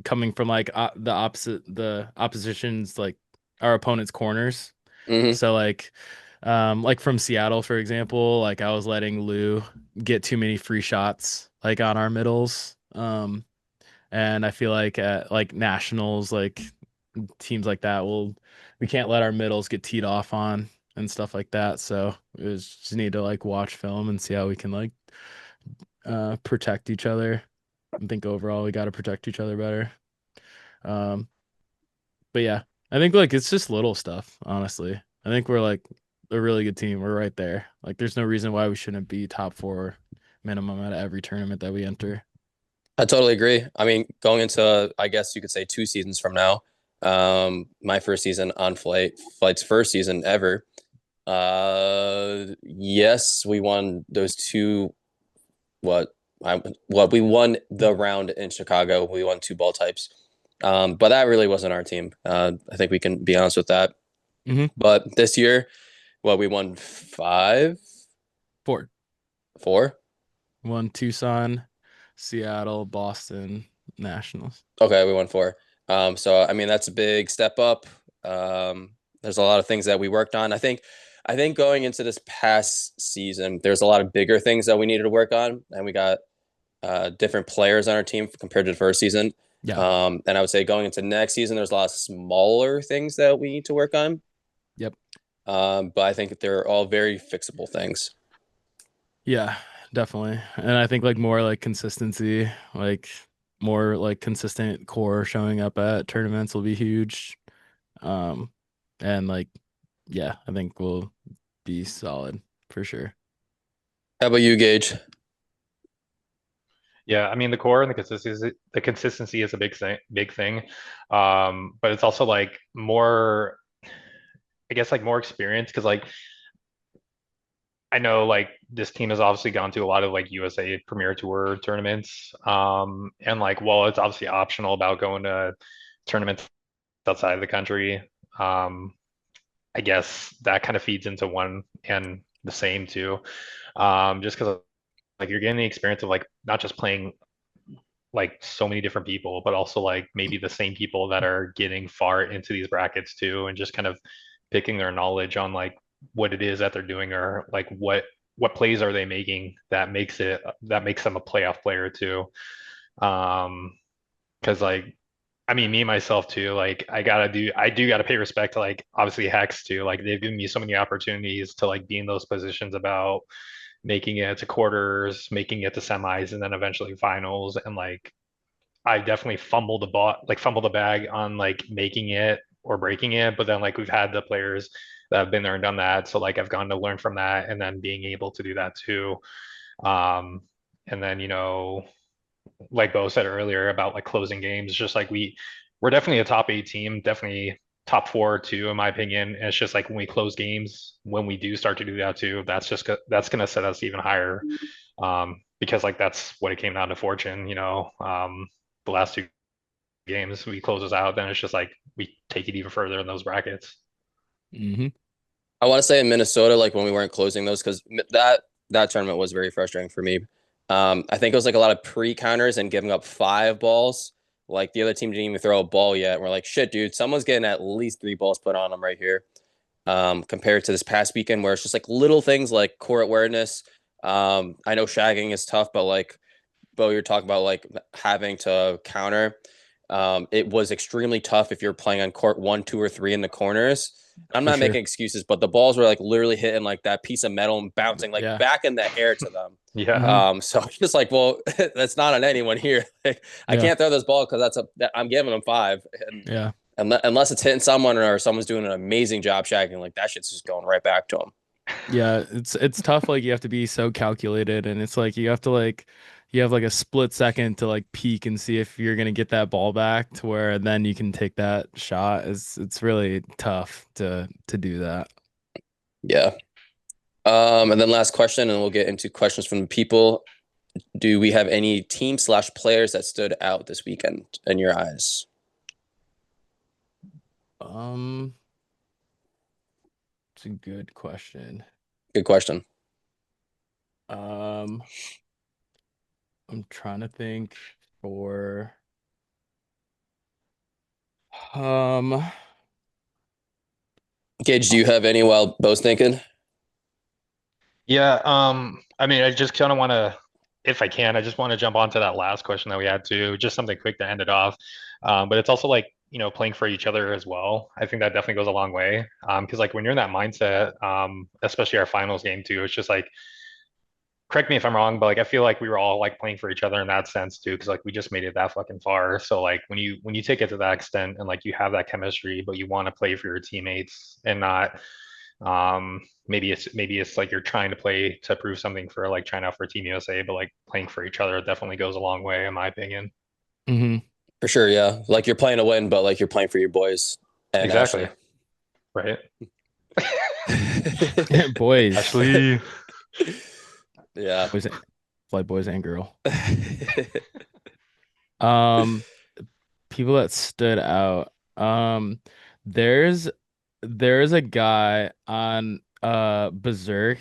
coming from like the opposition's like our opponent's corners. Hmm. So like from Seattle, for example, like I was letting Lou get too many free shots like on our middles. And I feel like at like nationals, like teams like that we can't let our middles get teed off on and stuff like that. So we just need to like watch film and see how we can like protect each other. I think overall we got to protect each other better. Um, but yeah, I think like it's just little stuff, honestly. I think we're like a really good team. We're right there. Like there's no reason why we shouldn't be top four minimum at every tournament that we enter. I totally agree. I mean, going into, I guess you could say 2 seasons from now, my first season on Flight's first season ever. Yes, we won those two. We won the round in Chicago. We won 2 ball types. But that really wasn't our team. I think we can be honest with that. Mhm. But this year, we won 5, 4. 4. Won Tucson, Seattle, Boston, Nationals. Okay, we won 4. So I mean that's a big step up. There's a lot of things that we worked on. I think going into this past season, there's a lot of bigger things that we needed to work on, and we got different players on our team compared to the first season. Yeah. And I would say going into next season, there's a lot of smaller things that we need to work on. Yep. But I think they're all very fixable things. Yeah, definitely. And I think like more like consistency, like more like consistent core showing up at tournaments will be huge. And like, yeah, I think we'll be solid for sure. How about you, Gage? Yeah, I mean the core and the consistency is a big thing. But it's also like more, I guess like more experience because like I know like this team has obviously gone to a lot of like USA Premier Tour tournaments. And like while it's obviously optional about going to tournaments outside of the country, um, I guess that kind of feeds into one and the same too. Just because like you're getting the experience of like not just playing like so many different people, but also like maybe the same people that are getting far into these brackets too, and just kind of picking their knowledge on like what it is that they're doing or like what plays are they making that makes them a playoff player too. Because like I mean me myself too, like I do gotta pay respect to like obviously Hex too. Like they've given me so many opportunities to like be in those positions about making it to quarters, making it to semis, and then eventually finals. And like I definitely fumbled the bag on like making it or breaking it. But then like we've had the players that have been there and done that. So like I've gone to learn from that and then being able to do that too. Um, and then, like Bo said earlier about like closing games, just like we're definitely a top 8 team, definitely top 4 too, in my opinion. And it's just like when we close games, when we do start to do that too, that's gonna set us even higher. Because like that's what it came down to fortune, the last 2 games we close us out, then it's just like we take it even further in those brackets. Mm-hmm. I want to say in Minnesota, like when we weren't closing those, because that tournament was very frustrating for me. I think it was like a lot of pre-counters and giving up 5 balls. Like the other team didn't even throw a ball yet. We're like, shit, dude, someone's getting at least 3 balls put on them right here. Compared to this past weekend where it's just like little things like court awareness. I know shagging is tough, but like Bo, you're talking about like having to counter. It was extremely tough if you're playing on court 1, 2, or 3 in the corners. I'm For not sure. making excuses, but the balls were like literally hitting like that piece of metal and bouncing like Yeah. back in the air to them. Yeah. So it's just like, well, that's not on anyone here. Like, I Yeah. can't throw this ball because I'm giving them 5, and Yeah. unless it's hitting someone or someone's doing an amazing job shagging, like that shit's just going right back to them. Yeah, it's tough. Like you have to be so calculated, and it's like you have like a split second to like peek and see if you're gonna get that ball back to where then you can take that shot. It's really tough to do that. Yeah. And then last question, and we'll get into questions from the people. Do we have any team/players that stood out this weekend in your eyes? Um, it's a good question. Good question. I'm trying to think for Um, Gage, do you have any while Bo's thinking? Yeah, I mean, I just kind of want to, if I can, I just want to jump onto that last question that we had too, just something quick to end it off. But it's also like, playing for each other as well. I think that definitely goes a long way. Because like when you're in that mindset, especially our finals game too, it's just like, correct me if I'm wrong, but like I feel like we were all like playing for each other in that sense too, because like we just made it that fucking far. So like when you take it to that extent and like you have that chemistry, but you want to play for your teammates and not maybe it's like you're trying to play to prove something for like trying out for Team USA, but like playing for each other definitely goes a long way in my opinion. mhm. For sure, yeah. Like you're playing to win, but like you're playing for your boys and Exactly. Right. Ashley. Boys, Ashley. Yeah. boys, flight boys and girl. Um, people that stood out. There's there's a guy on Berserk.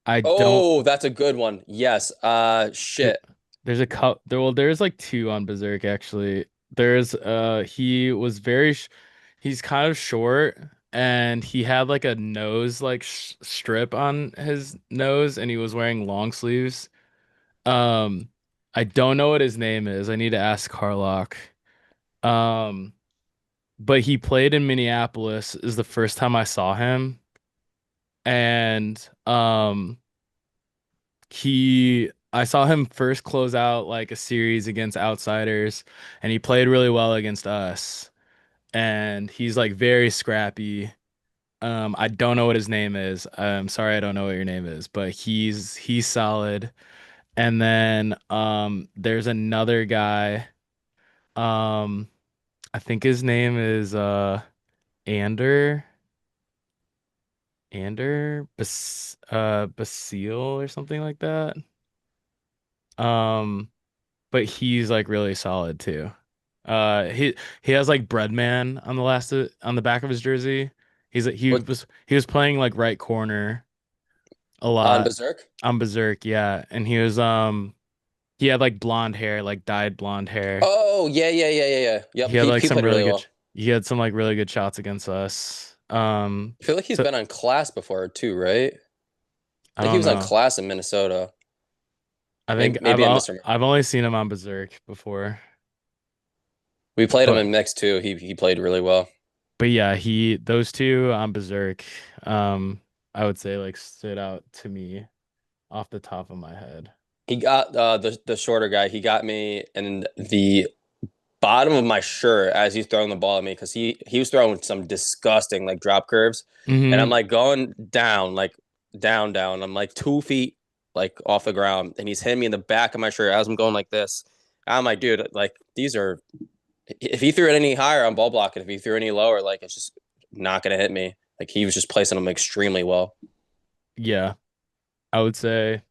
I don't. Oh, that's a good one. Yes. there- Shit. There's a there's like two on Berserk actually. There's he was he's kind of short and he had like a nose like strip on his nose and he was wearing long sleeves. Um, I don't know what his name is. I need to ask Carlock. Um, but he played in Minneapolis is the first time I saw him. And I saw him first close out like a series against outsiders and he played really well against us. And he's like very scrappy. I don't know what his name is. I'm sorry I don't know what your name is, but he's solid. And then there's another guy. Um I think his name is Ander Basile or something like that. Um but he's like really solid too. He has like Breadman on on the back of his jersey. What He was playing like right corner a on lot Berserk? on Berserk, yeah. And he had like blonde hair, like dyed blonde hair. Oh, yeah, yeah, yeah, yeah, yeah. Yep. He had like He some played really really good well. he had some like really good shots against us. I feel like he's So been on class before too, right? I I think he don't was on know. class in Minnesota. I think Maybe I'm misremembering. I've only seen him on Berserk before. We played him But in mix too. He played really well. but yeah, those two on Berserk, um, I would say like stood out to me off the top of my head. He got the shorter guy. He got me in the bottom of my shirt as he's throwing the ball at me because he was throwing some disgusting like drop curves, and I'm Hmm. like going down like down. I'm like 2 feet like off the ground, and he's hitting me in the back of my shirt as I'm going like this. I'm like, dude, like these are. If he threw it any higher, I'm ball blocking. If he threw any lower, like it's just not gonna hit me. Like he was just placing them extremely well. Yeah, I would say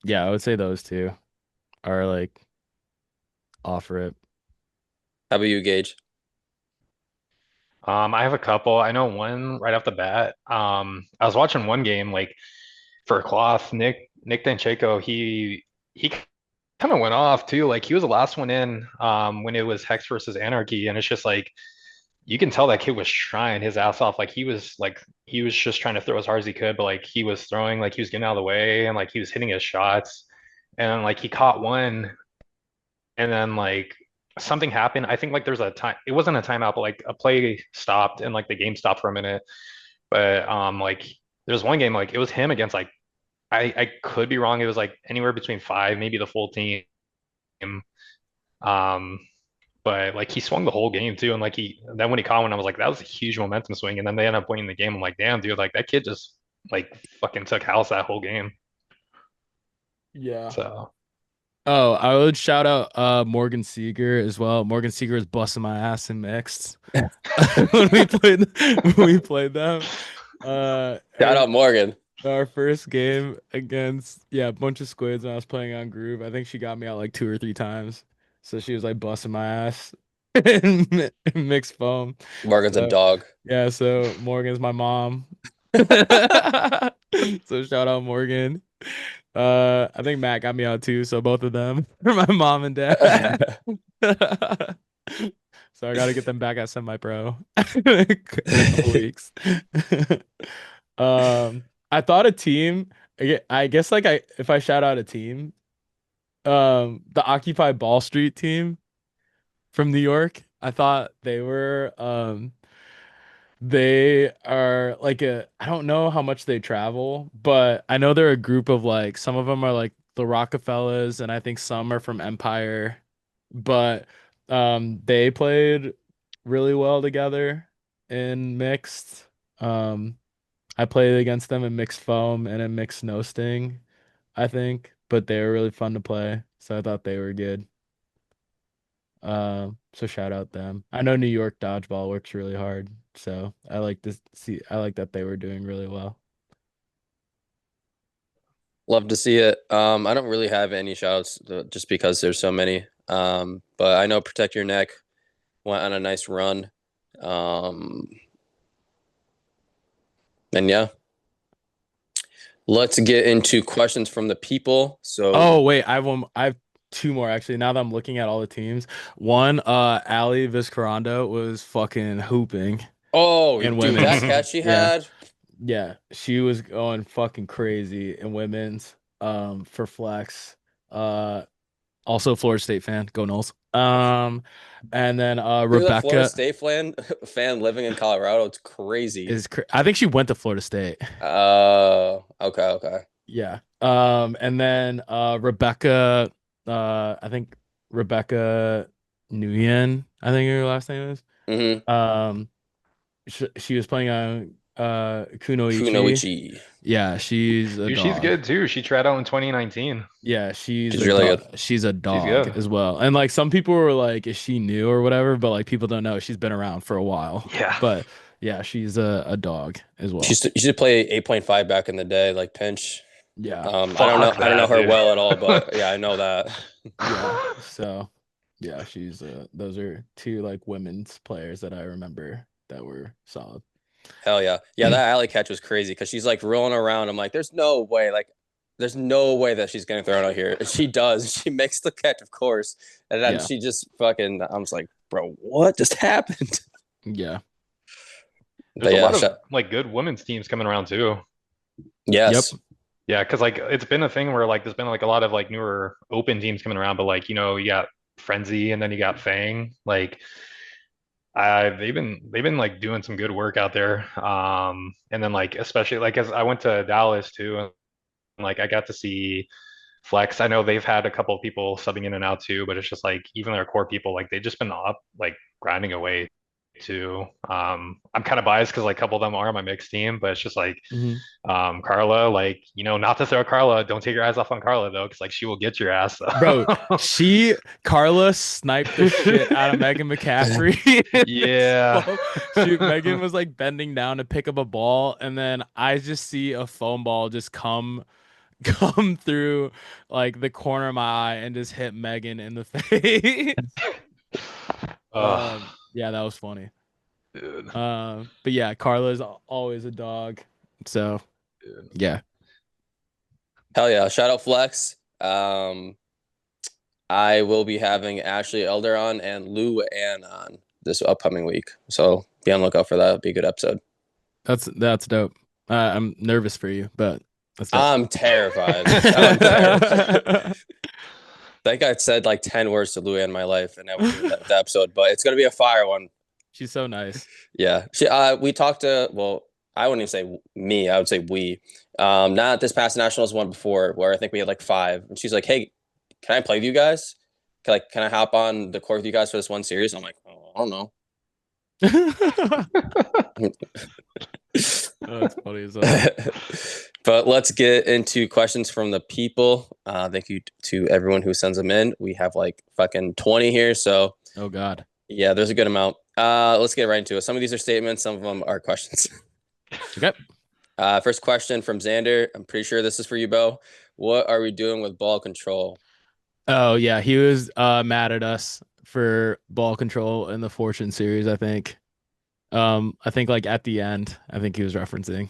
I would say those two are like offer it. How about you, Gage? I have a couple. I know one right off the bat. I was watching one game like for cloth. Nick Dancheko, he kind of went off too. Like he was the last one in when it was Hex versus Anarchy, and it's just like you can tell that kid was trying his ass off. He was just trying to throw as hard as he could, but like he was throwing, like he was getting out of the way, and like he was hitting his shots, and like he caught one, and then like something happened. I think like there's a time. It wasn't a timeout, but like a play stopped, and like the game stopped for a minute. But like there's one game like it was him against like I could be wrong. It was like anywhere between five, maybe the full team. Um, but like he swung the whole game too, and like he then when he caught one, I was like, that was a huge momentum swing. And then they ended up winning the game. I'm like, damn, dude, like that kid just like fucking took house that whole game. Yeah. So Oh, I would shout out Morgan Seeger as well. Morgan Seeger was busting my ass in mixed when we played them. Shout out Morgan. Our first game against a bunch of squids when I was playing on Groove. I think she got me out like 2 or 3 times. So she was like busting my ass in mixed foam. Morgan's a So dog. yeah, so Morgan's my mom. So shout out Morgan. I think Matt got me out too, so both of them are my mom and dad. So So I got to get them back at semi-pro in a couple weeks. I thought a team. I guess like if I shout out a team, the Occupy Ball Street team from New York. I thought they are like I don't know how much they travel, but I know they're a group of like some of them are like the Rockefellers, and I think some are from Empire, but they played really well together in mixed. I played against them in mixed foam and in mixed no sting, I think, but they were really fun to play, so I thought they were good. So shout out them. I know New York dodgeball works really hard, so I like to see. I like that they were doing really well. Love to see it. I don't really have any shoutouts just because there's so many. But I know Protect Your Neck went on a nice run. And yeah, let's get into questions from the people. So, Oh wait, I have one. I have two more actually. Now that I'm looking at all the teams, one, Ali Vizcarrondo was fucking hooping in dude, that women's. catch she Yeah. had. Yeah, she was going fucking crazy in women's. For flex. Also Florida State fan. Go Noles. And then You're the Florida Rebecca State fan living in Colorado. It's crazy. I think she went to Florida State. Oh, okay. Yeah. And then Rebecca, I think Rebecca Nguyen, I think her last name is. Mm-hmm. She was playing on Kunoichi. Kunoichi. Yeah, she's a Dude, dog. she's good too. She tried out in 2019. Yeah, she's She's a really good. She's a dog good. as well. And like some people were like, is she new or whatever? But like people don't know she's been around for a while. Yeah. But yeah, she's a dog as well. She used to play 8.5 back in the day, like pinch. Yeah. I don't know her dude. well at all, but yeah, I know that. Yeah. So yeah, she's those are two like women's players that I remember that were solid. Hell yeah. Yeah, that alley catch was crazy because she's like rolling around. I'm like, there's no way that she's getting thrown out here. And she does. She makes the catch, of course. And then she just fucking, I'm just like, bro, what just happened? Yeah. There's a lot of like good women's teams coming around too. Yes. Yep. Yeah, because like it's been a thing where like there's been like a lot of like newer open teams coming around, but like you got Frenzy and then you got Fang. Like they've been like doing some good work out there. And then like especially like as I went to Dallas too, and like I got to see Flex. I know they've had a couple of people subbing in and out too, but it's just like even their core people, like they've just been up like grinding away too. I'm kind of biased because like a couple of them are on my mixed team, but it's just like Carla, like not to throw Carla, don't take your eyes off on Carla though, because like she will get your ass though. Bro, Carla sniped the shit out of Megan McCaffrey. Yeah. Megan was like bending down to pick up a ball, and then I just see a foam ball just come through like the corner of my eye and just hit Megan in the face. Yeah, that was funny. Dude. But yeah, Carla's always a dog. So yeah. Hell yeah. Shout out Flex. I will be having Ashley Elder on and Lou Ann on this upcoming week. So be on the lookout for that. It'll be a good episode. That's dope. I'm nervous for you, but that's dope. I'm terrified. I think I said like 10 words to Lou Ann in my life and that episode, but it's gonna be a fire one. She's so nice. Yeah. We talked to, well, I wouldn't even say me, I would say we. Not this past nationals, one before, where I think we had like 5. And she's like, hey, can I play with you guys? Can I hop on the court with you guys for this one series? I'm like, oh, I don't know. Oh, that's funny as well. But let's get into questions from the people. Thank you to everyone who sends them in. We have like fucking 20 here. So, oh God. Yeah, there's a good amount. Let's get right into it. Some of these are statements. Some of them are questions. Okay. First question from Xander. I'm pretty sure this is for you, Bo. What are we doing with ball control? Oh yeah, he was mad at us for ball control in the Fortune series, I think. I think like at the end, I think he was referencing.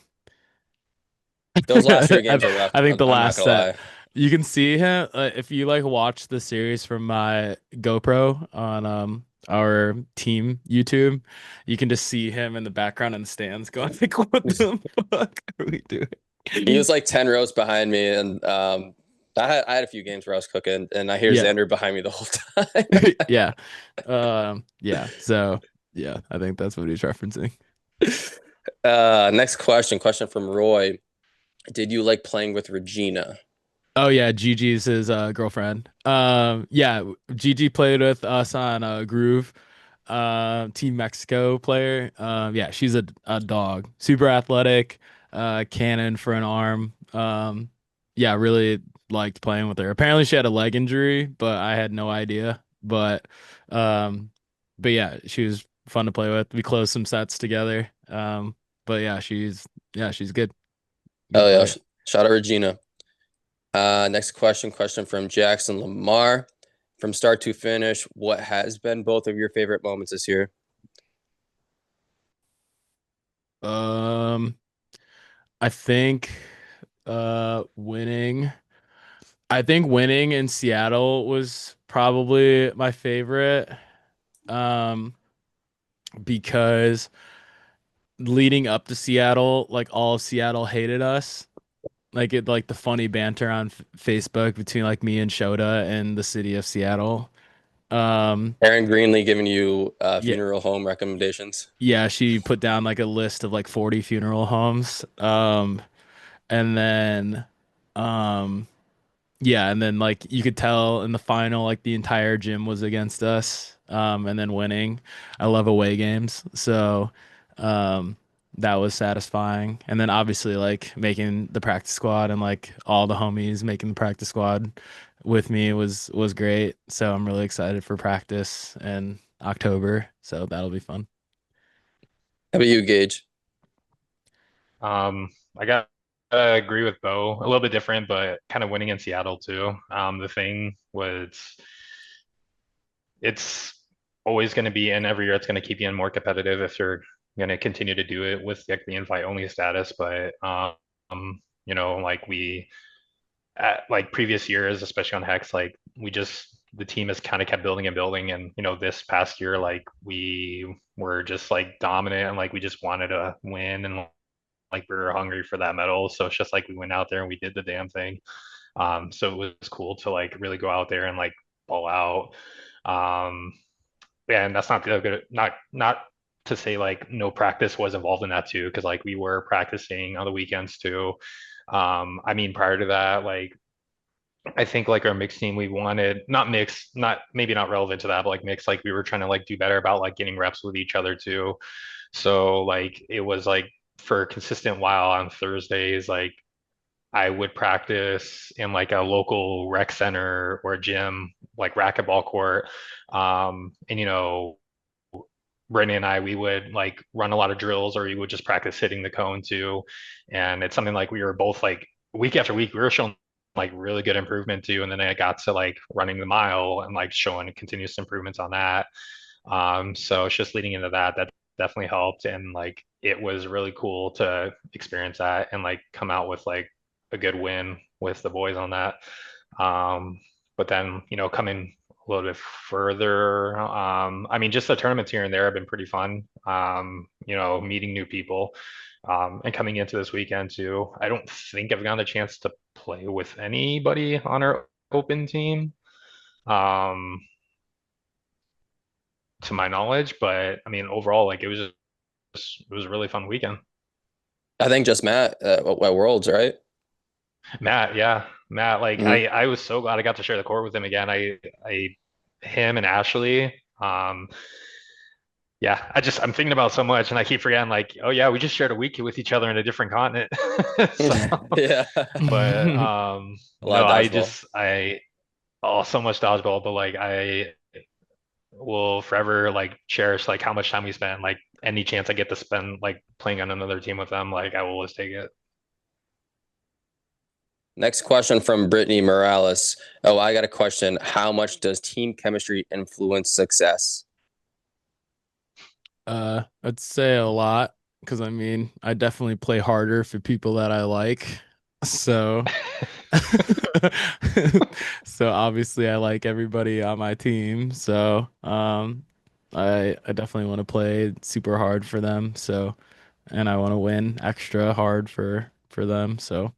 Those last 3 games are rough. I think the I'm not last gonna set. lie. You can see him if you like watch the series from my GoPro on our team YouTube, you can just see him in the background in the stands going like, "What the fuck are we doing?" He was like 10 rows behind me, and I had a few games where I was cooking, and I hear Yeah. Xander behind me the whole time. Yeah. Yeah. So yeah, I think that's what he's referencing. Next question from Roy. Did you like playing with Regina? Oh yeah, Gigi's his girlfriend. Yeah, Gigi played with us on Groove, Team Mexico player. Yeah, she's a dog, super athletic, cannon for an arm. Yeah, really liked playing with her. Apparently she had a leg injury, but I had no idea. Um, but yeah, she was fun to play with. We closed some sets together. But yeah, she's good. Oh Good yeah, player. shout out Regina. Next question from Jackson Lamar. From start to finish, what has been both of your favorite moments this year? Um, I think winning. I think winning in Seattle was probably my favorite. Um, because leading up to Seattle, like all of Seattle hated us. Like the funny banter on Facebook between like me and Shota and the city of Seattle. Um, Aaron Greenlee giving you yeah, funeral home recommendations. yeah, she put down like a list of like 40 funeral homes. And then, um, yeah, and then like you could tell in the final, like the entire gym was against us, and then winning. I love away games, so um, that was satisfying. And then obviously like making the practice squad and like all the homies making the practice squad with me was great. So I'm really excited for practice in October. So that'll be fun. How about you, Gage? I got to agree with Bo. A little bit different, but kind of winning in Seattle too. The thing was, it's always going to be in every year. It's going to keep you in more competitive if you're going to continue to do it with like the invite only status. But like we at like previous years, especially on Hex, like we just the team has kind of kept building and building, and this past year, like we were just like dominant, and like we just wanted to win, and like we were hungry for that medal. So it's just like we went out there and we did the damn thing. So it was cool to like really go out there and like ball out. Um, yeah, and that's not the good, not to say like no practice was involved in that too, because like we were practicing on the weekends too. I mean, prior to that, like I think like our mixed team, we wanted not mixed, not maybe not relevant to that, but like mixed, like we were trying to like do better about like getting reps with each other too. So like it was like for a consistent while on Thursdays, like I would practice in like a local rec center or a gym, like racquetball court. And Brittany and I, we would like run a lot of drills, or we would just practice hitting the cone too. And it's something like we were both like week after week, we were showing like really good improvement too. And then I got to like running the mile and like showing continuous improvements on that. So it's just leading into that, that definitely helped. And like it was really cool to experience that and like come out with like a good win with the boys on that. But then, coming a little bit further, I mean, just the tournaments here and there have been pretty fun. Meeting new people, and coming into this weekend too. I don't think I've gotten a chance to play with anybody on our open team. Um, to my knowledge, but I mean, overall, like it was a really fun weekend. I think just Matt at Worlds, right? Matt, yeah, Matt. Like Mhm. I was so glad I got to share the court with him again. Him and Ashley. Yeah, I'm thinking about so much, and I keep forgetting. Like, oh yeah, we just shared a week with each other in a different continent. So, Yeah, but a lot no, of dodgeball. I oh so much dodgeball, but like I will forever like cherish like how much time we spent. Like any chance I get to spend like playing on another team with them, like I will always take it. Next question from Brittany Morales. Oh, I got a question. How much does team chemistry influence success? I'd say a lot because I mean, I definitely play harder for people that I like. So, so obviously I like everybody on my team. So, I definitely want to play super hard for them. So, and I want to win extra hard for them. So,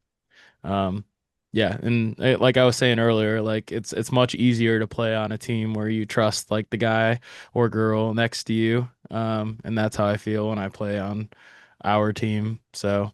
um, yeah, and like I was saying earlier, like it's much easier to play on a team where you trust like the guy or girl next to you. And that's how I feel when I play on our team. So,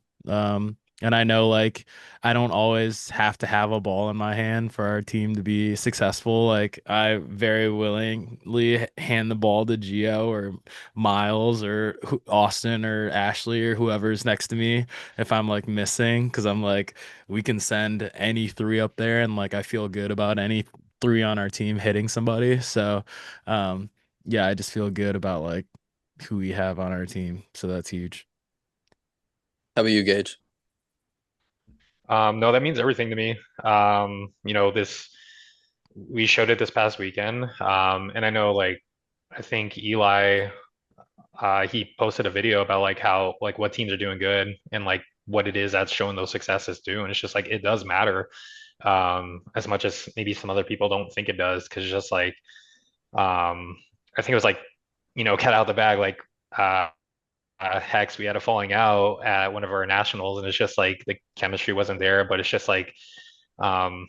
and I know like I don't always have to have a ball in my hand for our team to be successful. Like I very willingly hand the ball to Gio or Miles or Austin or Ashley or whoever's next to me if I'm like missing, because I'm like we can send any three up there and like I feel good about any three on our team hitting somebody. So yeah, I just feel good about like who we have on our team. So that's huge. How about you, Gage? No, that means everything to me. This we showed it this past weekend. And I know like I think Eli he posted a video about like how like what teams are doing good and like what it is that's showing those successes too. And it's just like it does matter as much as maybe some other people don't think it does because it's just like I think it was like cat out of the bag like uh Hex, we had a falling out at one of our nationals, and it's just like the chemistry wasn't there, but it's just like, um,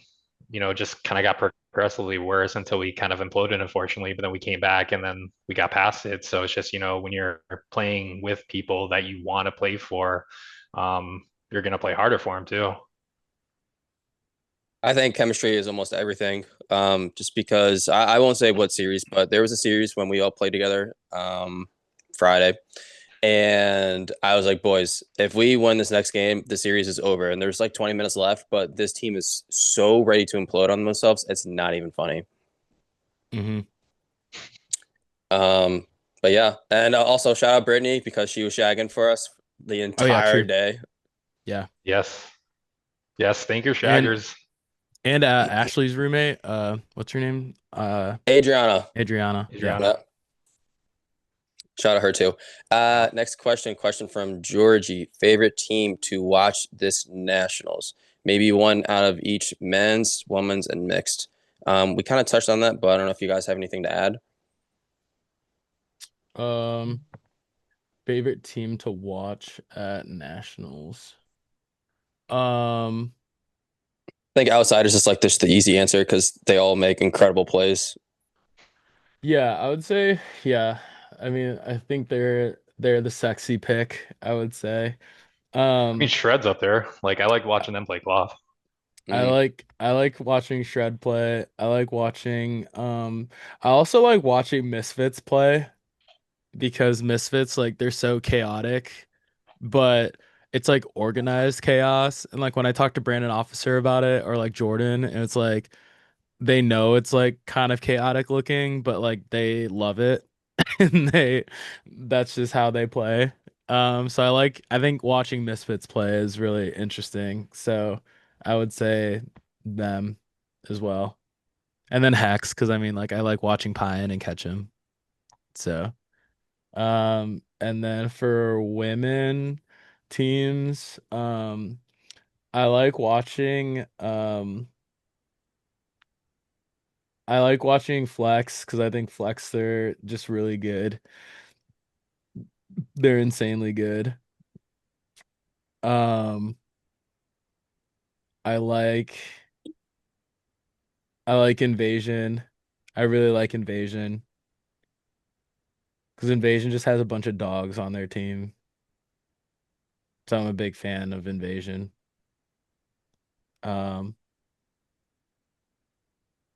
just kind of got progressively worse until we kind of imploded, unfortunately. But then we came back and then we got past it. So it's just, when you're playing with people that you want to play for, you're going to play harder for them too. I think chemistry is almost everything. Just because I won't say what series, but there was a series when we all played together Friday. And I was like, boys, if we win this next game, the series is over. And there's like 20 minutes left, but this team is so ready to implode on themselves. It's not even funny. Mm-hmm. But yeah. And also shout out Brittany because she was shagging for us the Oh yeah, entire true. day. Yeah. Yes. Yes. Thank you, And Shaggers. Ashley's roommate, what's her name? Adriana. Adriana. Yeah. Adriana. Yeah. Shout out her too. Next question from Georgie. Favorite team to watch this nationals? Maybe one out of each men's, women's, and mixed. We kind of touched on that, but I don't know if you guys have anything to add. Um, Favorite team to watch at nationals. Um, I think outsiders is like just the easy answer because they all make incredible plays. yeah, I would say, yeah. I mean, I think they're the sexy pick, I would say. I mean, Um, Shred's up there. Like, I like watching them play cloth. Mm. I like watching Shred play. I like watching I also like watching Misfits play because Misfits like they're so chaotic, but it's like organized chaos. And like when I talk to Brandon Officer about it or like Jordan, and it's like they know it's like kind of chaotic looking, but like they love it. And that's just how they play. So I think watching Misfits play is really interesting. So I would say them as well. And then Hex, because I mean like I like watching Pine and catch him. So and then for women teams, I like watching I like watching Flex because I think Flex they're just really good. They're insanely good. Um, I like I like Invasion. I really like Invasion because Invasion just has a bunch of dogs on their team. So I'm a big fan of Invasion. Um,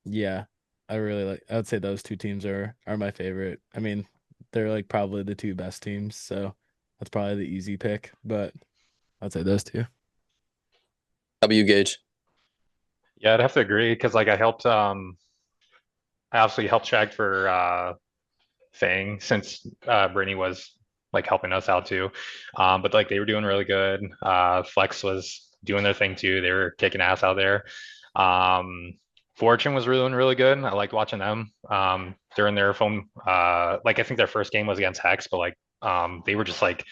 yeah, I would say those two teams are my favorite. I mean, they're like probably the two best teams, so that's probably the easy pick, but I'd say those two. W Gage. Yeah, I'd have to agree because like I obviously helped Shag for Fang since Brittany was like helping us out too. But like they were doing really good. Flex was doing their thing too. They were kicking ass out there. Um, Fortune was doing really good. I liked watching them during their phone. Like I think their first game was against Hex, but like they were just like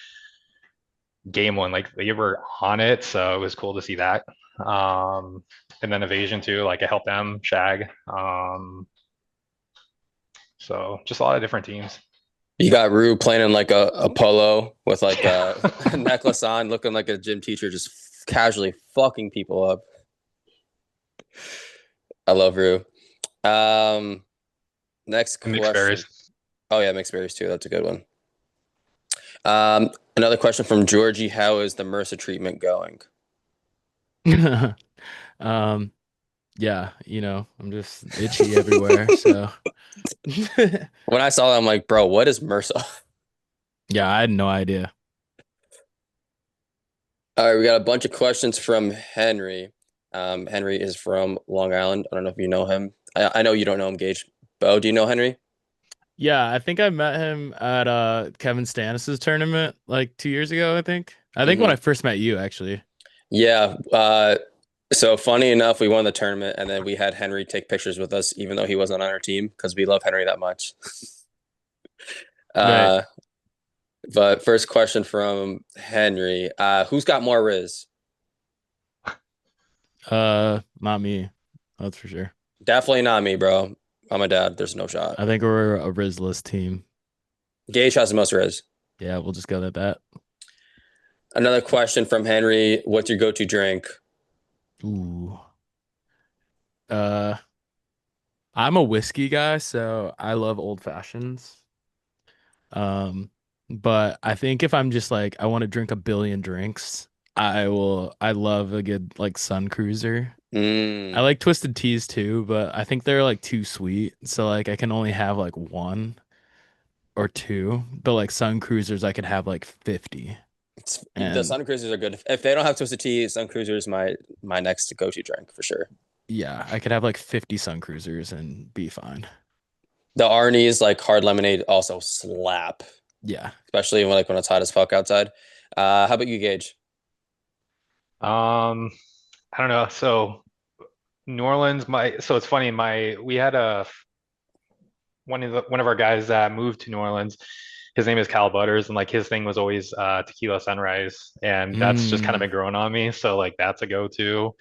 game one, like they were on it. So it was cool to see that. Um, and then Evasion too. Like I helped them Shag. So just a lot of different teams. You got Rue playing in like a polo with like Yeah. a necklace on, looking like a gym teacher, just casually fucking people up. I love Rue. Next And mixed question. berries. Oh yeah, mixed berries too. That's a good one. Another question from Georgie. How is the MRSA treatment going? Um, yeah, I'm just itchy everywhere. So, When I saw that, I'm like, bro, what is MRSA? yeah, I had no idea. All right, we got a bunch of questions from Henry. Henry is from Long Island. I don't know if you know him. I know you don't know him, Gage. Bo, do you know Henry? Yeah, I think I met him at Kevin Stannis's tournament like 2 years ago, I think. I think when I first met you, actually. Yeah. So funny enough, we won the tournament, and then we had Henry take pictures with us, even though he wasn't on our team, because we love Henry that much. Right. But first question from Henry: Who's got more Riz? Not me. That's for sure. Definitely not me, bro. I'm a dad. There's no shot. I think we're a Rizless team. Gage has the most Riz. Yeah, we'll just go with that. Another question from Henry: What's your go-to drink? Ooh. Uh, I'm a whiskey guy, so I love old fashions. Um, but I think if I'm just like I want to drink a billion drinks, I love a good like Sun Cruiser. I like twisted teas too, but I think they're like too sweet. So like I can only have like one or two. But like Sun Cruisers I could have like 50. The And Sun Cruisers are good. If they don't have twisted tea, Sun Cruiser is my next go-to drink for sure. yeah, I could have like 50 Sun Cruisers and be fine. The Arnie's like hard lemonade also slap, Yeah. especially when it's hot as fuck outside. How about you, Gage? I don't know. So New Orleans, so it's funny, we had one of our guys that moved to New Orleans. His name is Cal Butters, and like his thing was always tequila sunrise, and that's just kind of Mm. been growing on me. So like that's a go-to.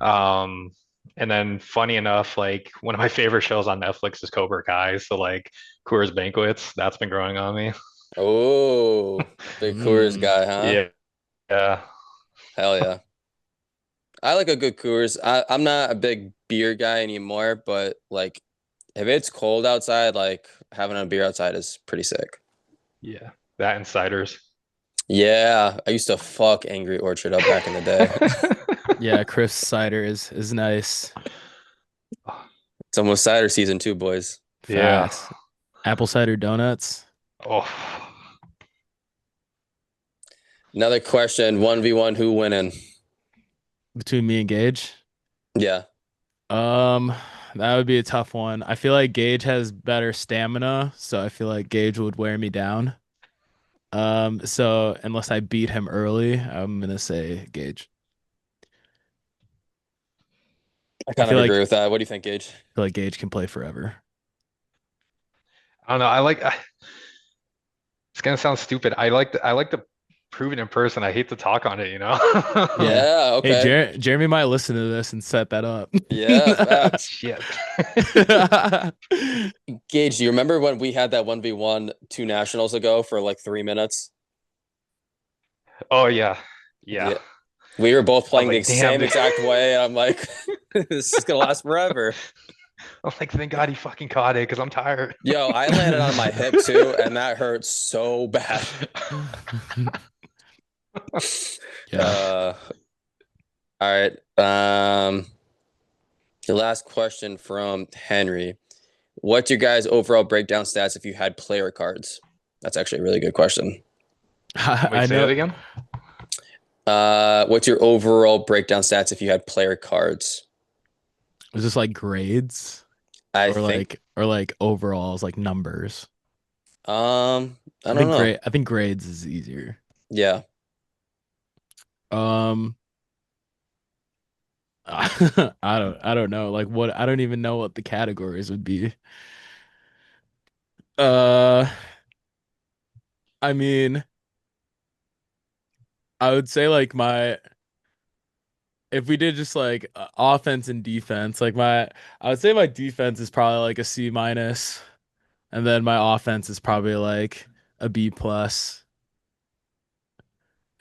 Um, and then funny enough, like one of my favorite shows on Netflix is Cobra Kai. So like Coors Banquets, that's been growing on me. Oh, big Coors Mm. guy, huh? Yeah, yeah, Hell yeah. I like a good Coors. I'm not a big beer guy anymore, but like if it's cold outside, like having a beer outside is pretty sick. yeah. That and ciders. Yeah, I used to fuck Angry Orchard up back in the day. Yeah, Chris cider is nice. It's almost cider season too, boys. Yeah. Facts. Apple cider donuts Oh, Another question, 1v1, who winning? between me and Gage. Yeah. Um, that would be a tough one. I feel like Gage has better stamina, so I feel like Gage would wear me down. So unless I beat him early, I'm gonna say Gage. I I kind of feel agree like with that. What do you think, Gage? Gage can play forever. I don't know. It's gonna sound stupid. I like to prove it in person. I hate to talk on it, you know? Yeah. Yeah, Hey, okay. Jeremy might listen to this and set that up. Yeah, facts. Shit. Gage, do you remember when we had that 1v1 two nationals ago for like 3 minutes? Oh yeah. Yeah. Yeah. We were both I was playing the like, damn, same dude. exact way, and I'm like, this is gonna last forever. I was like, thank God he fucking caught it because I'm tired. Yo, I landed on my hip too, and that hurt so bad. Yeah. All right. The last question from Henry. What's your guys' overall breakdown stats if you had player cards? That's actually a really good question. I Wait, say know. it again. What's your overall breakdown stats if you had player cards? Is this like grades I or think like overalls, like numbers? I don't know. I think grades is easier. Yeah. Um, I don't know. Like what I don't even know what the categories would be. Uh, I mean, I would say like my if we did just like offense and defense, I would say my defense is probably like a C minus. And then my offense is probably like a B plus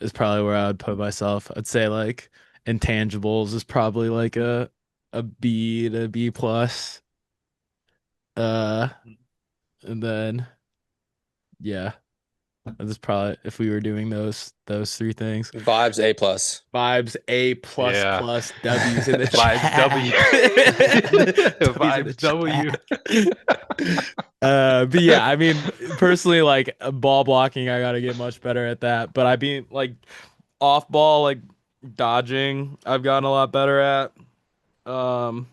is probably where I would put myself. I'd say like intangibles is probably like a B to B plus. Uh, and then yeah, that's probably if we were doing those three things. Vibes A plus. Vibes A plus Yeah. plus W's in the Vibes W. W's in the Vibes W. but yeah, I mean, personally, like ball blocking, I gotta get much better at that. But I mean, like off ball, like dodging, I've gotten a lot better at. Um,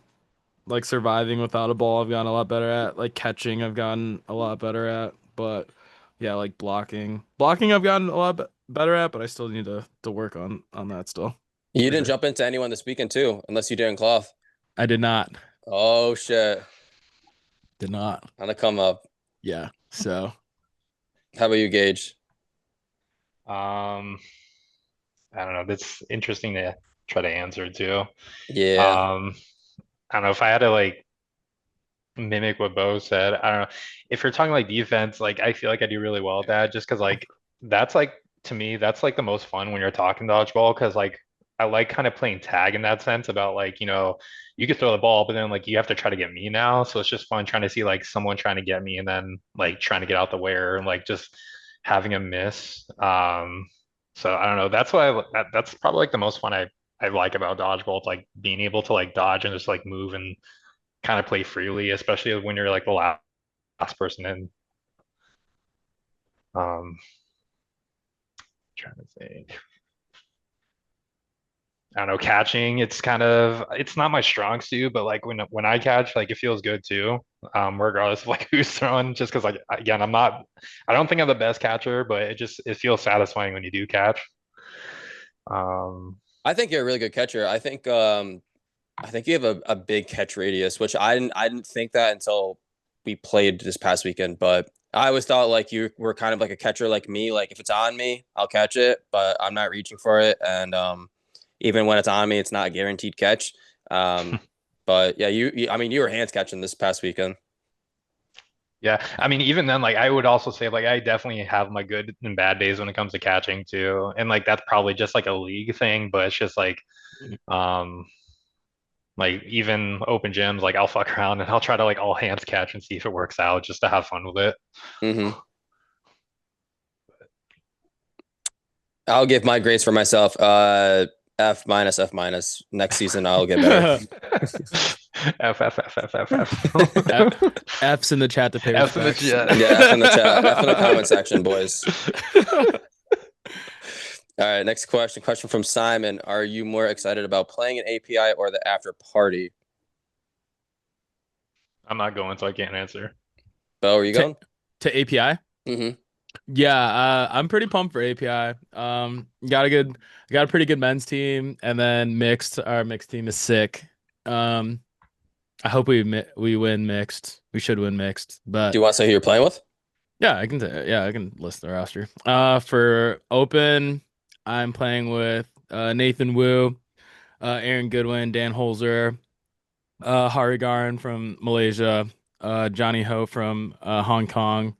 like surviving without a ball, I've gotten a lot better at. Like catching, I've gotten a lot better at. But yeah, like blocking, I've gotten a lot better at. But I still need to work on that still. You For didn't sure. jump into anyone this weekend too, unless you did in cloth. I did not. Oh shit. Did not. On the come up. Yeah. So How about you, Gage? Um, I don't know. That's interesting to try to answer too. Yeah. I don't know if I had to like mimic what Bo said. I don't know. If you're talking like defense, like I feel like I do really well at that just because like that's like to me, that's like the most fun when you're talking dodgeball because like I like kind of playing tag in that sense about like, you could throw the ball, but then like you have to try to get me now. So it's just fun trying to see like someone trying to get me and then like trying to get out the way or like just having a miss. So I don't know. That's why that's probably like the most fun I like about dodgeball. It's like being able to like dodge and just like move and kind of play freely, especially when you're like the last person in. Trying to think. I don't know, catching, it's not my strong suit, but like when I catch, like it feels good too. Regardless of like who's throwing, just because like again, I don't think I'm the best catcher, but it feels satisfying when you do catch. Um, I think you're a really good catcher. I think you have a big catch radius, which I didn't think that until we played this past weekend, but I always thought like you were kind of like a catcher like me. Like if it's on me, I'll catch it, but I'm not reaching for it. And even when it's on me, it's not a guaranteed catch. But yeah, I mean, you were hands catching this past weekend. yeah, I mean, even then, like I would also say like I definitely have my good and bad days when it comes to catching too. And like that's probably just like a league thing, but it's just um like even open gyms, like I'll fuck around and I'll try to like all hands catch and see if it works out just to have fun with it. Mm-hmm. I'll give my grades for myself. F minus, F minus. Next season, I'll get better. F's in the chat to pay F's in the respects. chat. Yeah, F in the chat. F in the comment section, boys. All right, next question. Question from Simon. Are you more excited about playing an API or the after party? I'm not going, so I can't answer. Bo, are you going? To API? Mm-hmm. Yeah, I'm pretty pumped for API. Got a pretty good men's team, and then our mixed team is sick. I hope we win mixed. We should win mixed, but Do you want to say who you're playing with? yeah, I can list the roster. For open, I'm playing with Nathan Wu, Aaron Goodwin, Dan Holzer, Hari Garin from Malaysia, Johnny Ho from Hong Kong,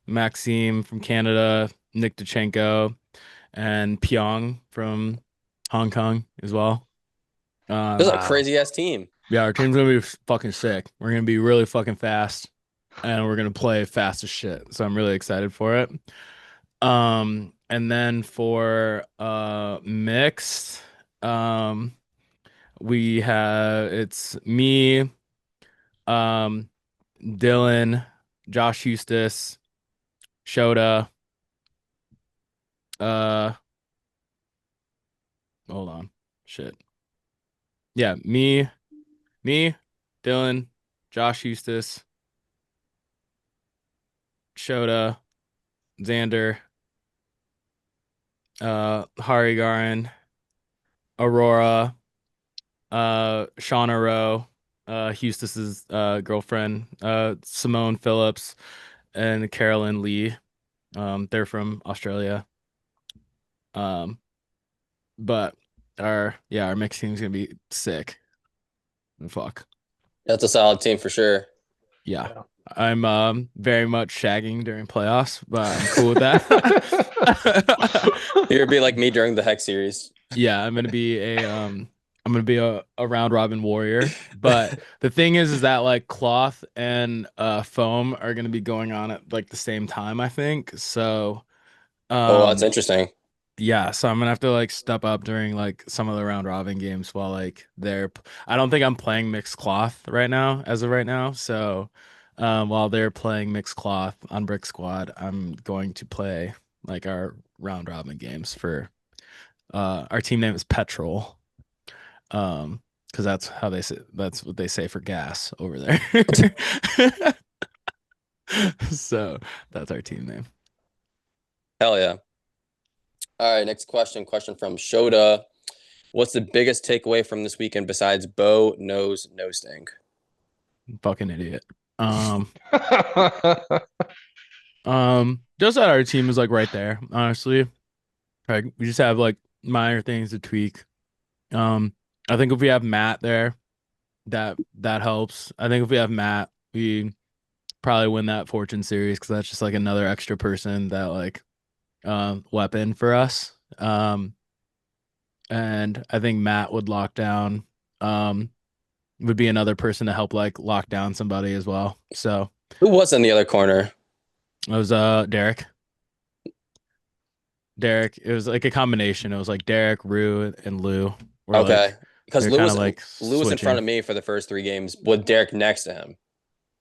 Maxime from Canada, Nick Dachenko, and Pyong from Hong Kong as well. This is a crazy ass team. Yeah, our team's gonna be fucking sick. We're gonna be really fucking fast, and we're gonna play fast as shit. So I'm really excited for it. And then for mixed, it's me, Dylan, Josh Eustace, Shota. Hold on. Shit. Yeah, me, Dylan, Josh Eustace, Shota, Xander, Hari Garin, Aurora, Shauna Rowe, Eustace's girlfriend, Simone Phillips, and Carolyn Lee. They're from Australia. But our mixed team's gonna be sick. Fuck. That's a solid team for sure. Yeah. Yeah. I'm very much shagging during playoffs, but I'm cool with that. You're gonna be like me during the Hex series. Yeah, I'm gonna be a round robin warrior. But the thing is that like cloth and foam are gonna be going on at like the same time, I think. So Oh, that's um interesting. yeah, so I'm gonna have to like step up during like some of the round robin games while like I don't think I'm playing mixed cloth right now as of right now. So while they're playing mixed cloth on Brick Squad, I'm going to play like our round robin games for our team name is Petrol. Because that's what they say for gas over there. So that's our team name. Hell yeah. All right, next question. Question from Shoda. What's the biggest takeaway from this weekend besides Bo knows no stink? Fucking idiot. Um, just that our team is like right there, honestly. Like we just have like minor things to tweak. I think if we have Matt there, that helps. I think if we have Matt, we probably win that Fortune series because that's just like another extra person that like weapon for us. And I think Matt would lock down would be another person to help like lock down somebody as well. So Who was in the other corner? it was Derek. Derek, it was like a combination. It was like Derek, Rue, and Lou were Okay, like because they're kind of like Lou was in front switching. of me for the first 3 games with Derek next to him.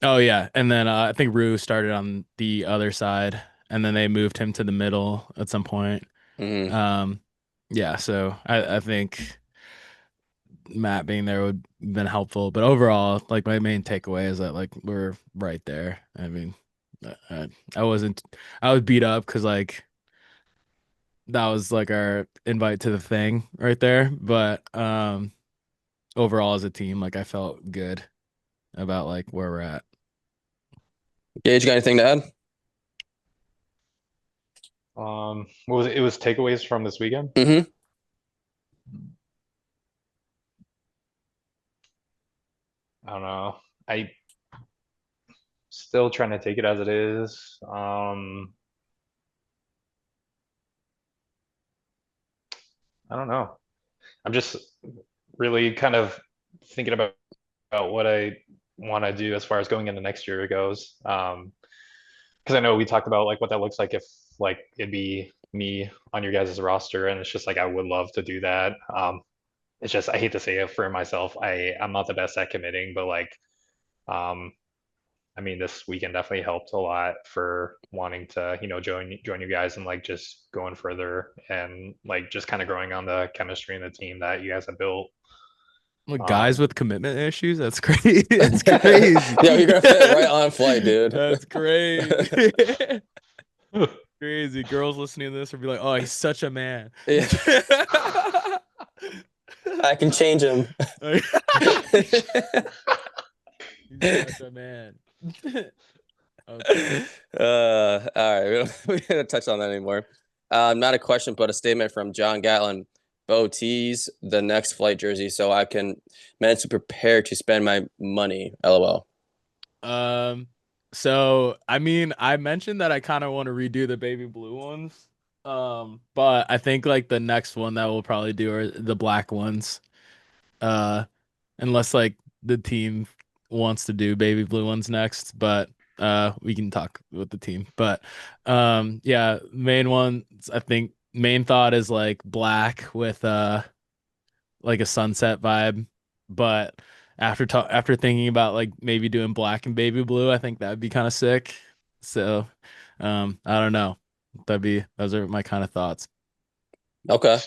Oh yeah, and then I think Rue started on the other side, and then they moved him to the middle at some point. Mhm. Yeah, so I think Matt being there would have been helpful, but overall, like my main takeaway is that like we're right there. I mean, I wasn't, I was beat up because like that was like our invite to the thing right there, but overall as a team, like I felt good about like where we're at. Gage, got anything to add? What was it? It was takeaways from this weekend. Mm-hmm. I don't know. I still trying to take it as it is. I don't know. I'm just really kind of thinking about what I want to do as far as going into next year goes. Because I know we talked about like what that looks like if like it'd be me on your guys' roster, and it's just like I would love to do that. It's just I hate to say it for myself. I'm not the best at committing, but like um I mean this weekend definitely helped a lot for wanting to, join you guys and like just going further and like just kind of growing on the chemistry and the team that you guys have built. Like guys Um with commitment issues, that's crazy. That's crazy. Yeah, you're gonna fit right on flight, dude. That's crazy. Crazy. Girls listening to this would be like, "Oh, he's such a man." Yeah. I can change him. He's such a man. Okay. All right, we don't touch on that anymore. Not a question, but a statement from John Gatlin. Bo, tease the next flight jersey so I can manage to prepare to spend my money. LOL. So I mean, I mentioned that I kind of want to redo the baby blue ones. But I think like the next one that we'll probably do are the black ones. Uh, unless like the team wants to do baby blue ones next, but we can talk with the team. But yeah, main ones I think main thought is like black with like a sunset vibe, but after thinking about like maybe doing black and baby blue, I think that'd be kind of sick. So I don't know. Those are my kind of thoughts. Okay.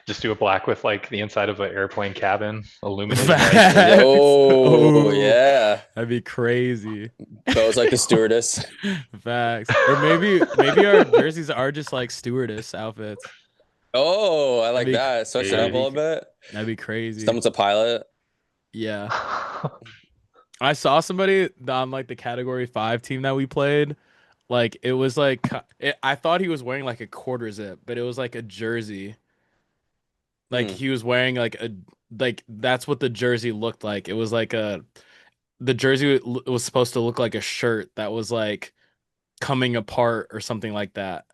just do a black with like the inside of an airplane cabin illuminated Facts. like Oh, Oh, yeah. that'd be crazy. Bo's like the stewardess. Facts. Or maybe our jerseys are just like stewardess outfits. Oh, I like That'd be that. Switch it up a little bit. That'd be crazy. Someone's a pilot. Yeah. I saw somebody on like the category 5 team that we played. Like it was like I thought he was wearing like a quarter zip, but it was like a jersey. Like Hmm. he was wearing like that's what the jersey looked like. It was like the jersey was supposed to look like a shirt that was like coming apart or something like that.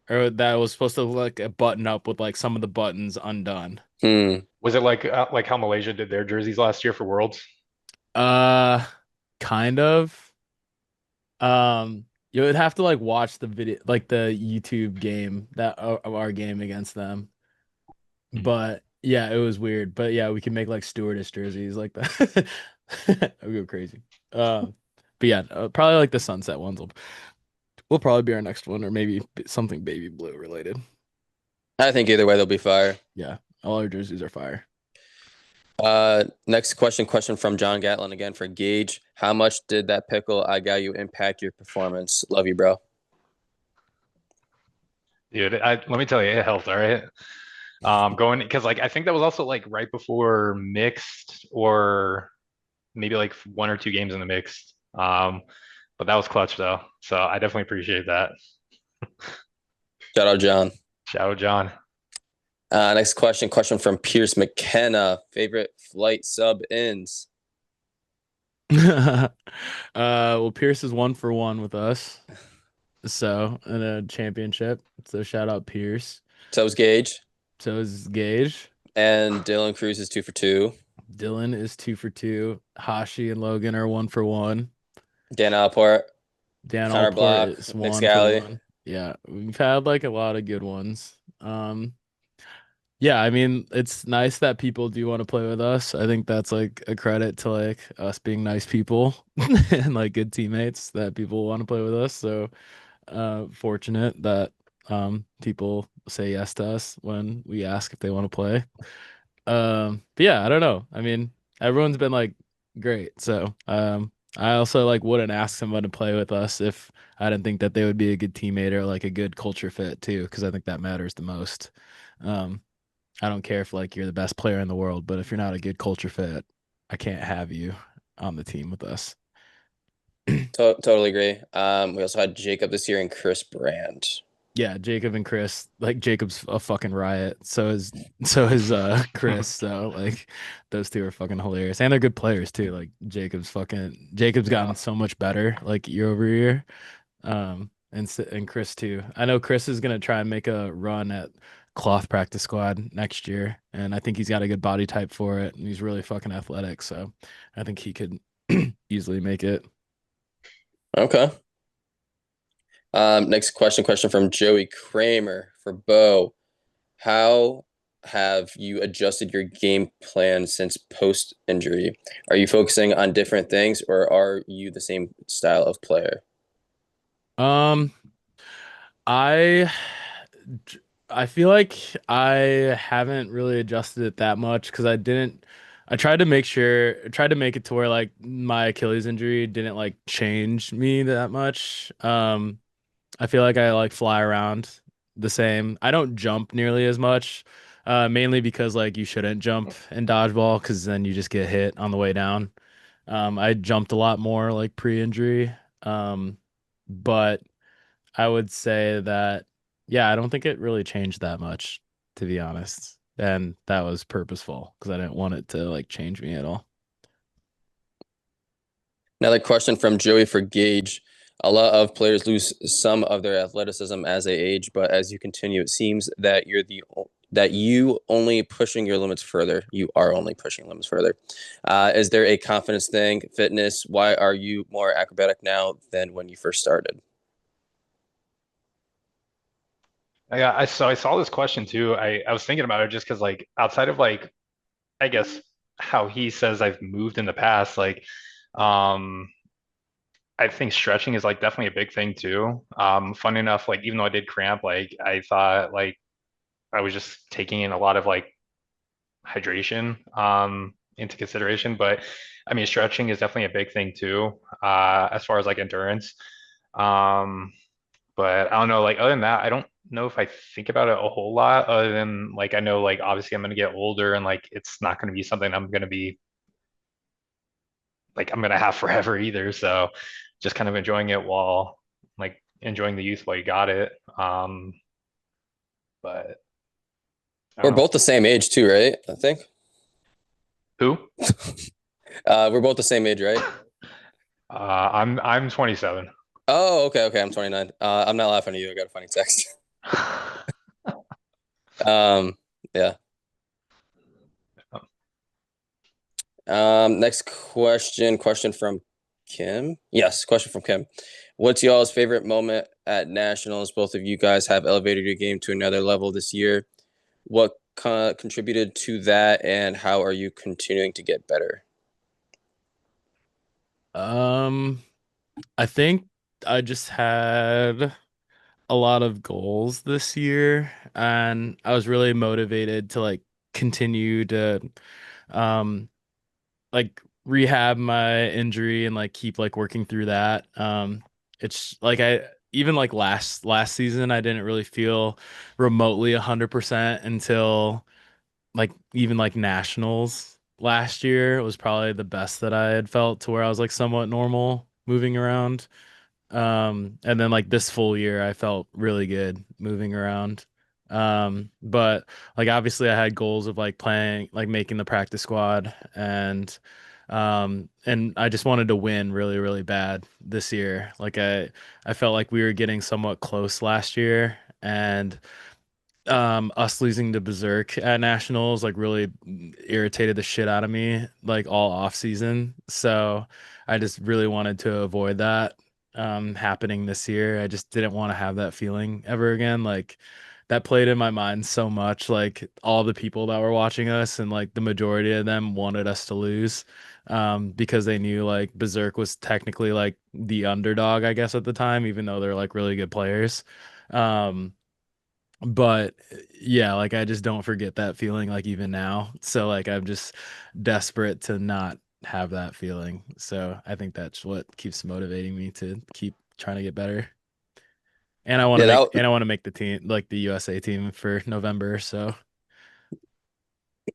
Or that was supposed to look like a button up with like some of the buttons undone. Was it like how Malaysia did their jerseys last year for Worlds? Uh, kind of. You would have to like watch the video, like the YouTube game that of our game against them. But yeah, it was weird. But yeah, we can make like stewardess jerseys like that. I would go crazy. But yeah, probably like the sunset ones will probably be our next one, or maybe something baby blue related. I think either way they'll be fire. Yeah, all our jerseys are fire. Next question from John Gatlin again for Gaihj. How much did that pickle I got you impact your performance? Love you, bro. Dude, let me tell you, it helped. All right. Going because like I think that was also like right before mixed or maybe like 1 or 2 games in the mixed. But that was clutch though. So I definitely appreciate that. Shout out, John. Shout out, John. Next question from Pierce McKenna. Favorite flight sub ins? Well, Pierce is 1-for-1 with us. So in a championship. So shout out Pierce. So is Gaihj. So is Gaihj. And Dylan Cruz is 2-for-2. Dylan is 2-for-2. Hashi and Logan are 1-for-1. Dan Alport. Dan Connor Block, Allport is Nick 1-for-1. Yeah, we've had like a lot of good ones. Yeah, I mean, it's nice that people do want to play with us. I think that's like a credit to like us being nice people and like good teammates that people want to play with us. So fortunate that people say yes to us when we ask if they want to play. But yeah, I don't know. I mean, everyone's been like great. So I also like wouldn't ask someone to play with us if I didn't think that they would be a good teammate or like a good culture fit too, because I think that matters the most. I don't care if like you're the best player in the world, but if you're not a good culture fit, I can't have you on the team with us. Totally agree. We also had Jacob this year and Chris Brand. Yeah, Jacob and Chris, like Jacob's a fucking riot. So is Chris. So like those two are fucking hilarious. And they're good players too. Like Jacob's gotten so much better like year over year. And Chris too. I know Chris is gonna try and make a run at cloth practice squad next year, and I think he's got a good body type for it, and he's really fucking athletic. So I think he could easily make it. Okay. Next question from Joey Kramer for Bo. How have you adjusted your game plan since post injury? Are you focusing on different things, or are you the same style of player? I feel like I haven't really adjusted it that much because I tried to make it to where like my Achilles injury didn't like change me that much. I feel like I like fly around the same. I don't jump nearly as much, mainly because like you shouldn't jump in dodgeball because then you just get hit on the way down. I jumped a lot more like pre-injury. But I would say that, yeah, I don't think it really changed that much, to be honest. And that was purposeful because I didn't want it to like change me at all. Another question from Joey for Gaihj. A lot of players lose some of their athleticism as they age, but as you continue, it seems that you only pushing your limits further. You are only pushing limits further. Is there a confidence thing, fitness? Why are you more acrobatic now than when you first started? Yeah, I saw this question too. I was thinking about it just because like outside of like I guess how he says I've moved in the past, like um I think stretching is like definitely a big thing too. Fun enough, like even though I did cramp, like I thought like I was just taking in a lot of like hydration into consideration. But I mean stretching is definitely a big thing too, as far as like endurance. Um but I don't know, like other than that, I don't know if I think about it a whole lot other than like I know like obviously I'm gonna get older and like it's not gonna be something I'm gonna be like I'm gonna have forever either. So just kind of enjoying it while like enjoying the youth while you got it. But I We're don't know. both the same age too, right? I think. Who? We're both the same age, right? I'm 27. Oh, okay. I'm 29. I'm not laughing at you. I got a funny text. Um, yeah. Next question. Question from Kim. Yes, question from Kim. What's y'all's favorite moment at nationals? Both of you guys have elevated your game to another level this year. What contributed to that, and how are you continuing to get better? I think I just had a lot of goals this year, and I was really motivated to like continue to um like rehab my injury and like keep like working through that. It's like I even like last season I didn't really feel remotely 100% until like even like nationals last year. It was probably the best that I had felt to where I was like somewhat normal moving around. And then like this full year I felt really good moving around. But like obviously I had goals of like playing, like making the practice squad, and I just wanted to win really, really bad this year. Like I felt like we were getting somewhat close last year, and us losing to Berserk at nationals like really irritated the shit out of me like all off season. So I just really wanted to avoid that happening this year. I just didn't want to have that feeling ever again. Like that played in my mind so much. Like all the people that were watching us and like the majority of them wanted us to lose because they knew like Berserk was technically like the underdog, I guess, at the time, even though they're like really good players. Um, but yeah, like I just don't forget that feeling like even now. So like I'm just desperate to not have that feeling. So I think that's what keeps motivating me to keep trying to get better. And I want to Yeah, make that the team, like the USA team for November. So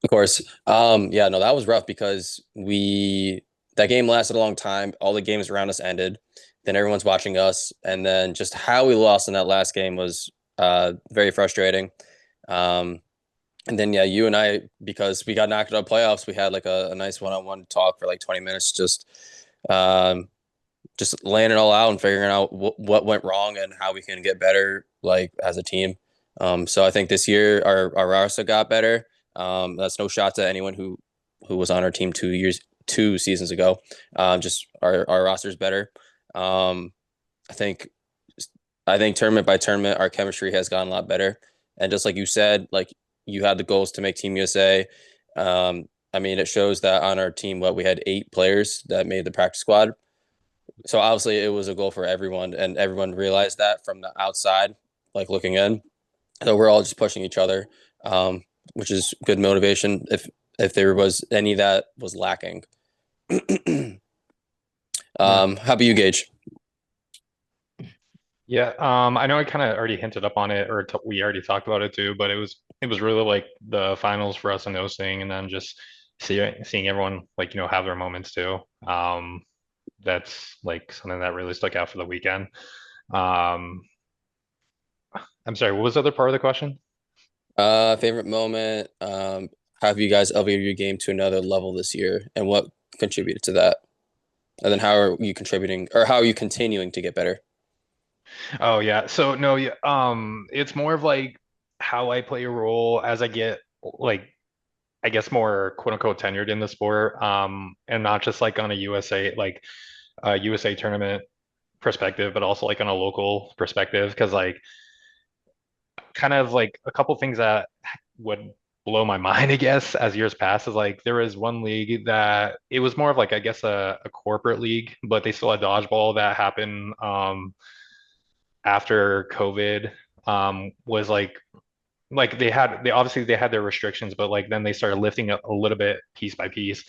of course. Yeah, no, that was rough because we that game lasted a long time. All the games around us ended. Then everyone's watching us, and then just how we lost in that last game was very frustrating. Um, and then yeah, you and I, because we got knocked out of playoffs, we had like a nice one-on-one talk for like 20 minutes, um, just laying it all out and figuring out what went wrong and how we can get better, like as a team. So I think this year our roster got better. That's no shot to anyone who was on our team 2 seasons ago. Just our roster's better. Um, I think I think tournament by tournament, our chemistry has gotten a lot better. And just like you said, like you had the goals to make Team USA. I mean, it shows that on our team, what we had 8 players that made the practice squad. So obviously, it was a goal for everyone, and everyone realized that from the outside, like looking in. So we're all just pushing each other, um, which is good motivation. If there was any that was lacking. yeah. How about you, Gage? Yeah, I know I kind of already hinted up on it, or t we already talked about it too, but it was really like the finals for us in hosting, and then just seeing everyone like have their moments too. That's like something that really stuck out for the weekend. Um, I'm sorry, what was the other part of the question? Favorite moment. How have you guys elevated your game to another level this year, and what contributed to that? And then how are you contributing, or how are you continuing to get better? Oh yeah, so no, yeah, it's more of like how I play a role as I get like I guess more quote unquote tenured in the sport, and not just like on a USA like USA tournament perspective, but also like on a local perspective. Because like kind of like a couple things that would blow my mind, I guess, as years pass is like there was one league that it was more of like I guess a corporate league, but they still had dodgeball that happened after COVID. Was like they obviously they had their restrictions, but like then they started lifting a little bit piece by piece.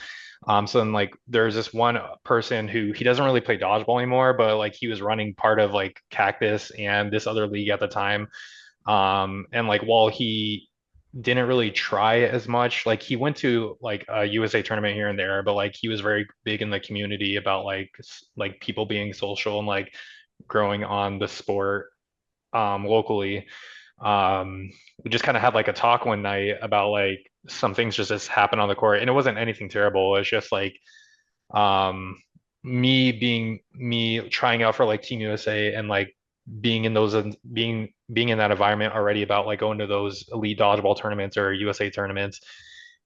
So then like there's this one person who he doesn't really play dodgeball anymore, but like he was running part of like Cactus and this other league at the time. And like while he didn't really try as much, like he went to like a USA tournament here and there, but like he was very big in the community about like like people being social and like growing on the sport locally. We just kind of had like a talk one night about like some things just happened on the court, and it wasn't anything terrible. It's just like um me trying out for like Team USA and like being in those being in that environment already about like going to those elite dodgeball tournaments or USA tournaments.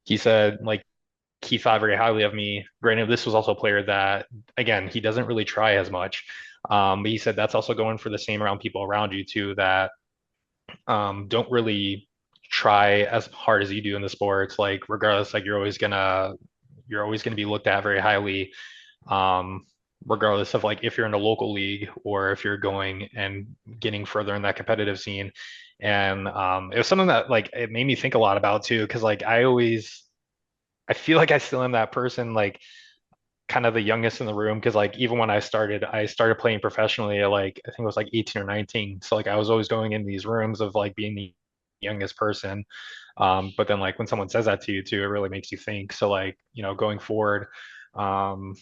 He said like he thought very highly of me. Granted, this was also a player that again he doesn't really try as much. But he said that's also going for the same around people around you too that don't really try as hard as you do in the sports. Like regardless, like you're always gonna be looked at very highly, um, regardless of like if you're in a local league or if you're going and getting further in that competitive scene. And it was something that like it made me think a lot about too, because like I feel like I still am that person like kind of the youngest in the room because like even when I started playing professionally at like I think it was like 18 or 19. So like I was always going in these rooms of like being the youngest person. But then like when someone says that to you too, it really makes you think. So like, going forward, um,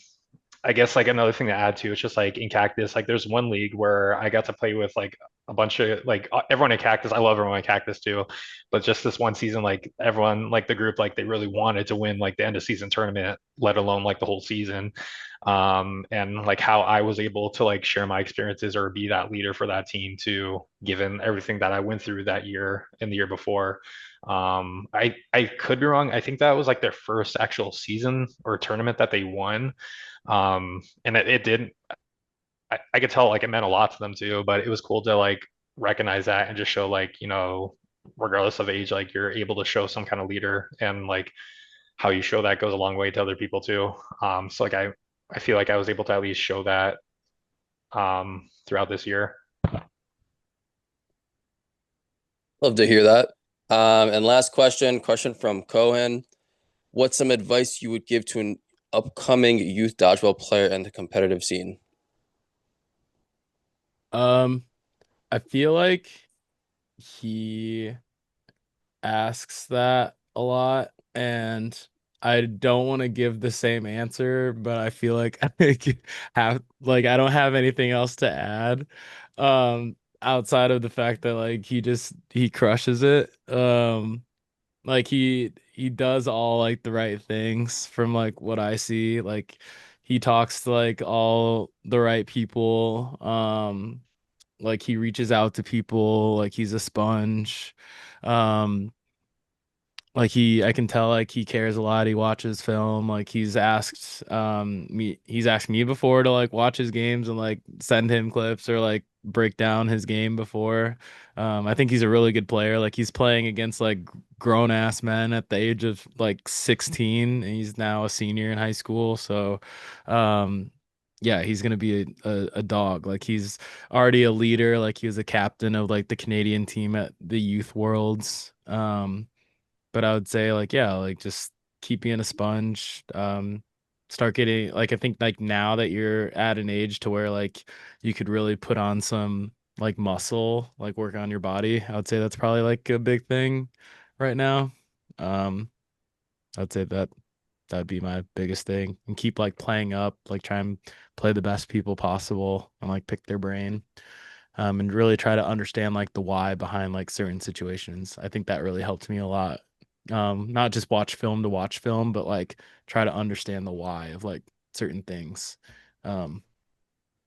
I guess like another thing to add to it's just like in Cactus, like there's one league where I got to play with like a bunch of like everyone in Cactus. I love everyone in Cactus too, but just this one season, like everyone, like the group, like they really wanted to win like the end of season tournament, let alone like the whole season. And like how I was able to like share my experiences or be that leader for that team too, given everything that I went through that year and the year before. I could be wrong. I think that was like their first actual season or tournament that they won. And it did, I could tell like it meant a lot to them too, but it was cool to like recognize that and just show like, regardless of age, like you're able to show some kind of leader and like how you show that goes a long way to other people too. So like I feel like I was able to at least show that throughout this year. Love to hear that. And last question from Cohen. What's some advice you would give to an upcoming youth dodgeball player in the competitive scene? I feel like he asks that a lot, and I don't want to give the same answer, but I feel like I don't have anything else to add, outside of the fact that like he crushes it. Like he does all like the right things from like what I see. Like he talks to like all the right people. Like he reaches out to people, like he's a sponge. Um like I can tell like he cares a lot. He watches film. Like he's asked me before to like watch his games and like send him clips or like break down his game before. I think he's a really good player. Like he's playing against like grown ass men at the age of like 16, and he's now a senior in high school. So yeah, he's gonna be a dog. Like he's already a leader. Like he was a captain of like the Canadian team at the Youth Worlds. But I would say like yeah, like just keep being a sponge. Start getting like I think like now that you're at an age to where like you could really put on some like muscle, like work on your body. I would say that's probably like a big thing right now. Um, I'd say that'd be my biggest thing. And keep like playing up, like try and play the best people possible and like pick their brain. And really try to understand like the why behind like certain situations. I think that really helped me a lot. Not just watch film to watch film, but like try to understand the why of like certain things. Um,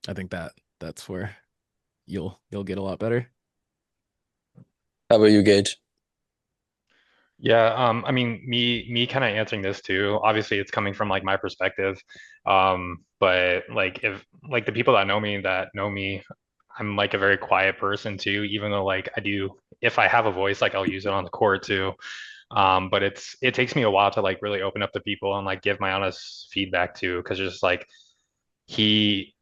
I think that's where you'll get a lot better. How about you, Gage? Yeah, I mean, me kind of answering this too. Obviously, it's coming from like my perspective. But like if like the people that know me, I'm like a very quiet person too, even though like I do, if I have a voice, like I'll use it on the court too. But it takes me a while to like really open up to people and like give my honest feedback too, because just like he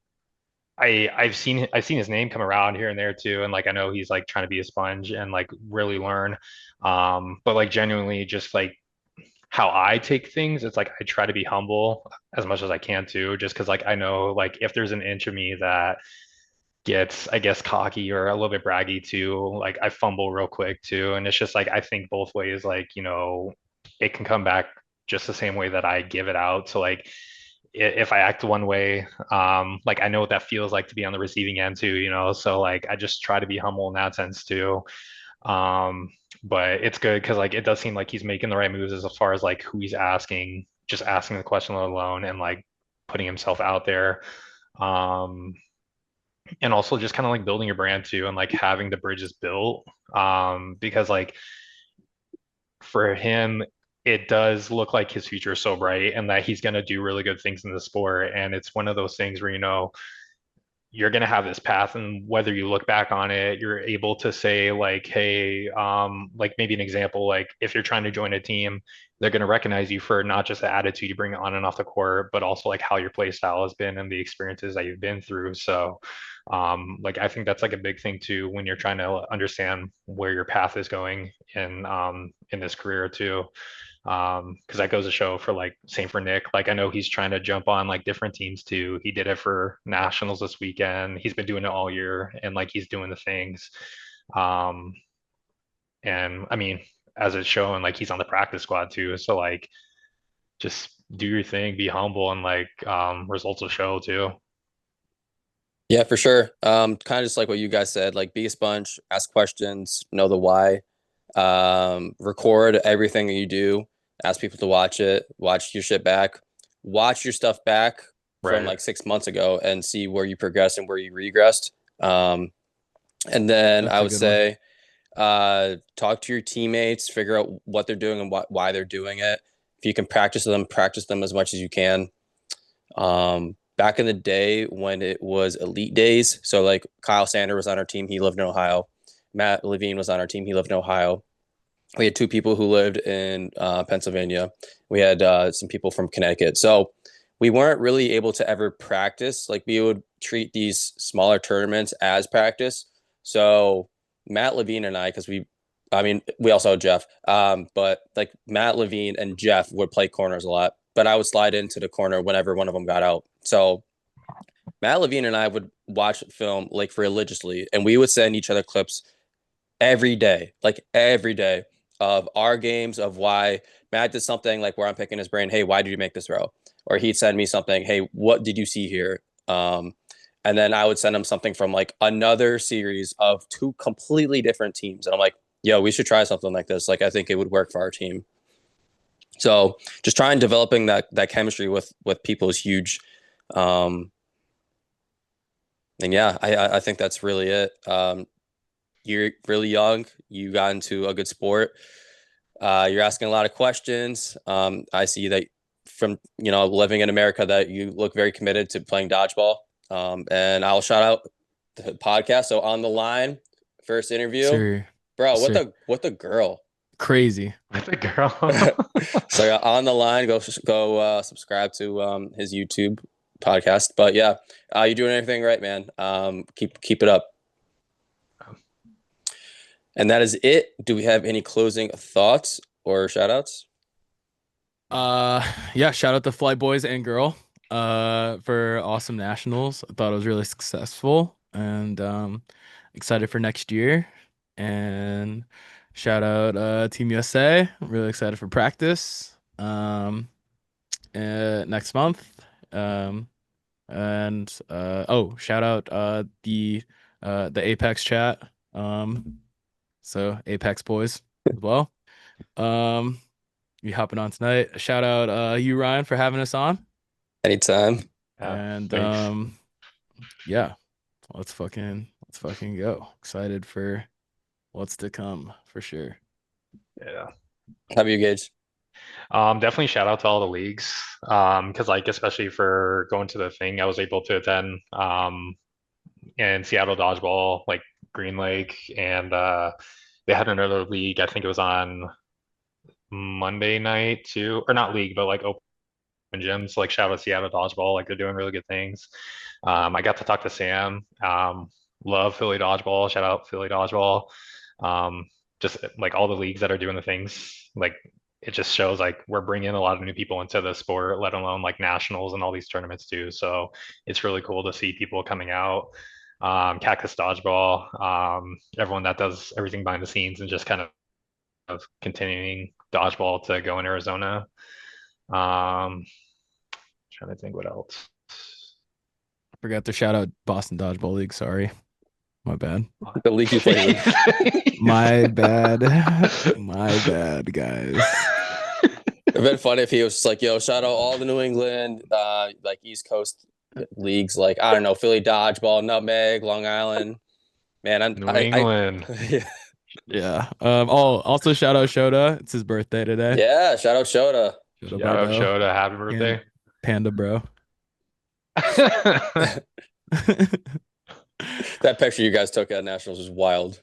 I've seen his name come around here and there too, and like I know he's like trying to be a sponge and like really learn. But like genuinely, just like how I take things, it's like I try to be humble as much as I can too, just because like I know like if there's an inch of me that gets I guess cocky or a little bit braggy too, like I fumble real quick too, and it's just like I think both ways, like it can come back just the same way that I give it out. So like if I act one way, like I know what that feels like to be on the receiving end too, So like I just try to be humble in that sense too. Um, but it's good because like it does seem like he's making the right moves as far as like who he's asking, just asking the question alone, and like putting himself out there. And also just kind of like building your brand too, and like having the bridges built. Because like for him, it does look like his future is so bright and that he's going to do really good things in the sport. And it's one of those things where, you're going to have this path, and whether you look back on it, you're able to say like, hey, like maybe an example, like if you're trying to join a team, they're going to recognize you for not just the attitude you bring on and off the court, but also like how your play style has been and the experiences that you've been through. So like I think that's like a big thing too when you're trying to understand where your path is going in this career too. Because that goes to show for like same for Nick. Like I know he's trying to jump on like different teams too. He did it for nationals this weekend. He's been doing it all year, and like he's doing the things. Um, and I mean, as it's shown, like he's on the practice squad too. So like just do your thing, be humble, and like results will show too. Yeah, for sure. Kind of just like what you guys said, like be a sponge, ask questions, know the why, record everything that you do, ask people to watch it, watch your shit back, watch your stuff back from Right. like 6 months ago and see where you progressed and where you regressed. And then That's I a would good say, talk to your teammates, figure out what they're doing and why they're doing it. If you can practice them as much as you can. Back in the day when it was elite days, so like Kyle Sander was on our team, he lived in Ohio. Matt Levine was on our team, he lived in Ohio. We had two people who lived in Pennsylvania. We had some people from Connecticut. So we weren't really able to ever practice. Like we would treat these smaller tournaments as practice. So Matt Levine and I, because we also had Jeff, but like Matt Levine and Jeff would play corners a lot, but I would slide into the corner whenever one of them got out. So Matt Levine and I would watch film like religiously, and we would send each other clips every day, of our games, of why Matt did something, like where I'm picking his brain. Hey, why did you make this throw? Or he'd send me something. Hey, what did you see here? And then I would send him something from like another series of two completely different teams. And I'm like, yo, we should try something like this. Like, I think it would work for our team. So just trying developing that chemistry with people is huge. And yeah, I think that's really it. You're really young. You got into a good sport. You're asking a lot of questions. I see that from living in America that you look very committed to playing dodgeball. And I'll shout out the podcast. So on the line, first interview, Sir. bro. Sir. What the girl? Crazy. With a girl. So on the line, go subscribe to his YouTube podcast. But yeah, you're doing everything right, man. Keep it up. And that is it. Do we have any closing thoughts or shout outs? Yeah, shout out to Flight Boys and Girl for awesome nationals. I thought it was really successful, and excited for next year. And shout out Team USA. I'm really excited for practice next month. And shout out the Apex chat. So Apex boys as well. You hopping on tonight. Shout out you, Ryan, for having us on. Anytime. And Thanks. yeah, let's fucking go. Excited for what's to come for sure. Yeah. How about you, Gaihj? Definitely shout out to all the leagues. Because like especially for going to the thing, I was able to attend in Seattle Dodgeball, like Green Lake, and they had another league. I think it was on Monday night too, or not league, but like open gyms. Like shout out Seattle Dodgeball, like they're doing really good things. I got to talk to Sam. Love Philly Dodgeball. Shout out Philly Dodgeball. Just like all the leagues that are doing the things, like it just shows like we're bringing a lot of new people into the sport, let alone like nationals and all these tournaments too. So it's really cool to see people coming out. Cactus Dodgeball, everyone that does everything behind the scenes and just kind of continuing dodgeball to go in Arizona. Trying to think what else. Forgot to shout out Boston Dodgeball League. Sorry, my bad. The league you play with. My bad. My bad, guys. It'd been funny if he was just like, "Yo, shout out all the New England, like East Coast leagues, like I don't know, Philly dodgeball, Nutmeg, Long Island." Man, New England. yeah. Yeah. Also shout out Shota. It's his birthday today. Yeah, shout out Shota. Shota Shout out Barbo. Shota. Happy birthday. Panda bro. That picture you guys took at Nationals was wild.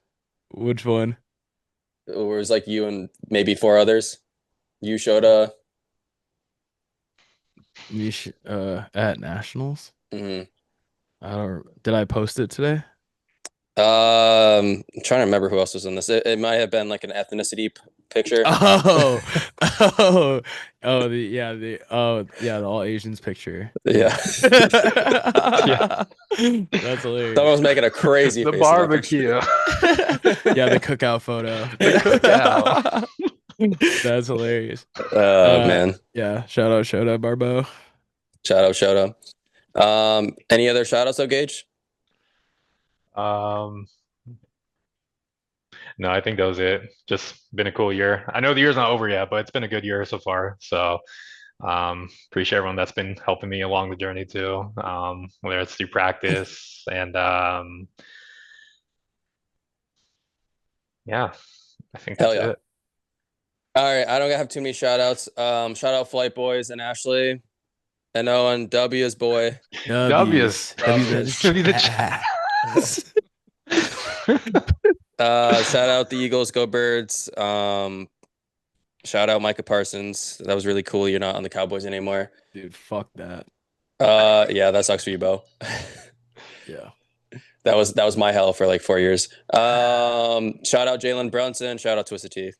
Which one? It was like you and maybe 4 others. You, Shota. At Nationals. Mhm. Did I post it today? I'm trying to remember who else was in this. It might have been like an ethnicity picture. The all Asians picture. Yeah. Yeah. That's hilarious. Someone was making a crazy The face in that barbecue. Yeah, the cookout photo. The cookout. That's hilarious. Oh man. Yeah, shout out Barbo. Shout out. Any other shout outs though, Gage? No, I think that was it. Just been a cool year. I know the year's not over yet, but it's been a good year so far. So appreciate everyone that's been helping me along the journey too. Whether it's through practice and yeah, I think Hell that's yeah. it. All right, I don't have too many shout outs. Shout out Flight Boys and Ashley. And Owen, W's boy. W's. W the chat. Shout out the Eagles, go Birds. Shout out Micah Parsons. That was really cool. You're not on the Cowboys anymore. Dude, fuck that. Yeah, that sucks for you, Bo. Yeah. That was my hell for like 4 years. Shout out Jalen Brunson. Shout out Twisted Teeth.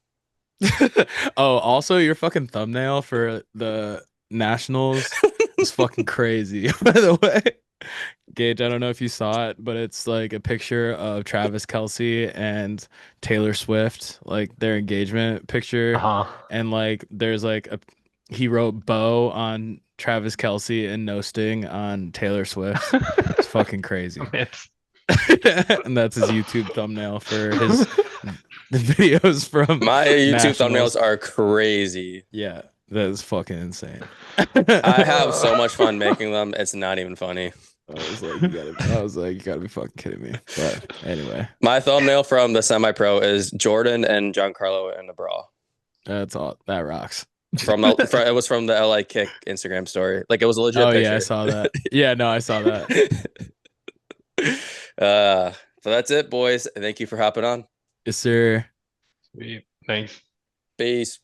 Oh, also your fucking thumbnail for the Nationals was fucking crazy, by the way. Gage, I don't know if you saw it, but it's like a picture of Travis Kelce and Taylor Swift, like their engagement picture. And like there's like he wrote Bo on Travis Kelce and no sting on Taylor Swift. It's fucking crazy. And that's his YouTube thumbnail for his the videos from my YouTube Nationals. thumbnails are crazy. Yeah, that is fucking insane. I have so much fun making them. It's not even funny. I was like, you gotta be fucking kidding me. But anyway, my thumbnail from the semi-pro is Jordan and Giancarlo in the bra. That's all. That rocks. It was from the LA Kick Instagram story. Like it was a legit picture. Yeah, I saw that. Yeah, no, I saw that. So that's it, boys. Thank you for hopping on. Yes, sir. Sweet. Thanks. Peace.